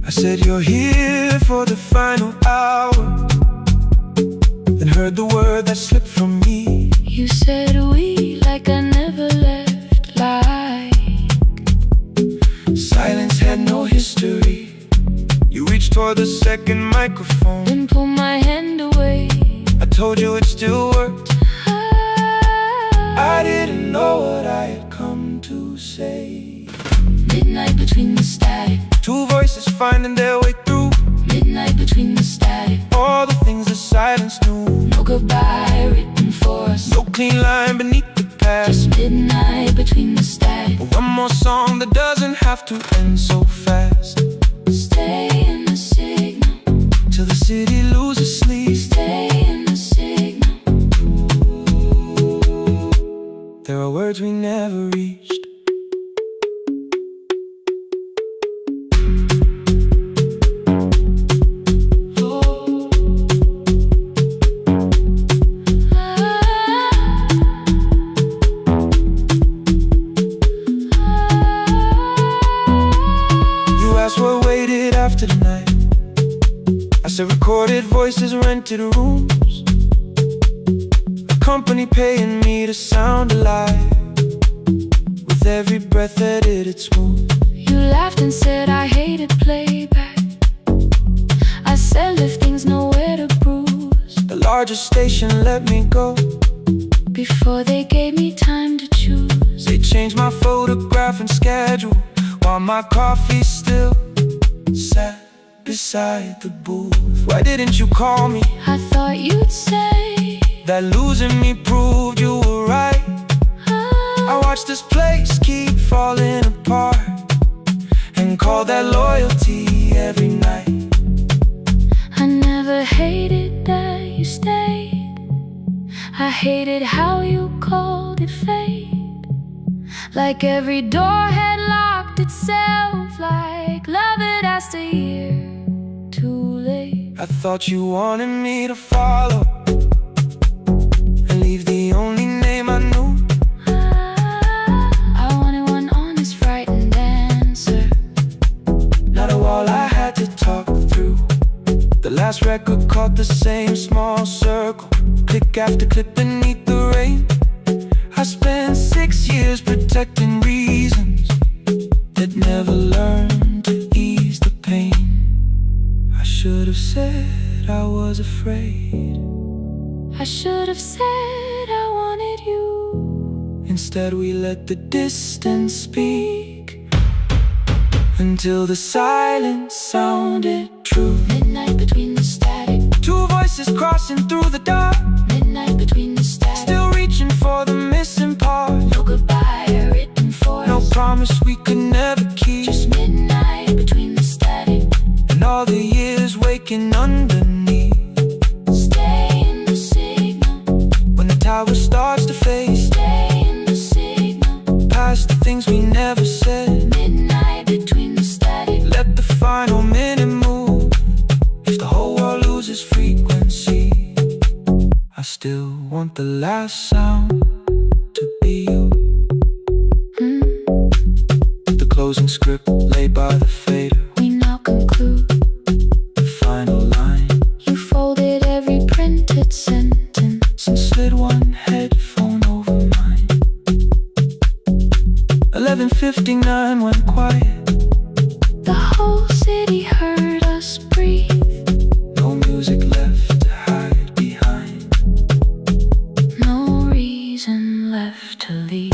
I said you're here for the final hour, then heard the word that slipped from me. You said we like I never left, like silence had no history. You reached toward the second microphone, then pulled my hand away. I told you it still worked. I didn't know what I had come to say. Midnight between the static, 2 voices finding their way through. midnight between the static, All the things the silence knew. no goodbye written for us, No clean line beneath the past. just midnight between the static. One more song that doesn't have to end so fast. Stay in the signal, Till the city loses sleep. stay in the signal. There are words we never reached. After the night, I said recorded voices, rented rooms, a company paying me to sound alive, with every breath edited smooth. You laughed and said I hated playback. I said if things nowhere to bruise, The largest station let me go before they gave me time to choose. They changed my photograph and schedule, while my coffee still sat beside the booth. Why didn't you call me? I thought you'd say that losing me proved you were right. I watched this place keep falling apart, and call that loyalty every night. I never hated that you stayed, I hated how you called it fate. Like every door had locked itself, like love had asked a year too late. I thought you wanted me to follow and leave the only name I knew. I wanted one honest, frightened answer, not a wall I had to talk through. The last record caught the same small circle, click after click beneath the rain. I spent 6 years protecting reasons that never learned to ease the pain. I should have said I was afraid, I should have said I wanted you. instead we let the distance speak, until the silence sounded true. Midnight between the static, 2 voices crossing through the dark, midnight between the static, still reaching for the missing part. no goodbye written for No us, promise we could never keep, just midnight between the static. and all the years waking underneath. Stay in the signal, When the tower starts to fade, stay in the signal, past the things we never said. midnight between the static. Let the final minute move, if the whole world loses frequency. I still want the last sound to be you. The closing script laid by the fader, We now conclude, the final line. you folded every printed sentence And slid one headphone over mine. 11:59 went quiet. The whole city to leave.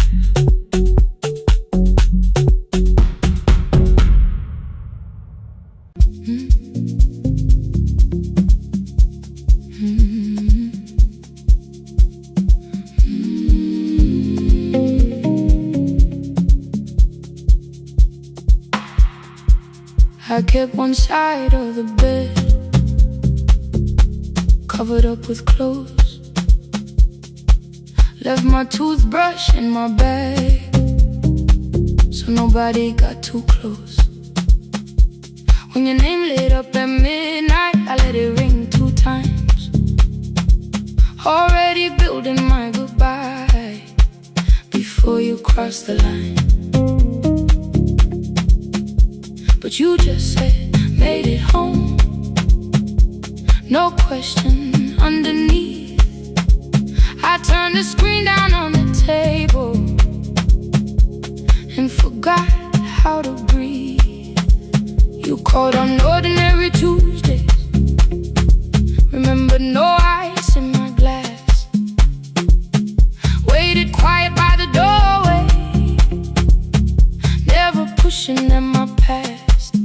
I kept one side of the bed covered up with clothes. Left my toothbrush in my bag so nobody got too close. When your name lit up at midnight, I let it ring 2 times. Already building my goodbye before you cross the line. But you just said, made it home. No question underneath. I turned the screen down on the table and forgot how to breathe. You called on ordinary Tuesdays. Remember, no ice in my glass. Waited quiet by the doorway, never pushing at my past.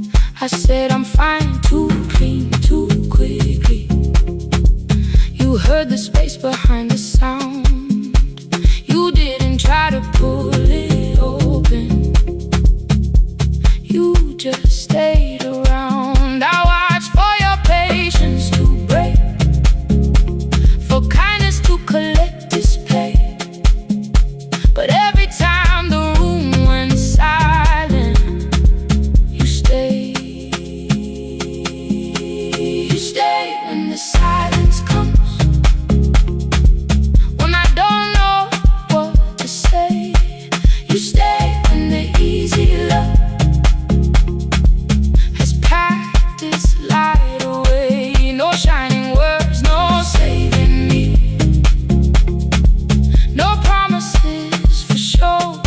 I said I'm fine, too clean, too quickly. You heard the space behind the sound. You didn't try to pull it open. You just stayed around. I watched for your patience to break, for kindness to collect display. But every time the room went silent, you stayed. You stay when the silence comes, when I don't know what to say. You stay when the easy love has packed its light away. No shining words, no saving me, no promises for sure.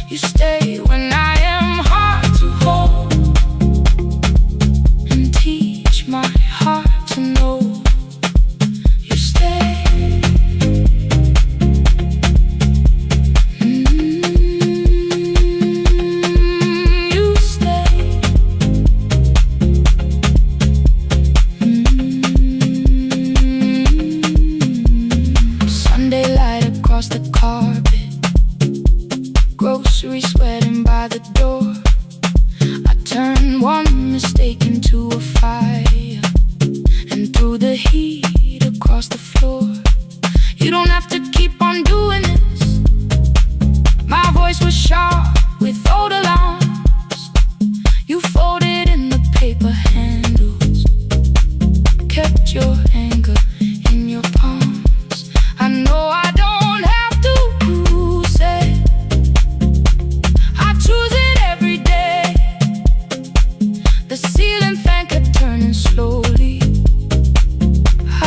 You stay when I am hard to hold and teach my heart to know. You stay. You stay. Sunday light across the carpet, grocery sweating by the door. I turned one mistake into a fire and threw the heat across the floor. You don't have to keep on doing this. My voice was sharp with old alarms. You folded in the paper handles, kept your anger in your palms. I know I don't have to say, I choose it every day. The ceiling fan kept turning slowly.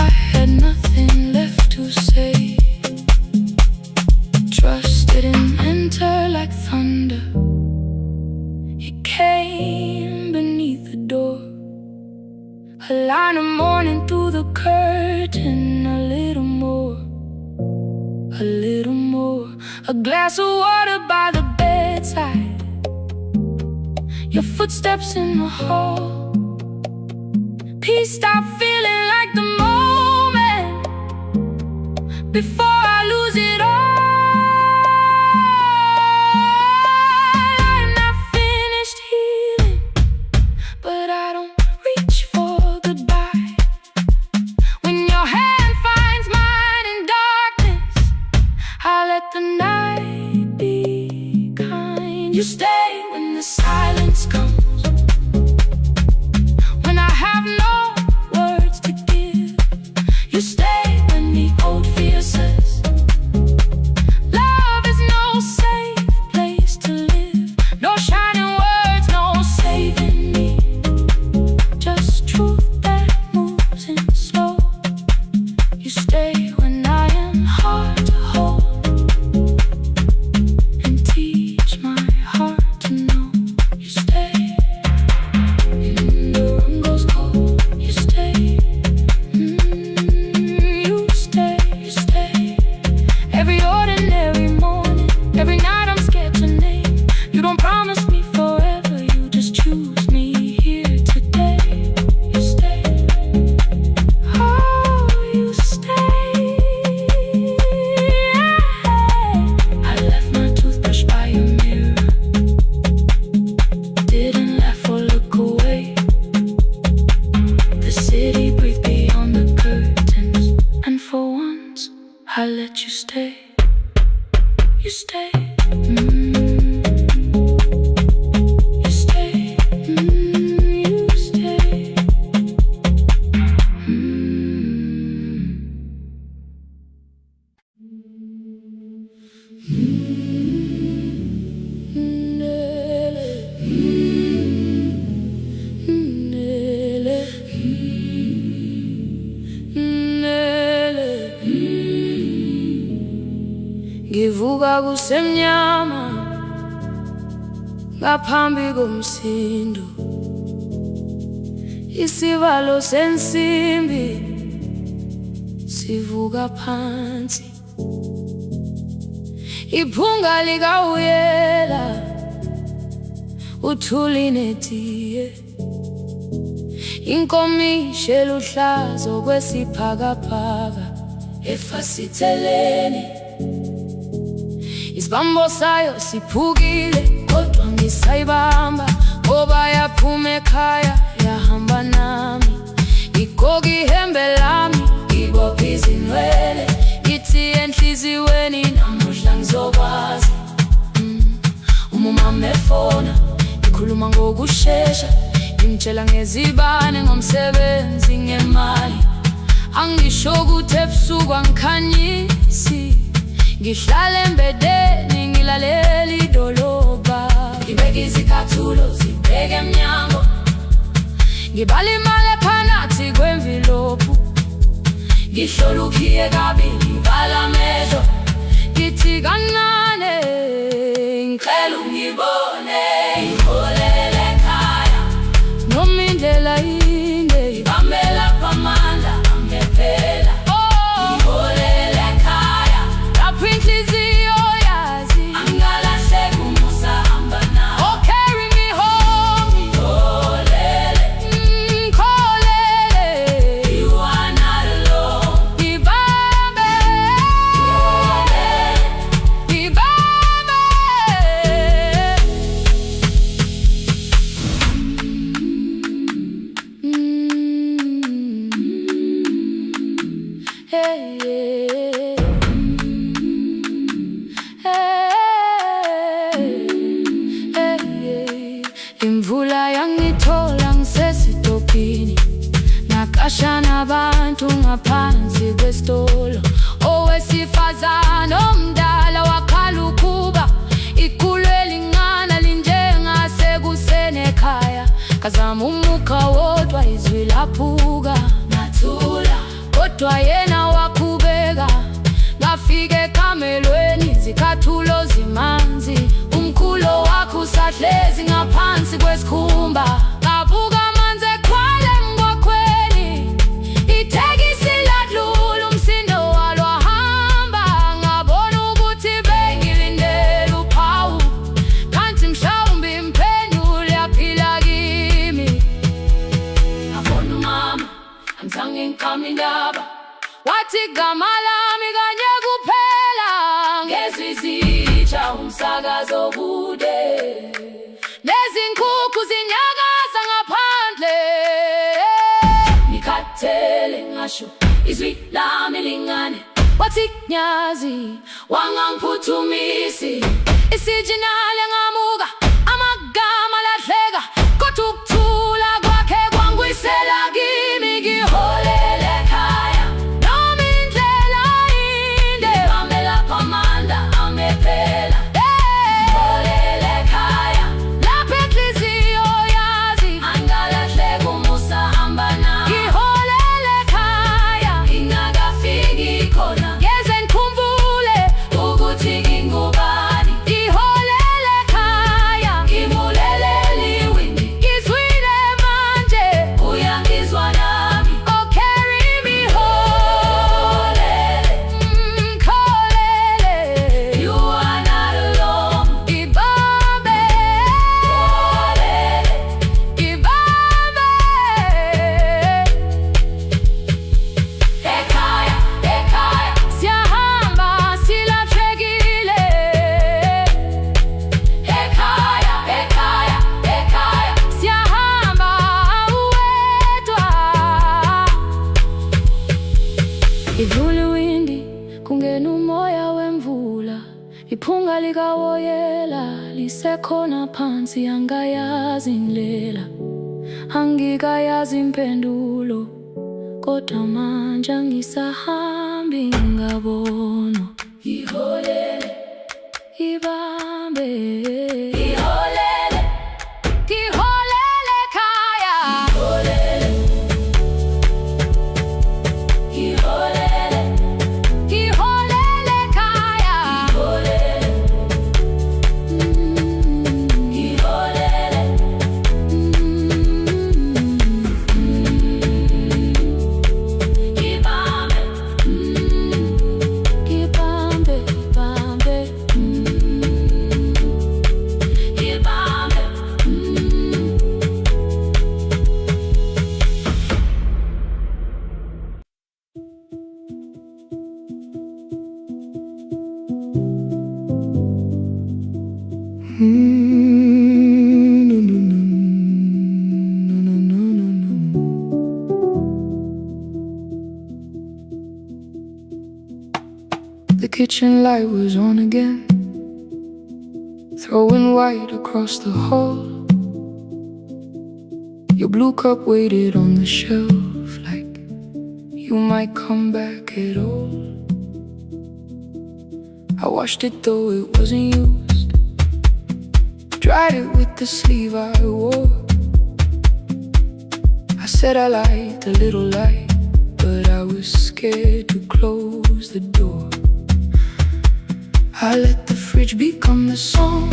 I had nothing left to say. Trust didn't enter like thunder. It came beneath the door. A line of morning through the curtain. A little more, a little more. A glass of water by the bedside. Your footsteps in the hall. Peace stopped feeling like the moment before I lose it all. I'm not finished healing, but I don't reach for goodbye. When your hand finds mine in darkness, I let the night be kind. You stay when the silence comes, when I have no words to give. You stay when the old fear says love is no safe place to live. No shining words, no saving me, just truth that moves in slow. You stay when I am hard to hold and teach my heart to know. that you stay. You stay. You stay. You stay. Ngivuka kusemnyama ngaphambi komsindo, isivalo sensimbi sivuka phansi, iphunga likawuyela uthuli netiye, inkomishi eluhlaza okwesiphakapaka efasiteleni. Isibambo sayo siphukile kodwa ngisayibamba, ngoba yaphuma ekhaya yahamba nami. Igoga ihembe lami, ibopha izinwele, ithi enhliziyweni namuhla ngizokwazi. Umama efona, ngikhuluma ngokushesha, ngimtshela ngezibane, ngomsebenzi, ngemali. Angisho ukuthi ebusuku angikhanyisi, ngihlala embedeni ngilalela idolobha. Ngibeka izicathulo zibheke emnyango, ngibala imali ephakathi kwemvilophu, ngihlola ukhiye kabili, ngivala amehlo, ngithi kancane ngicela ungibone. Ngiholele ekhaya noma indlela inde, ngibambela phamandla angephela. Ngiholele ekhaya lapho inhliziyo yazi angalahleki umusa hamba nawe. Oh, carry me home. Ngiholele, ngiholele, you are not alone. Ngibambe, ngibambe. Hey, yeah. Hey, hey. Imvula yangithola ngisesitopini, nakasha nabantu ngaphansi kwesitolo. Owesifazane omdala wakhala ukuba ikhulu elingana linjengasekuseni ekhaya. Kazama umukha wodwa izwi laphuka, ngathula kodwa yena wakhubeka. Ngafika ekamelweni, izicathulo zimanzi, umkhulo wakho usahlezi ngaphansi kwesikhumba. Ngabuka amanzi ekhwale emgwaqweni, itekisi ladlula, umsindo walo wahamba. Ngabona ukuthi bengilindele uphawu, kanti mhlawumbe impendulo yaphila kimi. Ngabona umama angizange ngiqame indaba, wathi gama lami kanye kuphela. Ngezwi izitsha umsakazo kude, nezinkukhu zinyakaza ngaphandle. Ngikhathele ngasho izwi lami lingane, wathi nyazi wangangiphuthumisi. Isijinali ngamuka, amagama lahleka, kodwa ukuthula kwakhe kwangwisela kimi. Ngiholele ekhaya noma indlela inde, ngibambela phamandla angephela. Ngiholele ekhaya lapho inhliziyo yazi angalahleki umusa hamba nawe. Ngiholele ekhaya ingakafiki khona, ngeze ngikhumbule ukuthi ngingubani. Ngiholele ekhaya Umoya wemvula, iphunga likawoyela, lisekhona phansi angayazi indlela, angikayazi impendulo, kodwa manje angisahambi ngabono. Iholele, ibambe, iholele, iholele khaya. Iholele, iholele, iholele khaya. Iholele, iholele, ibambe, ibambe, ibambe, ibambe. The kitchen light was on again, throwing white across the hall. Your blue cup waited on the shelf, like you might come back at all. I washed it though it wasn't used, dried it with the sleeve I wore. I said I liked a little light, but I was scared to close the door. I let the fridge become the song,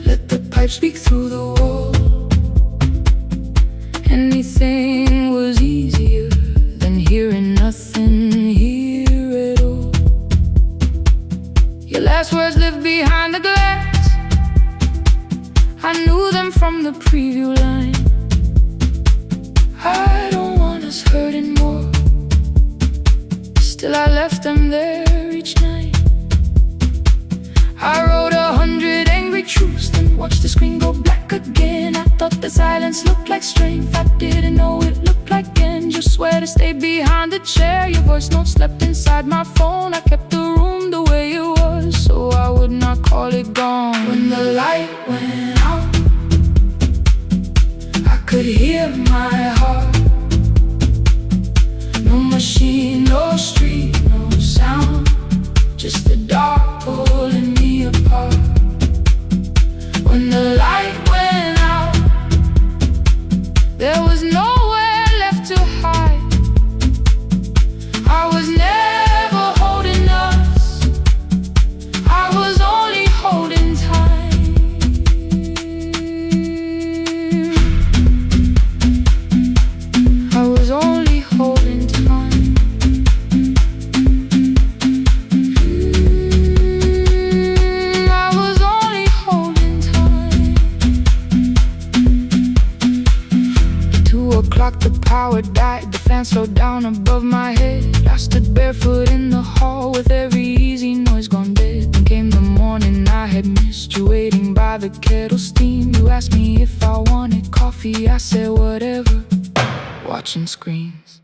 let the pipe speak through the wall. Anything was easier than hearing nothing here at all. Your last words lived behind the glass, I knew them from the preview line. I don't want us hurting more, still I left them there each night. I wrote 100 angry truths, then watched the screen go black again. I thought the silence looked like strength, I didn't know it looked like end. You swear to stay behind the chair, your voice notes slept inside my phone. I kept the room the way it was, so I would not call it gone. When the light went out, I could hear my heart. No machine, no street, no sound, just the dark pulling me apart. When the light went out, there was nowhere left to hide. I was never holding us, I was only holding time. I was only holding time. I was only holding time. 2 o'clock, the power died, the fan slowed down above my head. I stood barefoot in the hall with every easy noise gone dead. Then came the morning I had missed you, waiting by the kettle steam. You asked me if I wanted coffee, I said whatever, watching screens.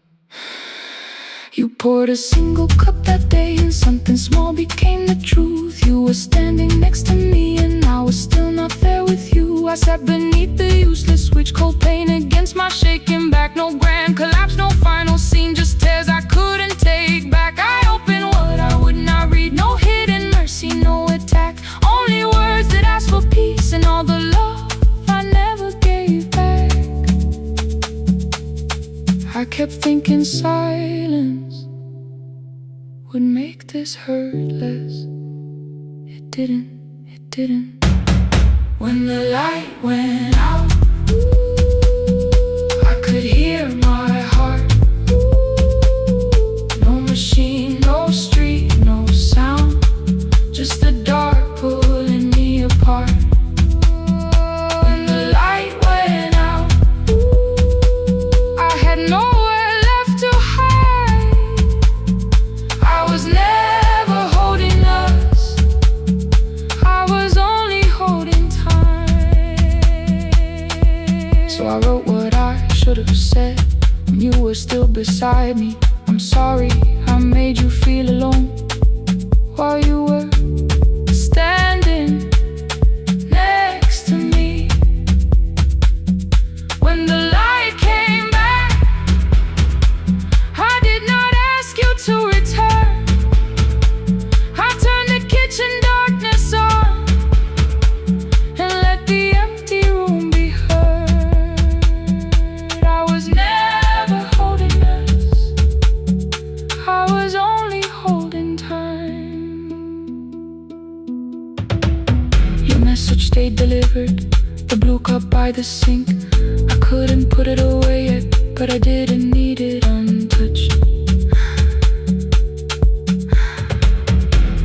You poured a single cup that day, and something small became the truth. You were standing next to me, and I was still not there with you. I sat beneath the useless switch, cold pain against my shaking back. No grand collapse, no final scene, just tears I couldn't take back. I opened what I would not read, no hidden mercy, no attack. Only words that asked for peace and all the love I never gave back. I kept thinking silence would make this hurt less. It didn't, it didn't. When the light went out, I could hear my heart. No machine, no street, no sound, just the dark pulling me apart. When the light went out, I had nowhere left to hide. I was never holding us, I was only holding time. So I wrote what I should have said when you were still beside me. I'm sorry, I made you feel alone while you were standing next to me. When the light came back, I did not ask you to return. I turned the kitchen darkness on and let the empty room be heard. I was never holding us, I was only holding time. Your message stayed delivered, the blue cup by the sink. I couldn't put it away yet, but I didn't need it untouched.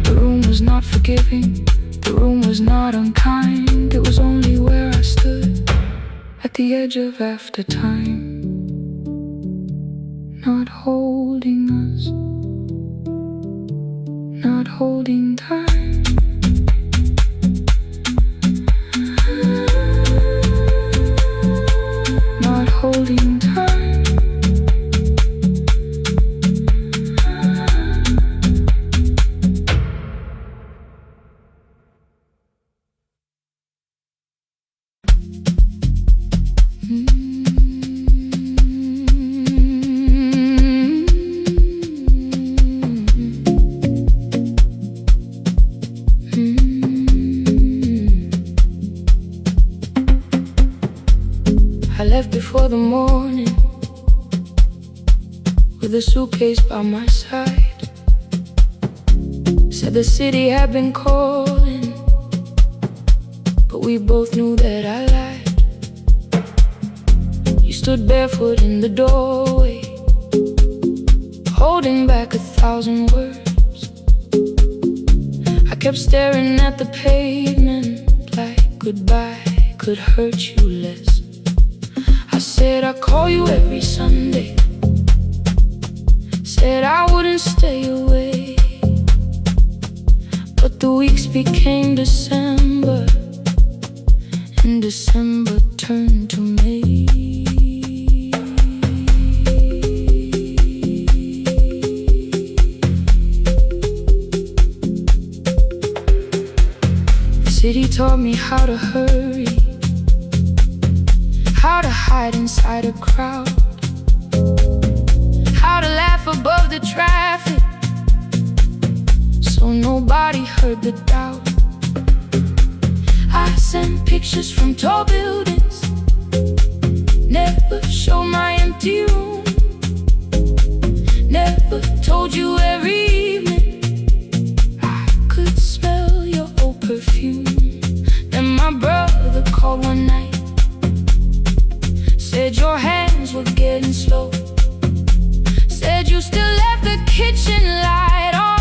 The room was not forgiving, the room was not unkind. It was only where I stood at the edge of after time, not holding us, not holding time. Not holding time. I left before the morning with a suitcase by my side. Said the city had been calling, but we both knew that I lied. You stood barefoot in the doorway, holding back 1,000 words. I kept staring at the pavement like goodbye could hurt you less. I said I'd call you every Sunday, said I wouldn't stay away. But the weeks became December, and December turned to May. The city taught me how to hurry, how to hide inside a crowd, how to laugh above the traffic so nobody heard the doubt. I sent pictures from tall buildings, never showed my empty room, never told you every evening I could smell your old perfume. Then my brother called one night, said your hands were getting slow, said you still left the kitchen light on,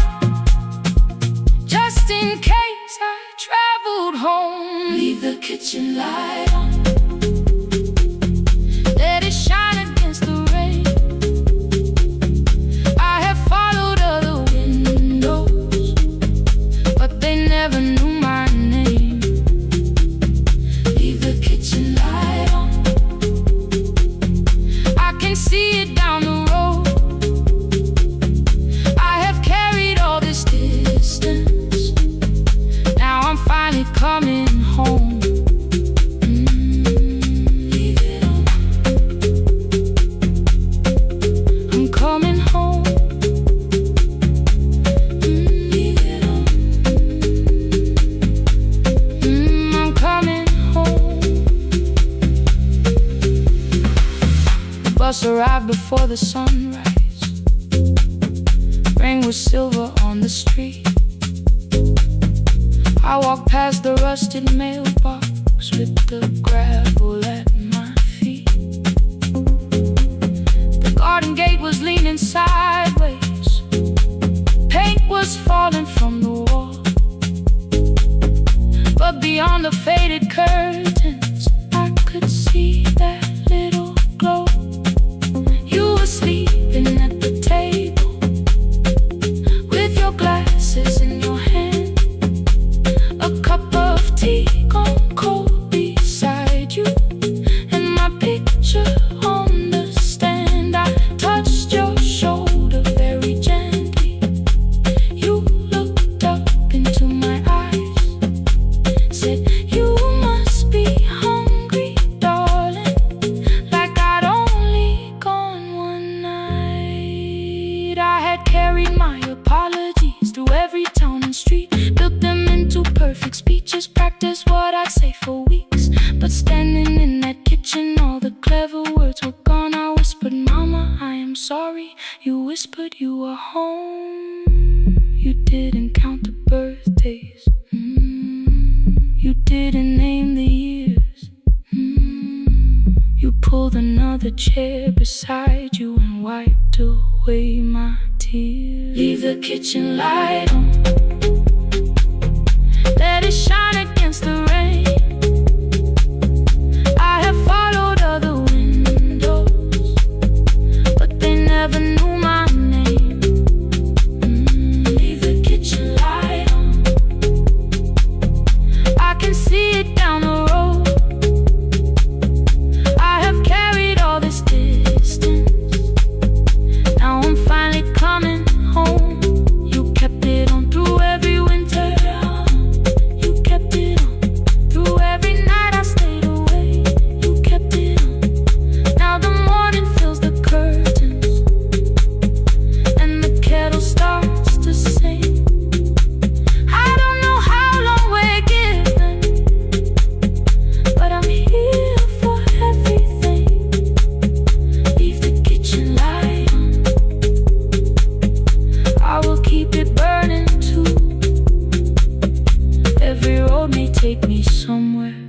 just in case I traveled home. Leave the kitchen light on, let it shine against the rain. I have followed other windows, but they never knew my name. Leave the kitchen light on, I can see it down the road. I have carried all this distance, now I'm finally coming home. Leave it on, I'm coming home. Leave it on, I'm coming home. The bus arrived before the sunrise, rain was silver on the street. I walked past the rusted mailbox with the gravel at my feet. The garden gate was leaning sideways, paint was falling from the wall, but beyond the faded curtains I could see that little glow. You were sleeping at the table with your glasses in your hand, a cup of tea gone cold beside you, and my picture on the stand. I touched your shoulder very gently, didn't count the birthdays. You didn't name the years. You pulled another chair beside you and wiped away my tears. Leave the kitchen light on, let it shine against the rain. I have followed other windows, but they never knew my name. Leave the kitchen light on, I can see it down the road. I have carried all this distance, now I'm finally coming home. You kept it on through every winter, you kept it on through every night I stayed away. You kept it on, now the morning fills the curtains and the kettle starts to sing. I don't know how long we're given, but I'm here for everything. Leave the kitchen light on, I will keep it burning too. Every road may take me somewhere,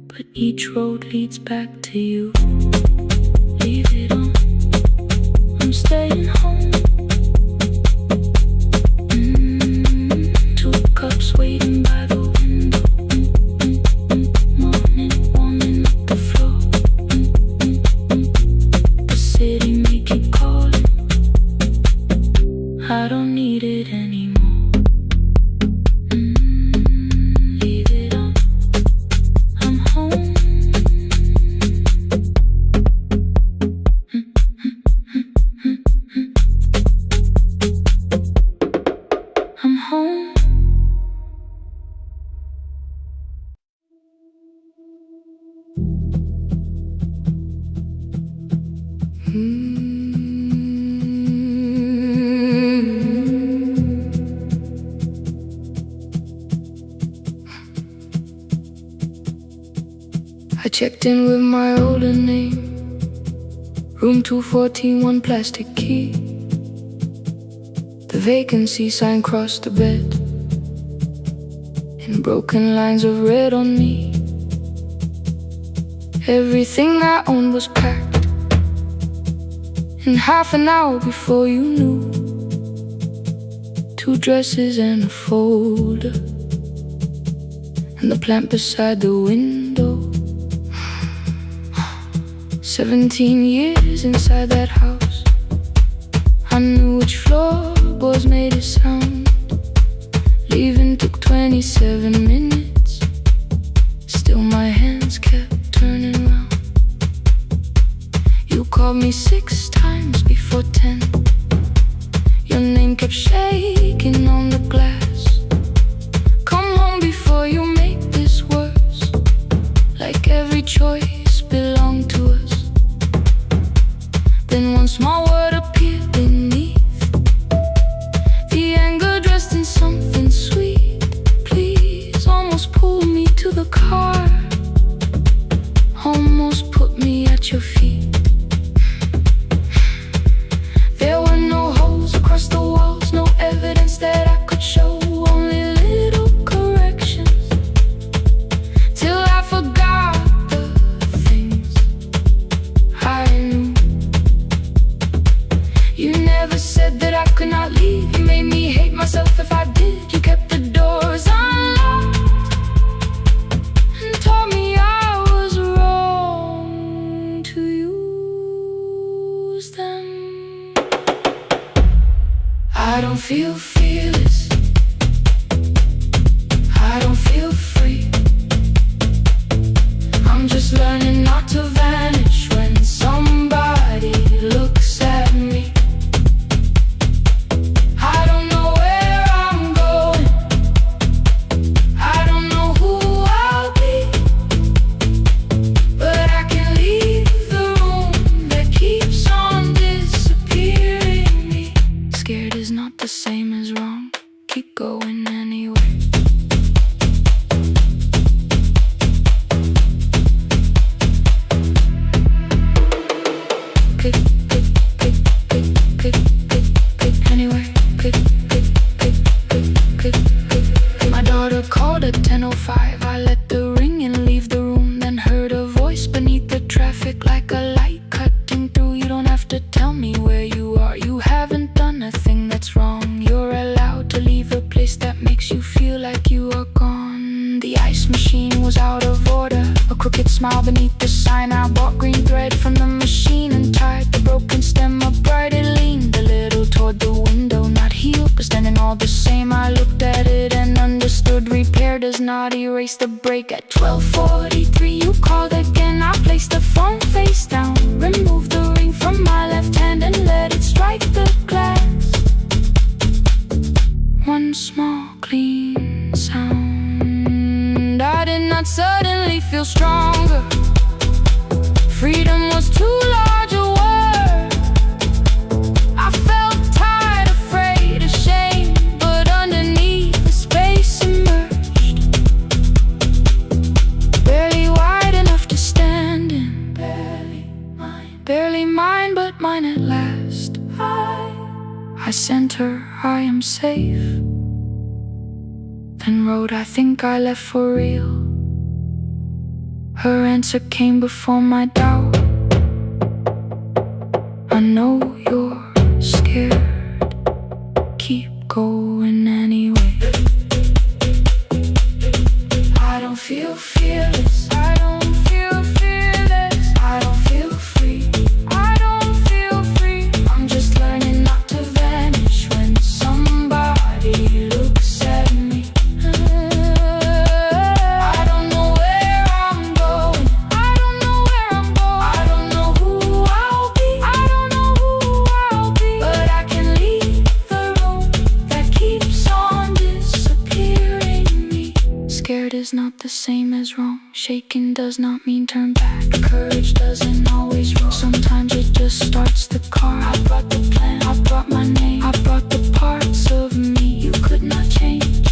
but each road leads back to you. Leave it on, I'm staying home. Two cups waiting by the window. Morning warming up the floor. The city may keep calling, I don't need it anymore. Leave it on, I'm home. I'm home. I checked in with my older name, room 214, one plastic key. The vacancy sign crossed the bed in broken lines of red on me. Everything I owned was packed in half an hour before you knew. 2 dresses and a folder, and the plant beside the window. 17 years inside that house, I knew which floorboards made it sound. Leaving took 27 minutes, still my hands kept turning round. You called me 6 times before 10, your name kept shaking on the glass. Come home before you make this worse, like every choice belonged to us. Then one small word appeared beneath, the anger dressed in something sweet. Please, almost pulled me to the car, almost put me at your feet. There were no holes across the walls, no evidence that I could show, only little corrections, till I forgot the things I knew. You never said that I could not leave, you made me hate myself if I did. You kept the doors unlocked and told me I was wrong to use them. I don't feel fearless, I don't feel free. I'm just learning not to vanish when somebody looks at me. I don't know where I'm going, I don't know who I'll be, but I can leave the room that keeps on disappearing me. Scared is not the same as wrong, keep going anyway. Pick, pick, pick, pick, pick, pick, pick, anyway. Pick, pick, pick, pick. called at 10:05. I let the ring and leave the room, then heard a voice beneath the traffic like a light cutting through. You don't have to tell me where you are. You haven't done a thing that's wrong. You're allowed to leave a place that makes you feel like you are gone. The ice machine was out of order, a crooked smile beneath the sign. I bought green thread from the machine and tied the broken stem upright. It leaned a little toward the window, not healed but standing all the same. I looked at it and understood repair does not erase the break. At 12:43 you called again. I placed the phone face down, removed the ring from my left hand and let it strike the glass. One small clean sound. I did not suddenly feel stronger. Freedom was too large a word. I felt tired, afraid, ashamed, but underneath the space emerged. Barely wide enough to stand in. Barely mine, but mine at last. I sent her, I am safe. Then wrote, I think I left for real. Her answer came before my doubt. I know you're scared. Keep going anyway. I don't feel fearless. I don't feel fearless. I don't feel free. I don't feel free. I'm just learning not to vanish when somebody looks at me. I don't know where I'm going. I don't know where I'm going. I don't know who I'll be. I don't know who I'll be. But I can leave the room that keeps on disappearing me. Scared is not the same as wrong. Shaken does not mean turn back. Courage doesn't always roll. Sometimes it just starts the car. I brought the plan, I brought my name, I brought the parts of me you could not change.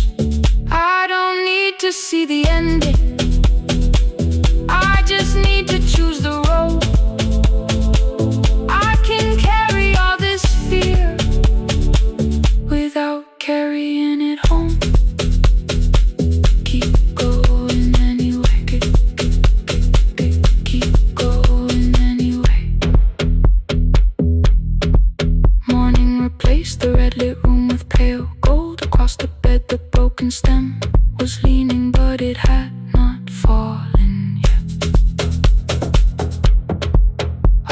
I don't need to see the ending. I just need to choose the road. I can carry all this fear without carrying it home. Keep going anyway. Keep going anyway. Morning replaced the red lit room with pale gold. Across the bed the broken stem was leaning, but it had not fallen yet.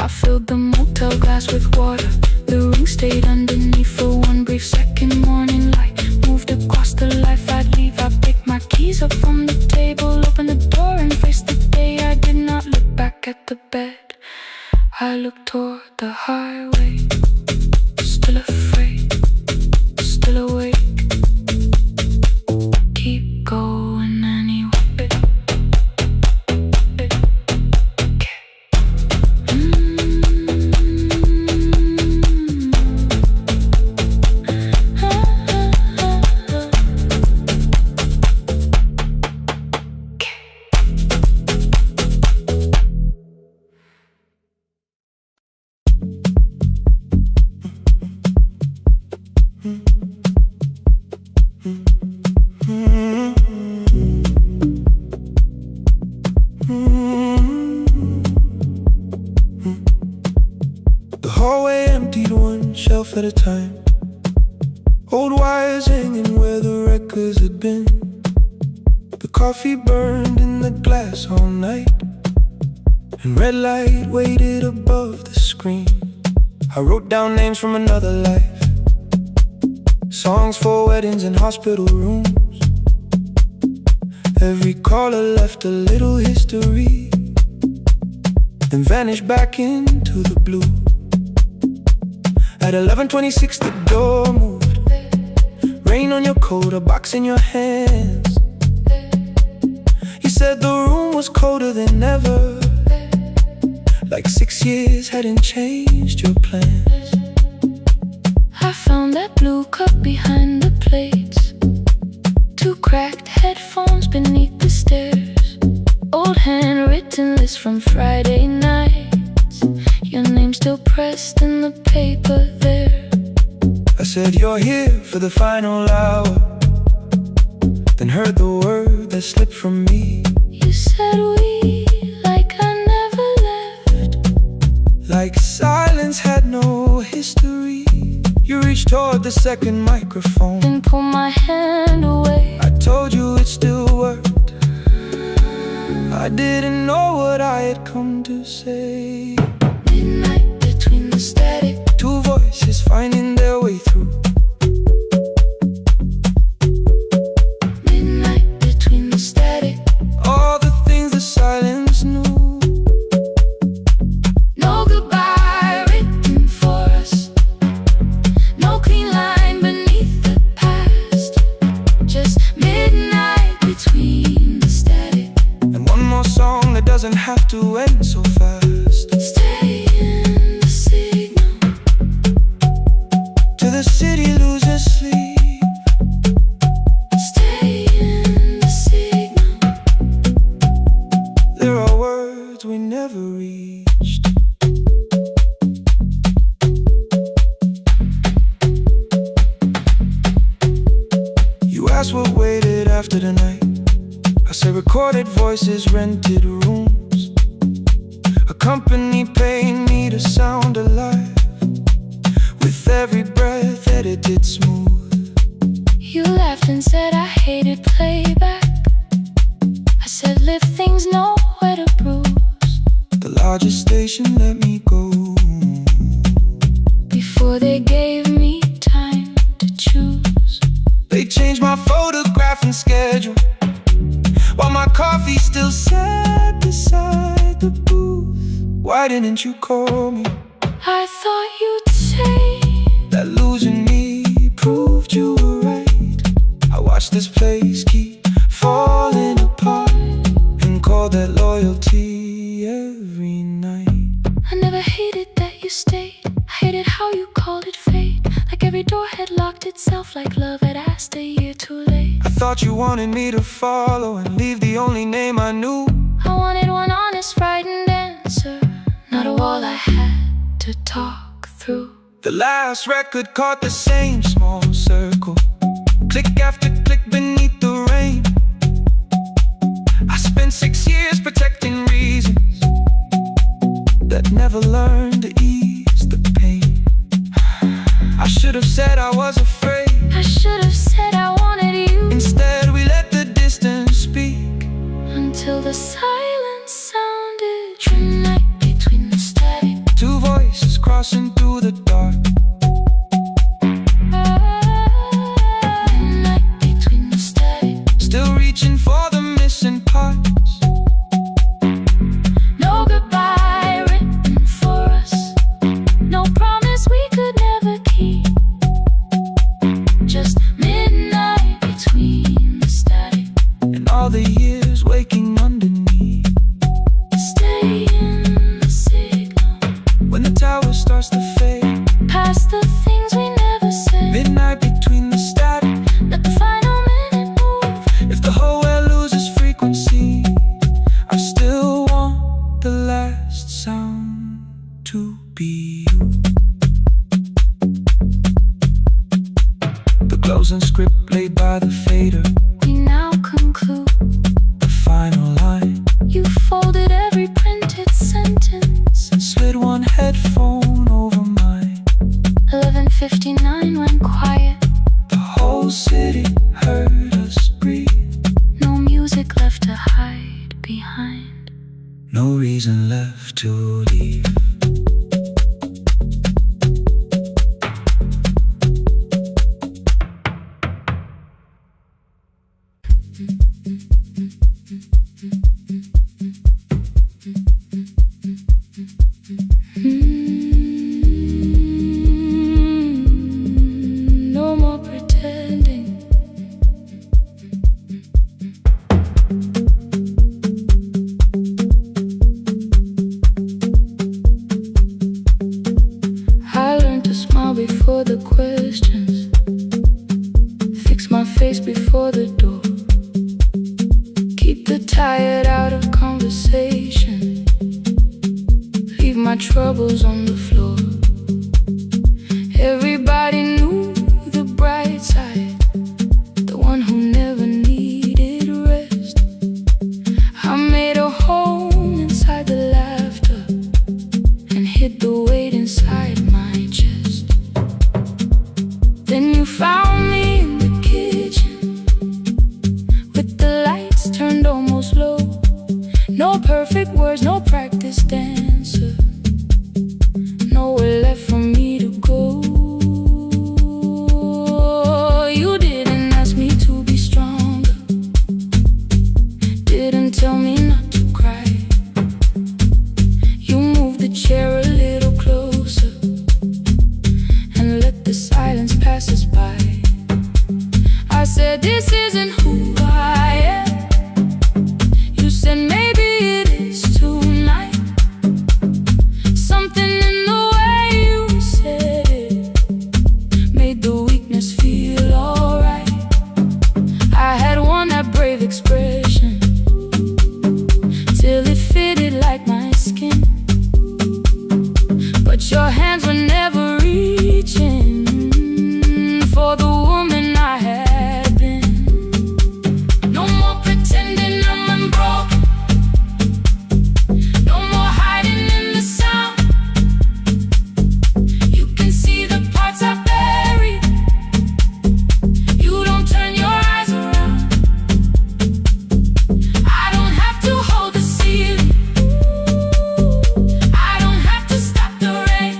I filled the motel glass with water. The ring stayed underneath for one brief second. Morning light moved across the life I'd leave. I picked my keys up from the table, opened the door and faced the day. I did not look back at the bed. I looked toward the highway, still afraid, still awake. Keep going anyway. The hallway emptied one shelf at a time. Old wires hanging where the records had been. The coffee burned in the glass all night, and red light waited above the screen. I wrote down names from another life, songs for weddings and hospital rooms. Every caller left a little history, then vanished back into the blue. At 11:26 the door moved. Rain on your coat, a box in your hands. You said the room was colder than ever, like 6 years hadn't changed your plans. I found that blue cup behind the plates, 2 cracked headphones beneath the stairs, old handwritten list from Friday nights, your name still pressed in the paper there. I said you're here for the final hour, then heard the word that slipped from me. You said we, like I never left. Like silence had no history. You reached toward the second microphone, Then pull my hand away. I told you it still worked. I didn't know what I had come to say. Midnight between the static. Two voices finding their way through. Midnight between the static. All the things the silence knew. No goodbye written for us. No clean line beneath the past. Just midnight between the static. And one more song that doesn't have to end so fast. Stay in the signal Till the city loses sleep. Stay in the signal. There are words we never reached. You asked what waited after the night. I say recorded voices, rented rooms. A company paying me to sound alive. With every breath edited smooth. You laughed and said I hated playback. I said live things nowhere to bruise. The largest station let me go. Before they gave me time to choose. They changed my photograph and schedule, while my coffee still sat beside the booth. Why didn't you call me? I thought you'd say That losing me proved you were right. I watched this place keep falling apart, and called that loyalty every night. I never hated that you stayed. I hated how you called it fate. Like every door had locked itself, like love had asked a year too late. I thought you wanted me to follow and leave the only name I knew. I wanted one honest, frightened answer, not a wall I had to talk through. The last record caught the same small circle, click after click beneath the rain. I spent 6 years protecting reasons that never learned to ease the pain. I should have said I was afraid. I should have said I wanted you. Instead we let the distance speak. Until the silence sounded. Midnight between the static. Two voices crossing through the dark. Midnight between the static. Still reaching for the missing parts. No goodbye written for us. No promise we could never keep. Just midnight between the static. And all the years waking underneath. Stay in the signal. When the tower starts to fade. Past the things we never said. Midnight between the static. Let the final minute move. If the whole world loses frequency, I still want the last sound to be you. The closing script laid by the fader. We now conclude. The final line. You folded every printed sentence. And slid one headphone over mine. 11:59 went quiet. The whole city heard us breathe. No music left to hide behind. No reason left to leave. No more pretending. I learned to smile before the questions, fix my face before the door, keep the tired out of conversation, leave my troubles on the floor. Everybody knew the bright side, the one who never needed rest. said this isn't who I am. You said maybe it is tonight. Something in the way you said it made the weakness feel alright. I had worn that brave expression till it fitted like my skin, but your hands were never reaching for the woman I had been. No more pretending I'm unbroken. No more hiding in the sound. You can see the parts I buried. You don't turn your eyes around. I don't have to hold the ceiling. I don't have to stop the rain.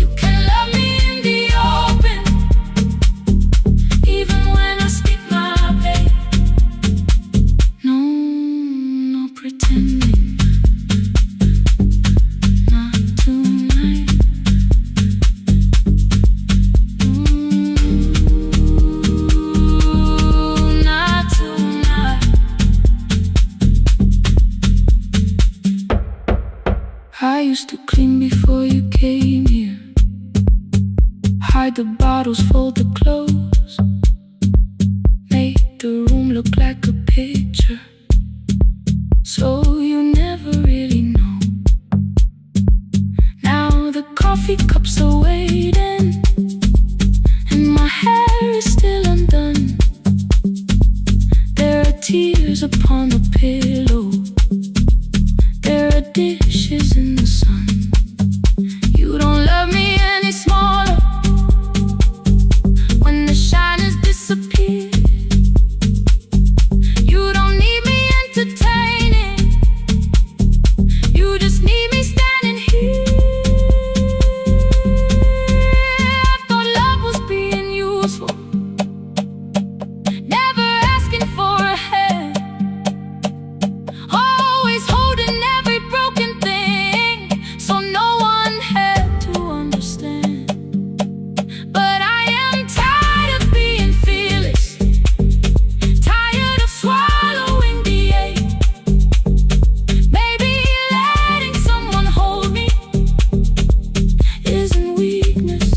You can love me in the open, even when I speak my pain. No, no pretending, not tonight. Not tonight. I used to clean before you came here, hide the bottles, fold the clothes, make the room look like a picture, so you never really know. Now the coffee cups are waiting, and my hair is still undone. There are tears upon the pillow. There are dishes in the sun. You don't love me any smaller when the shine has disappeared. You don't need me entertaining. You just need me standing here. I thought love was being useful, never asking for a hand, always holding every broken thing, so no one had to understand. But I am tired of being fearless, tired of swallowing the ache. Maybe letting someone hold me isn't weakness,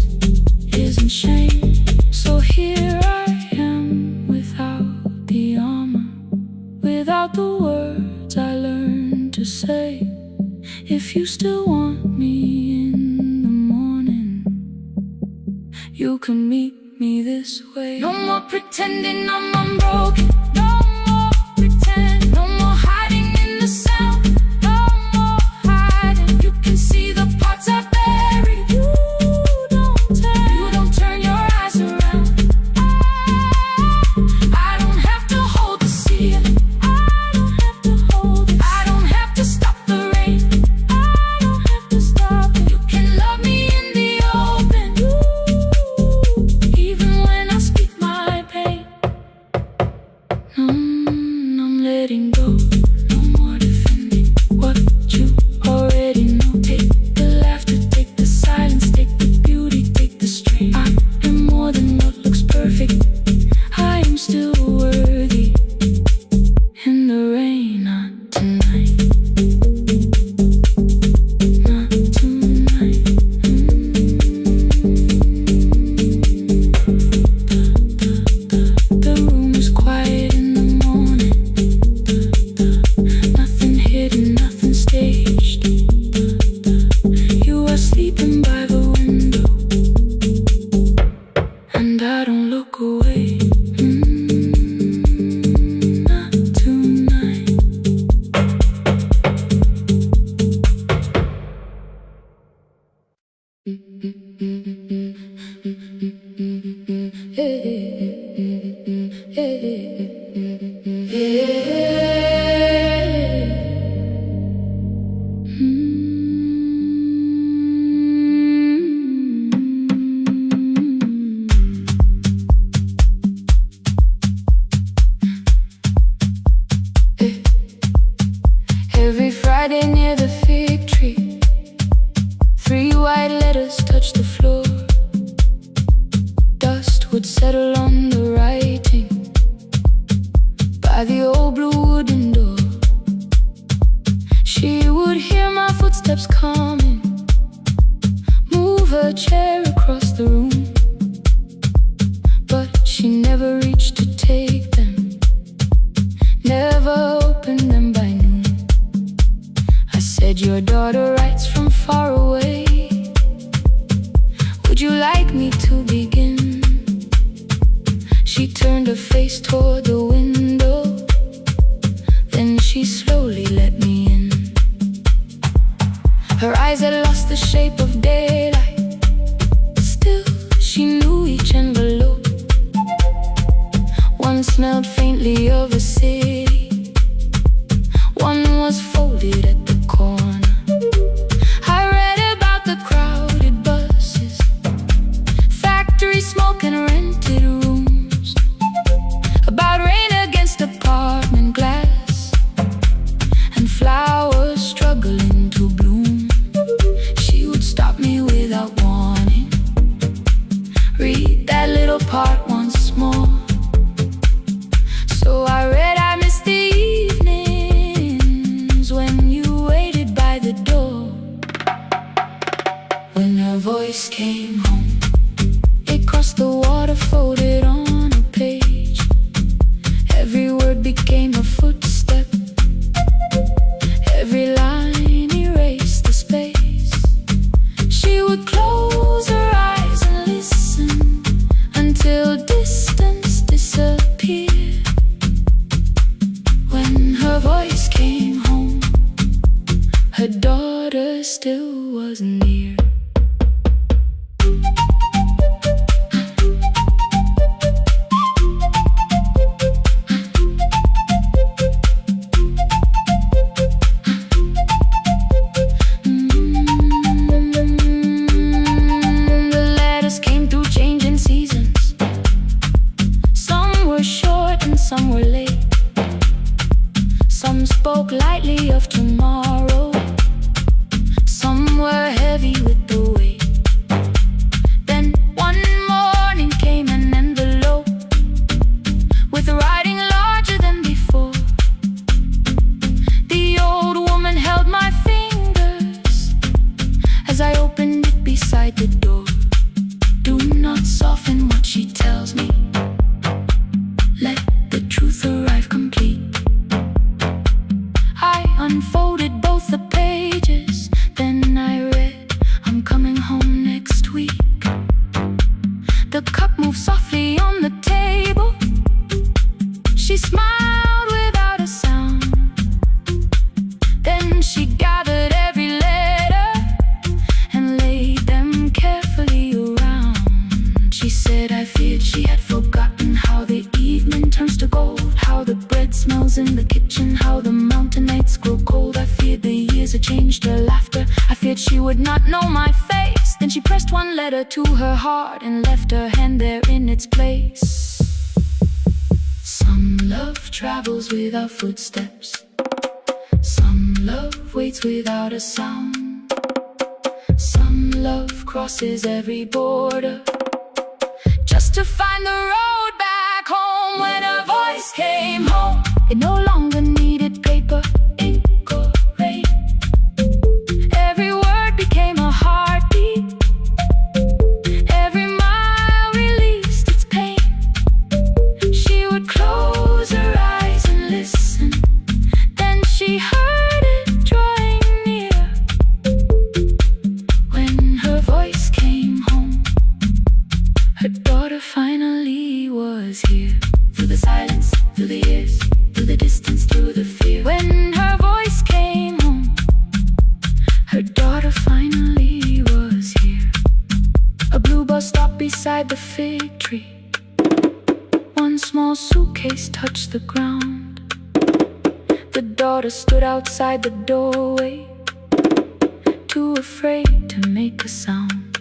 isn't shame. So here I am without the armor, without the words I learned to say. If you still want me in the morning, you can meet me this way. No more pretending I'm unbroken. No more pretend. No more hiding in the sound. No more hiding. You can see the parts I buried. You don't turn your eyes around. I don't have to hold the ceiling. I don't have to hold it. I don't have to stop the rain. I don't have to stop it. You can love me in the open, even when I speak my pain. I'm letting go. No more defending what you already know. Take the laughter, take the silence, take the beauty, take the strain. I am more than what looks perfect. I am still worthy. In the rain, not tonight. Not tonight. The room is quiet in the morning. Nothing hidden, nothing staged. You are sleeping by the window, and I don't look away. Not tonight. Every Friday near the fig tree, 3 white letters touch the floor. Dust would settle she never reached to take them, never opened them by noon. I said, your daughter writes from far away. Would you like me to begin? She turned her face toward the window, then she slowly let me in. Her eyes had lost the shape of daylight, still she knew each envelope. One smelled faintly of a city, one was folded at the corner. I read about the crowded buses, factory smoke and rented rooms, about rain against apartment glass and flowers struggling to bloom. She would stop me without warning, read that little part once more. So I read, I miss the evenings when you waited by the door. When her voice came home, it crossed the water, folded on a page. Every word became a footstep, every line erased the space. She would close her eyes and listen until distance disappeared. When her voice came home, her daughter still wasn't near. The letters came through changing seasons. Some were short and some were late. Some spoke lightly of tomorrow, some were heavy with the weight. Then one morning came an envelope with writing larger than before. The old woman held my fingers as I opened it beside the door. Do not soften what she tells me, let the truth arrive complete. I unfolded both the pages, then I read, I'm coming home next week. The cup moved softly on the table. She smiled without a sound. Then she gathered every letter and laid them carefully around. She said, I feared she had forgotten how the evening turns to gold, how the bread smells in the kitchen, how the mountain nights grow cold. I feared the years had changed her laughter, I feared she would not know my face. Then she pressed one letter to her heart and left her hand there in its place. Some love travels without footsteps, some love waits without a sound, some love crosses every border just to find the road back home. When her voice came home, it no longer needed paper, ink or rain. Every word became a heartbeat, every mile released its pain. She would close her eyes and listen, then she heard it drawing near. When her voice came home, her daughter finally was here. Through the silence, through the years, through the distance, through the fear. When her voice came home, her daughter finally was here. A blue bus stopped beside the fig tree. One small suitcase touched the ground. The daughter stood outside the doorway, too afraid to make a sound.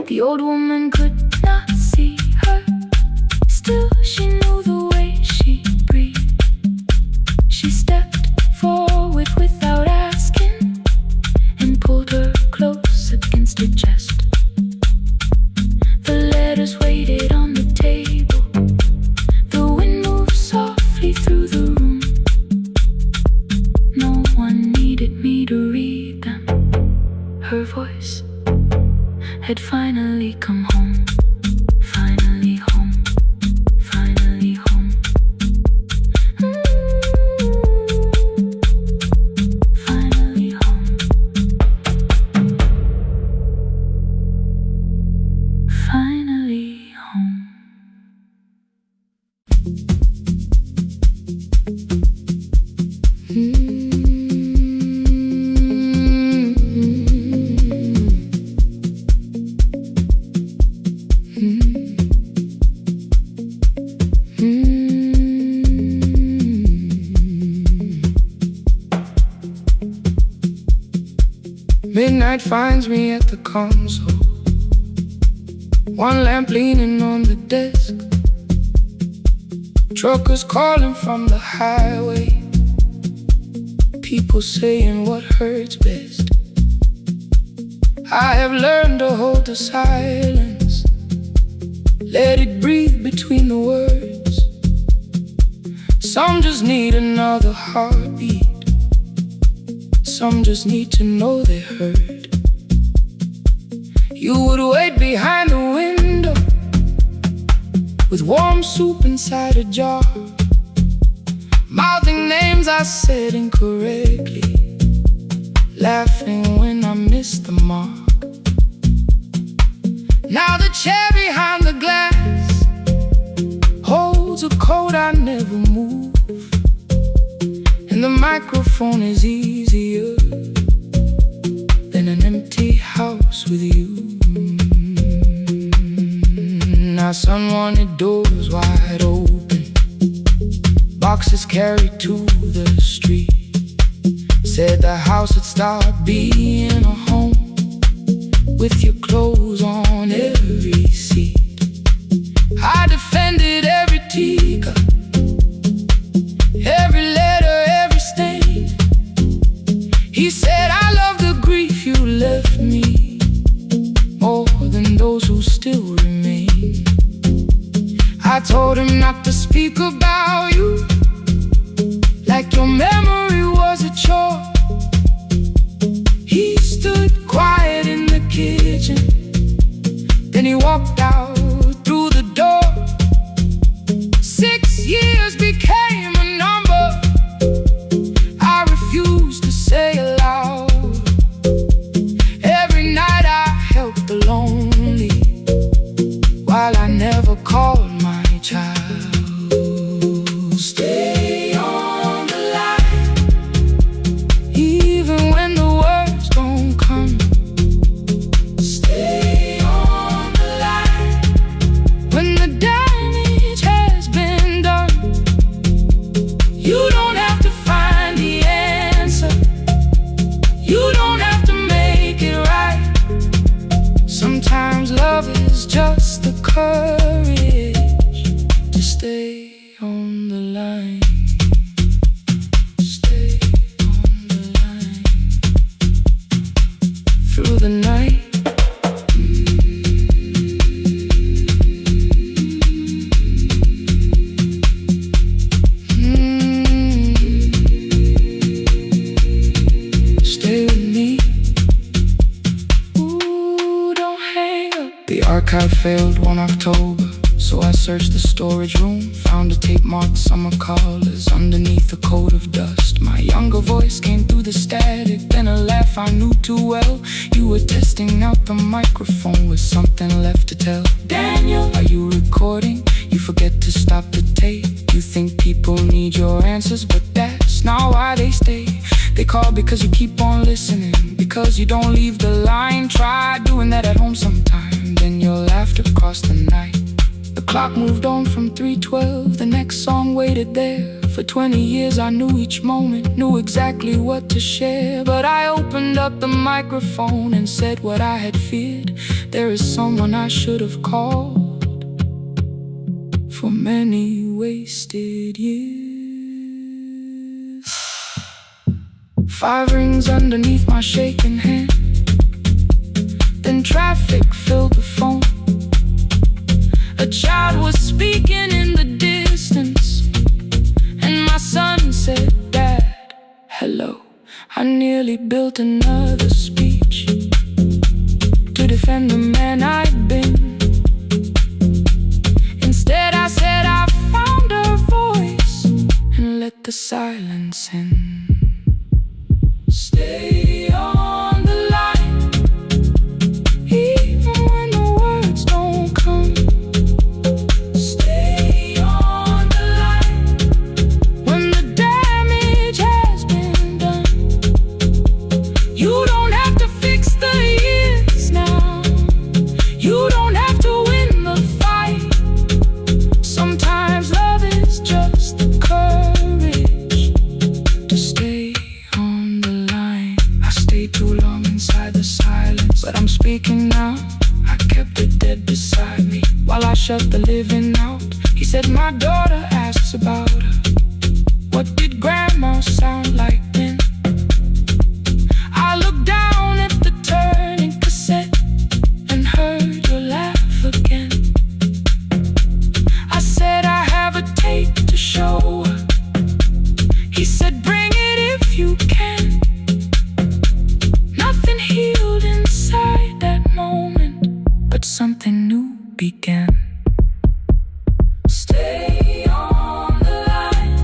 The old woman could not see her, still she knew the way she breathed. She stepped forward without asking and pulled her close against her chest. The letters waited on the table. The wind moved softly through the room. No one needed me to read them. Her voice had finally come home. Midnight finds me at the console, one lamp leaning on the desk. Truckers calling from the highway, people saying what hurts best. I have learned to hold the silence, let it breathe between the words. Some just need another heartbeat, some just need to know they heard. You would wait behind the window with warm soup inside a jar, mouthing names I said incorrectly, laughing when I missed the mark. Now the chair behind the glass holds a coat I never move, and the microphone is easier than an empty house with you. Our son wanted doors wide open, boxes carried to the street. Said the house would start being a home with your clothes on every seat. I defended every teacup, every letter, every stain. He said, I love the grief you left me more than those who still remain. I told him not to speak about you like your memory was a chore. He stood quiet in the kitchen, then he walked out through the door. 6 years became a number I refused to say aloud. Every night I helped the lonely while I never called my child. Stay on the line, even when the words don't come. Stay on the line, when the damage has been done. You don't have to find the answer, you don't have to make it right. Sometimes love is just the courage to stay on the line. Stay on the line through the night. Stay with me. Ooh, don't hang up. The archive failed one October, so I searched the storage room, found a tape marked summer callers underneath a coat of dust. My younger voice came through the static, then a laugh I knew too well. You were testing out the microphone with something left to tell. Daniel, are you recording? You forget to stop the tape. You think people need your answers, but that's not why they stay. They call because you keep on listening, because you don't leave the line. Try doing that at home sometime, then your laughter crossed the night. The clock moved on from 3:12, the next song waited there. For 20 years I knew each moment, knew exactly what to share. But I opened up the microphone and said what I had feared. There is someone I should have called for many wasted years. 5 rings underneath my shaking hand, then traffic filled the phone. A child was speaking in the distance, and my son said, Dad, hello. I nearly built another speech to defend the man I'd been. Instead I said I found a voice and let the silence in. Stay on the line, even when the words don't come. Stay on the in and out. He said, my daughter asks about her. What did grandma sound like then? I looked down at the turning cassette and heard her laugh again. I said, I have a tape to show her. He said, bring it if you can. Nothing healed inside that moment, but something new began. Stay on the line,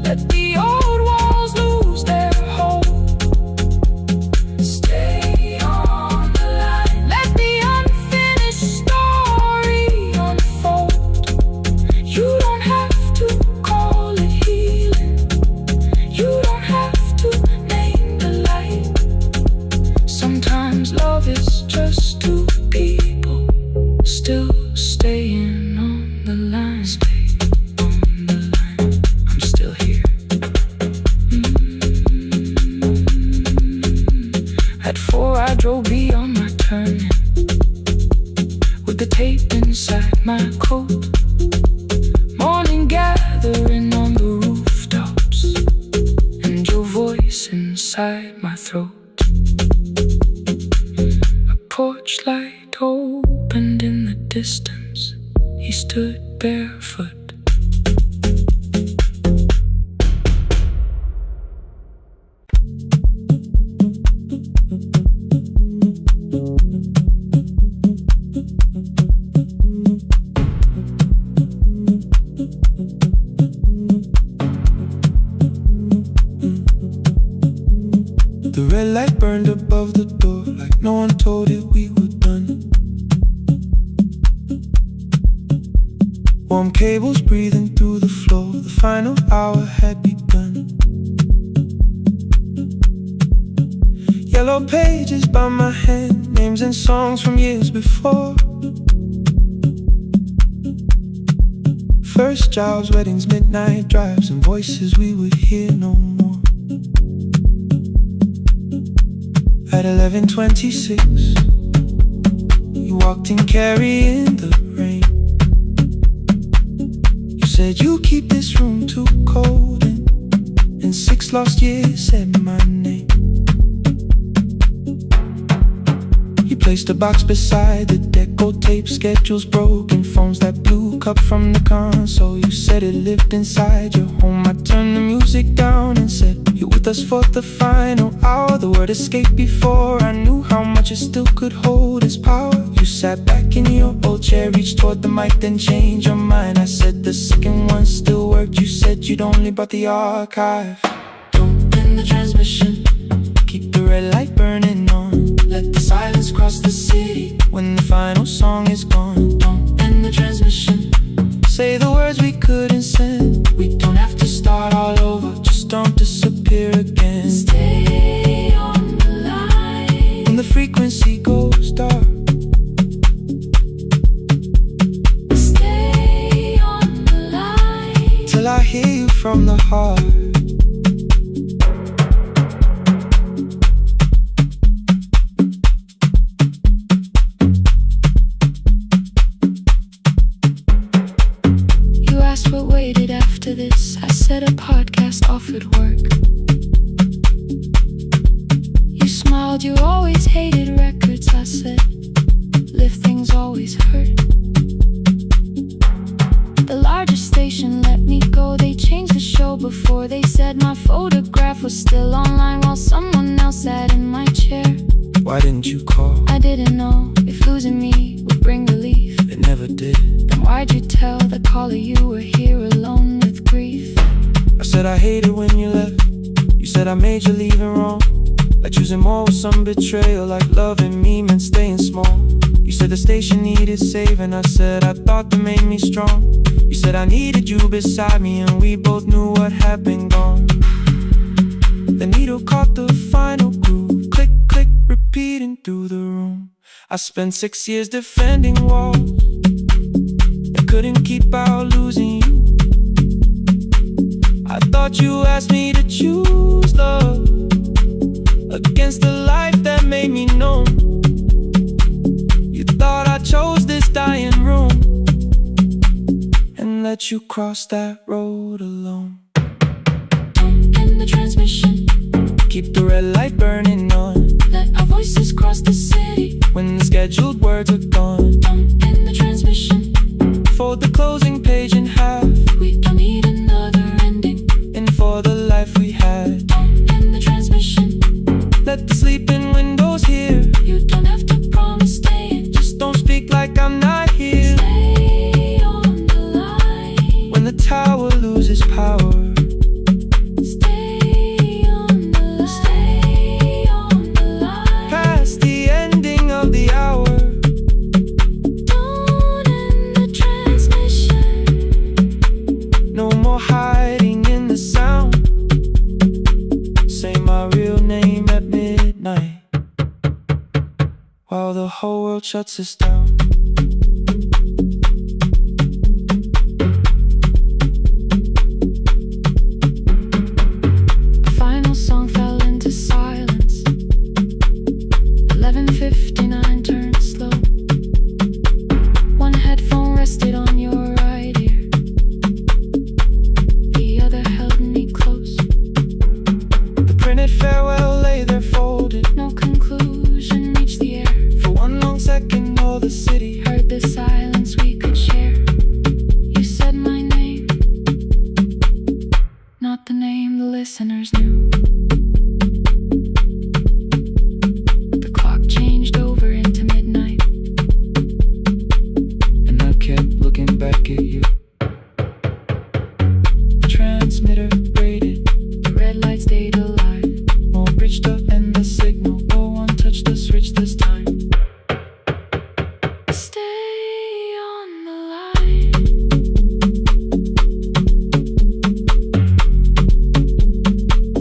let the old walls lose their hold. Stay on the line, let the unfinished story unfold. You don't have to call it healing, you don't have to name the light. Sometimes love is just two people still staying on the line. Stay on the line, I'm still here. At 4 I drove beyond my turning, with the tape inside my coat. Morning gathering on the rooftops, and your voice inside my throat. A porch light opened in the distance. He stood barefoot. The red light burned above the door, like no one told it we were done. Warm cables breathing through the floor, the final hour had begun. Yellow pages by my hand, names and songs from years before. First jobs, weddings, midnight drives, and voices we would hear no more. At 11:26, you walked in carrying the rain. You said you keep this room too cold, and in 6 lost years said my name. You placed a box beside the deck, old tape, schedules broken, phones that blew, cup from the console. You said it lived inside your home. I turned the music down and said, you're with us for the final hour. The word escaped before I knew how much it still could hold its power. You sat back in your old chair, reached toward the mic, then changed your mind. I said the second one still worked. You said you'd only brought the archive. Don't end the transmission, keep the red light burning on. Let the silence cross the city when the final song is gone. Don't end the transmission, say the words we couldn't send. We don't have to start all over, just don't disappear again. Stay on the line when the frequency goes dark. Stay on the line till I hear you from the heart. What waited after this? I said a podcast offered work. You smiled, you always hated records. I said, lifting's always hurt. The largest station let me go. They changed the show before they said my photograph was still online while someone else sat in my chair. Why didn't you call? I didn't know if losing me would bring relief. It never did. Then why'd you tell the caller you were here alone with grief? I said I hated when you left. You said I made you leaving wrong, like choosing more with some betrayal, like loving me meant staying small. You said the station needed saving. I said I thought that made me strong. You said I needed you beside me, and we both knew what had been gone. The needle caught the final groove, click, click, repeating through the room. I spent 6 years defending walls and couldn't keep out losing you. I thought you asked me to choose love against the life that made me numb. You thought I chose this dying room. let you cross that road alone. Don't end the transmission. Keep the red light burning on. Let our voices cross the city when the scheduled words are gone. Don't end the transmission. Fold the closing page in half. We don't need another ending. And for the life we had. Don't end the transmission. Let the sleeping windows hear. You don't have to promise staying. Just don't speak like I'm not here. Stay on the line. When the tower loses power. Stay on the line. Stay on the line. Past the ending of the hour. Don't end the transmission. No more hiding in the sound. Say my real name at midnight while the whole world shuts us down. The final song fell into silence. 11:59 turned slow. One headphone rested on your right ear. The other held me close. The printed farewell lay there folded. No conclusion reached the air. For one long second all the city Heard the silence we could share. You said my name, not the name the listeners knew. The clock changed over into midnight. and I kept looking back at you. Transmitter braided, The red light stayed alive. more bridged up and the signal. No one touched the switch this time. Stay on the line.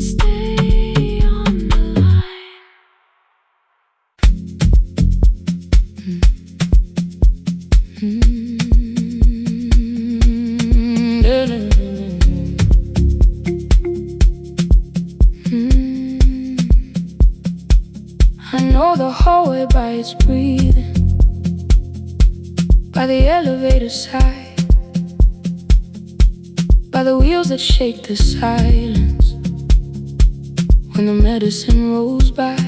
Stay on the line. I know the hallway by its breathing, by the elevator side, by the wheels that shake the silence when the medicine rolls by.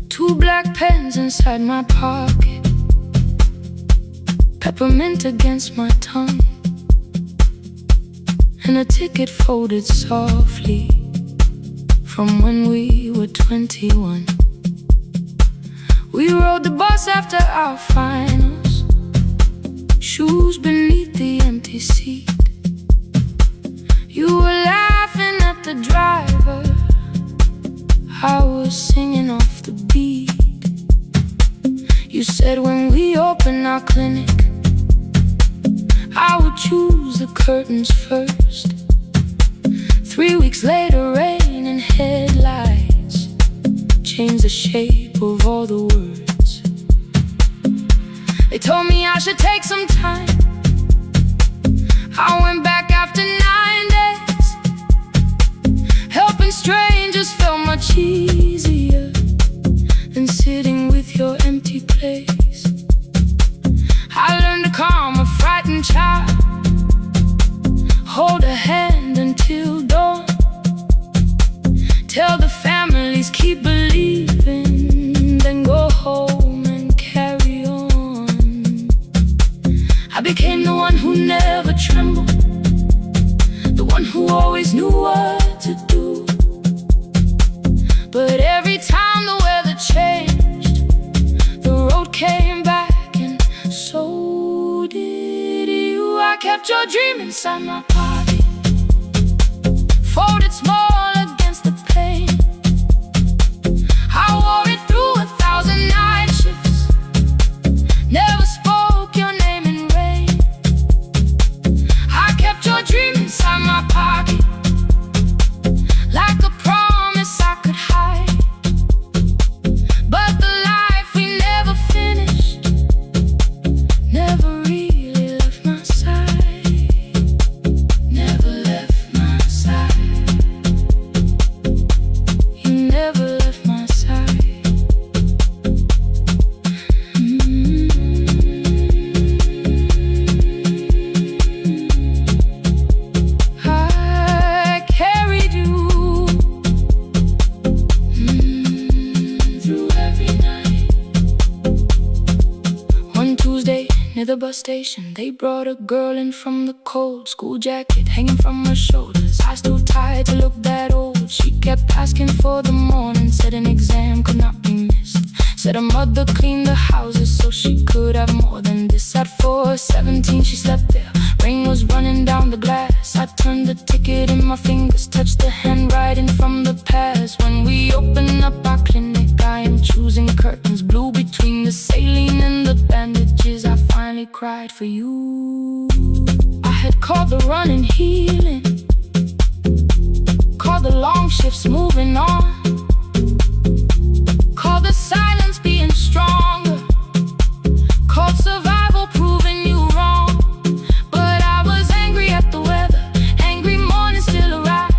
Two black pens inside my pocket, peppermint against my tongue, and a ticket folded softly from when we were 21. We rode the bus after our finals, shoes beneath the empty seat. You were laughing at the driver, I was singing off the beat. You said when we open our clinic, I would choose the curtains first. 3 weeks later, rain and headlights changed the shape of all the words. They told me I should take some time. I went back after 9 days. Helping strangers felt much easier than sitting with your empty place. I learned to calm a frightened child, hold a hand until dawn, tell the families keep believing, then go home and carry on. I became the one who never trembled, the one who always knew what to do. But every time the weather changed, the road came back, and so did you. I kept your dream inside my pocket, folded small against the pain. I wore it through 1,000 night shifts, never spoke your name in rain. I kept your dream inside my pocket, like a promise I could hide. But the life we never finished never really left my side, never left my side. station. They brought a girl in from the cold, school jacket hanging from her shoulders, eyes too tired to look that old. She kept asking for the morning, said an exam could not be missed. Said her mother cleaned the houses so she could have more than this. At 4:17 she slept there, rain was running down the glass. I turned the ticket in my fingers, touched the handwriting from the past. When we open up our clinic, I am choosing curtains blue between the saline and the bandages. I finally cried for you. I had called the running healing, called the long shifts moving on, called the silence being stronger, called survival proving you wrong. But I was angry at the weather, angry morning still arrived,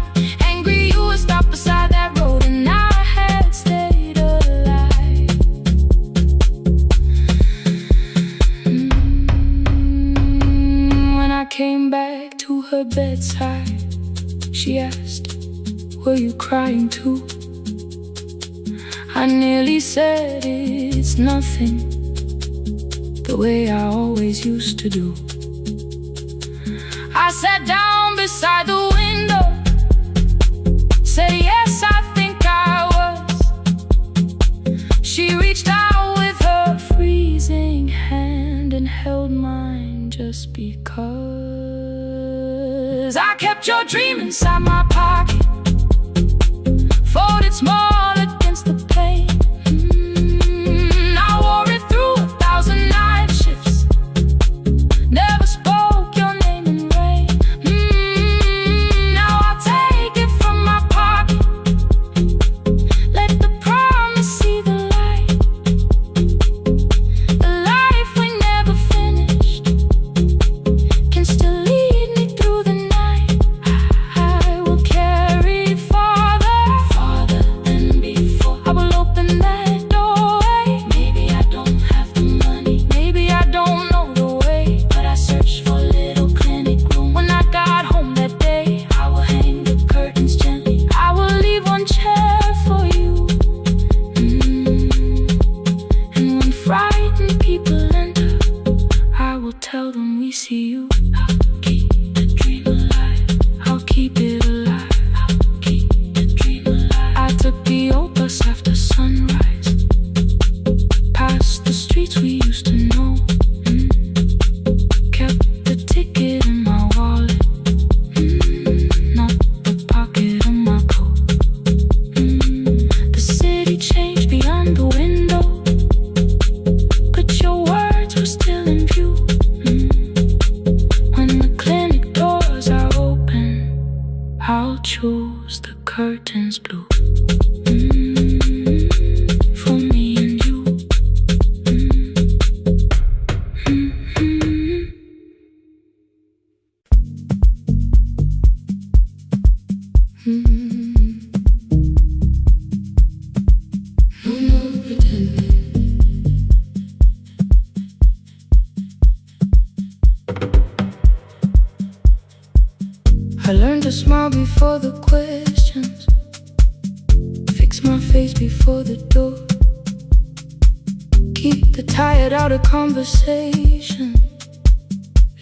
angry you were stopped beside that road and I had stayed alive. When I came back to her bedside, she asked, were you crying too? I nearly said it's nothing, the way I always used to do. I sat down beside the window, said yes, I think I was. She reached out with her freezing hand and held mine just because. I kept your dream inside my pocket, folded small against the pain. I wore it through 1,000 night shifts, never spoke your name in rain. Now I'll take it from my pocket, let the promise see the light. The life we never finished can still lead me through the night. I will carry it farther, farther than before. I will open that doorway. Maybe I don't have the money, maybe I don't know the way, but I searched for a little clinic room. When I got home that day, I will hang the curtains gently, I will leave one chair for you. And when frightened people enter, I will tell them we see you. I'll keep the dream alive, I'll keep it alive, I'll keep the dream alive. I took the old bus after sunrise, past the streets we used to know. Kept the ticket in my wallet, not the pocket of my coat. The city changed beyond the window, but your words were still in view. When the clinic doors are open, I'll choose the curtains blue. For me and you. No more pretending. I learned to smile before the questions, fix my face before the door, keep the tired out of conversation,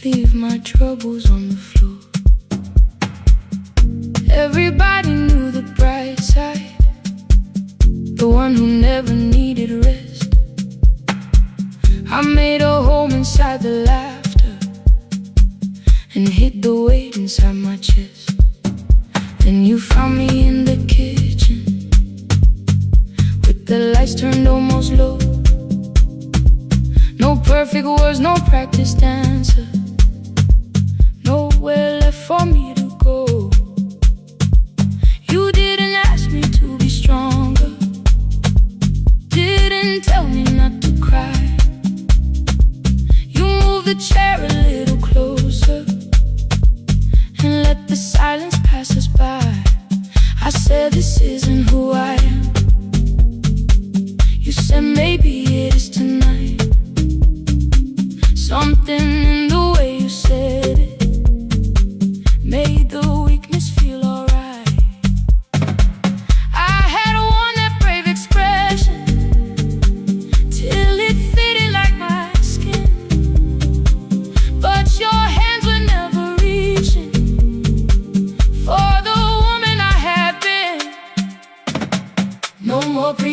leave my troubles on the floor. Everybody knew the bright side, the one who never needed rest. I made a home inside the laughter and hid the weight inside my chest. Then you found me in the kitchen, with the lights turned almost low. No perfect words, no practice dancer, nowhere left for me to go. You didn't ask me to be stronger, didn't tell me not to cry. You moved the chair a little closer and let the silence pass us by. I said this isn't who I am. You said maybe it is tonight. Something in the way you said it made the weakness feel alright. I had worn that brave expression till it fitted like my skin.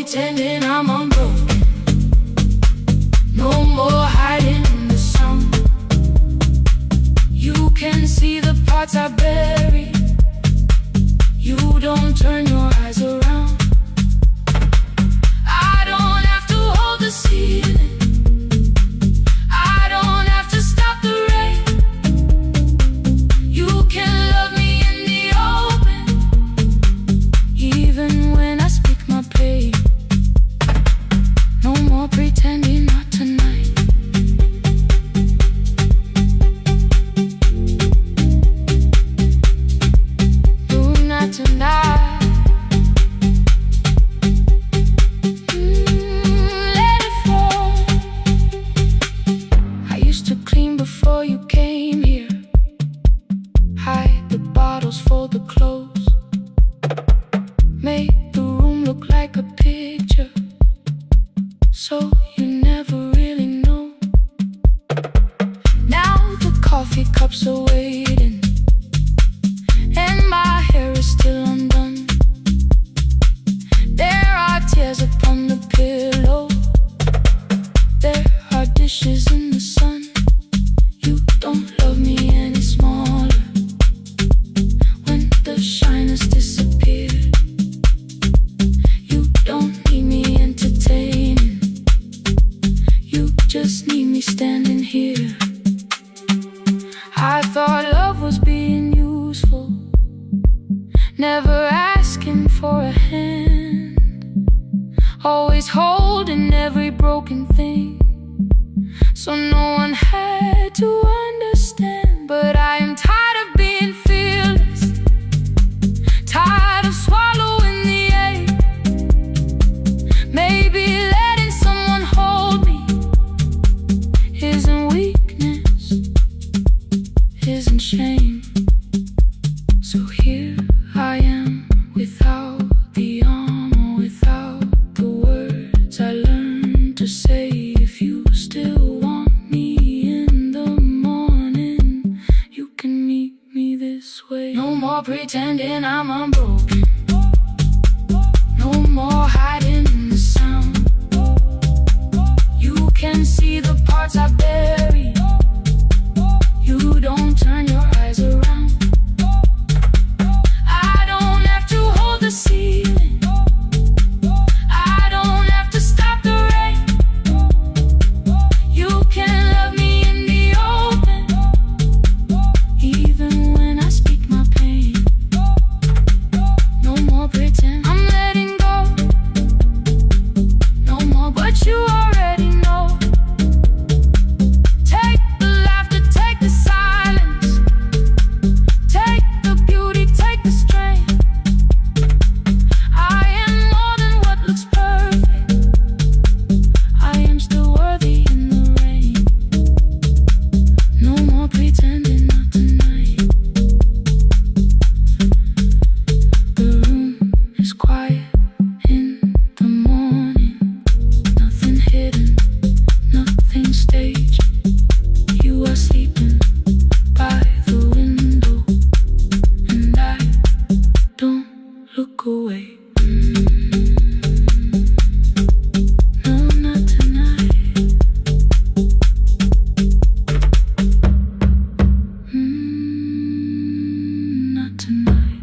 pretending I'm unbroken. No more hiding in the sound. You can see the parts I bury. You don't turn your eyes around. I don't have to hold the ceiling. I don't have to stop the rain. You can love me in the open, even when I speak my pain. No more pretending, not tonight. No, not tonight. Let it fall. I used to clean before you came here. Hide the bottles, fold the clothes. Make the room look like a picture, so you never really know. Now the coffee cups are waiting, and my hair is still undone. There are tears upon the pillow. There are dishes in the sun. You don't love me any smaller when the shine has disappeared. You don't need me entertaining. You just need me standing here. I thought love was being useful, never asking for a hand, always holding every broken thing, so no one had to understand. But I am tired of being fearless, tired of swallowing the ache. Maybe letting someone hold me isn't weakness, isn't shame. So here I am, without the armor, without the words I learned to say. If you still want me in the morning, you can meet me this way. No more pretending I'm unbroken. No more hiding in the sound. You can see the parts I bury. You don't turn your eyes around. I don't have to hold the ceiling. I don't have to stop the rain. You can love me in the open, even when I speak my pain. No more pretend, I'm letting go. No more, but you already know. Take the laughter, take the silence, take the beauty, take the strength. I am more than what looks perfect. I am still worthy in the rain. No more pretending, not tonight. The room is quiet in the morning. Nothing hidden, nothing staged. You are sleeping by the window, and I don't look away. No, not tonight. Not tonight.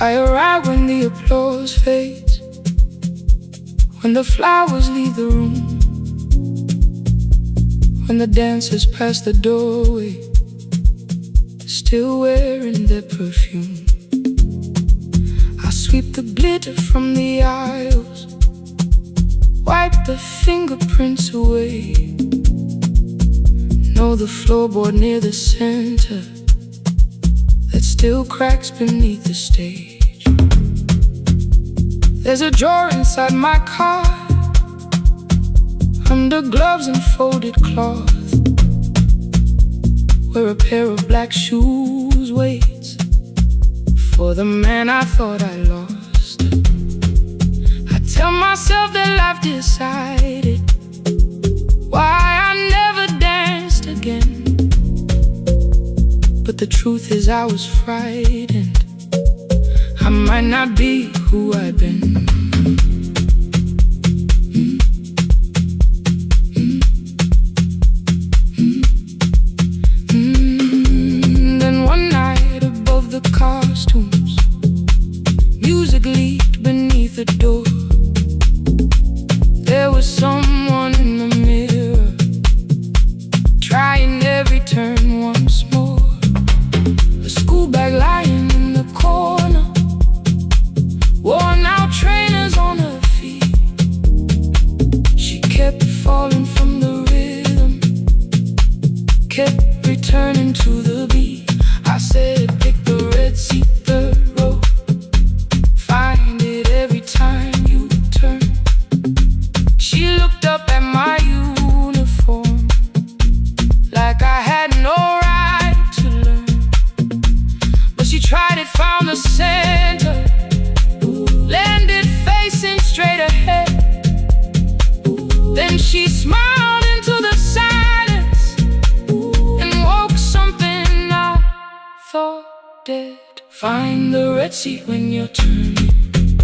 I arrive when the applause fades, when the flowers leave the room, when the dancers pass the doorway, still wearing their perfume. I sweep the glitter from the aisles, wipe the fingerprints away. Know the floorboard near the center that still cracks beneath the stage. There's a drawer inside my car, under gloves and folded cloth, where a pair of black shoes waits for the man I thought I lost. I tell myself that life decided why I never danced again. But the truth is I was frightened. I might not be who I've been. Then one night above the costumes, music leaked beneath the door. There was someone in the mirror, trying every turn once more. A school bag lying in the corner, worn out trainers on her feet. She kept falling from the rhythm, kept returning to the beat. I said, pick the red seat, third row, find it every time you turn. She looked up at my uniform like I had no right to learn. But she tried it, found the center, landed facing straight ahead. Then she smiled into the silence and woke something I thought dead. Find the red seat when you're turning,